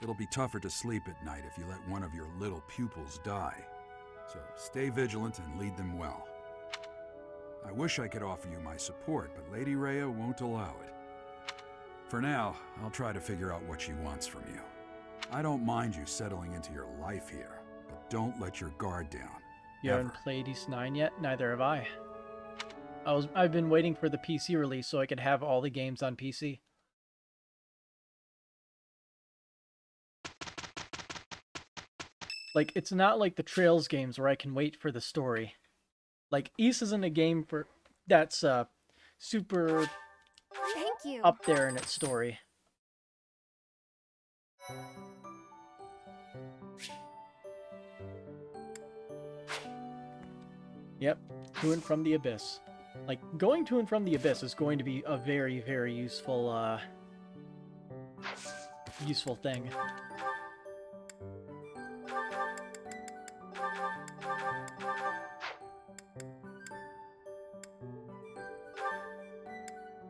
It'll be tougher to sleep at night if you let one of your little pupils die. So stay vigilant and lead them well. I wish I could offer you my support, but Lady Rhea won't allow it. For now, I'll try to figure out what she wants from you. I don't mind you settling into your life here, but don't let your guard down. You haven't played East 9 yet? Neither have I. I've been waiting for the PC release so I could have all the games on PC. Like, it's not like the Trails games where I can wait for the story. Like, East isn't a game that's super Thank you. up there in its story. Yep, to and from the Abyss. Like, going to and from the Abyss is going to be a very, very useful, useful thing.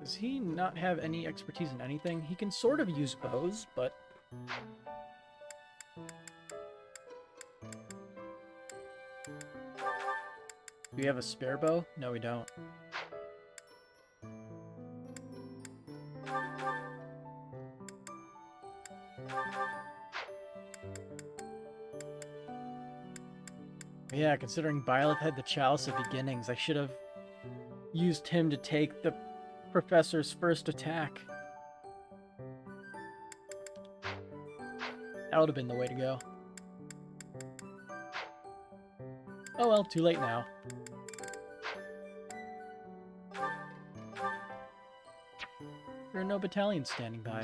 Does he not have any expertise in anything? He can sort of use bows, but... Do we have a spare bow? No, we don't. Yeah, considering Byleth had the Chalice of Beginnings, I should have used him to take the Professor's first attack. That would have been the way to go. Oh well, too late now. There are no battalions standing by.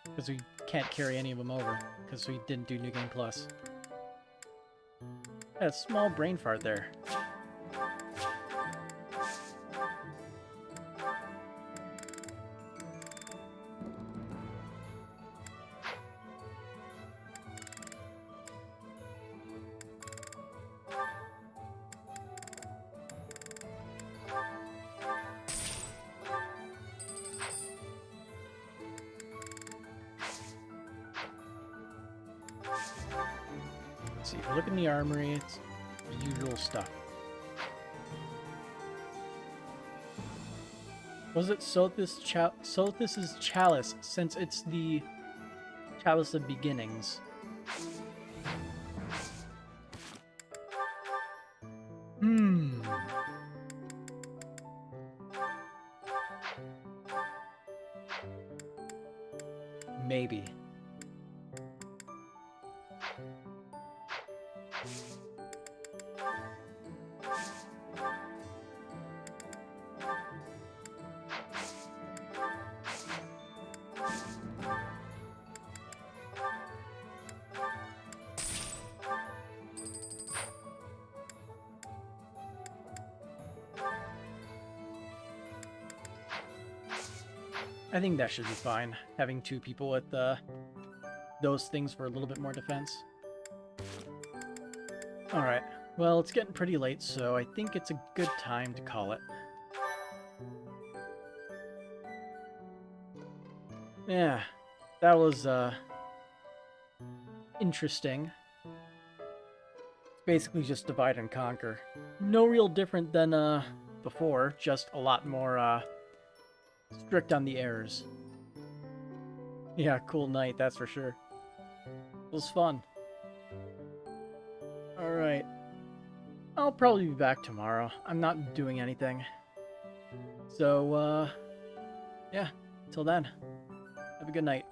Because we can't carry any of them over, because we didn't do New Game Plus. That small brain fart there. Let's see, if you look in the armory, it's the usual stuff. Was it Sothis' Chalice, since it's the Chalice of Beginnings? Maybe. I think that should be fine, having two people with those things for a little bit more defense. Alright, well, it's getting pretty late, so I think it's a good time to call it. Yeah, that was, interesting. Basically just divide and conquer. No real different than, before, just a lot more, strict on the errors. Yeah, cool night, that's for sure. It was fun. Alright. I'll probably be back tomorrow. I'm not doing anything. So, yeah, till then. Have a good night.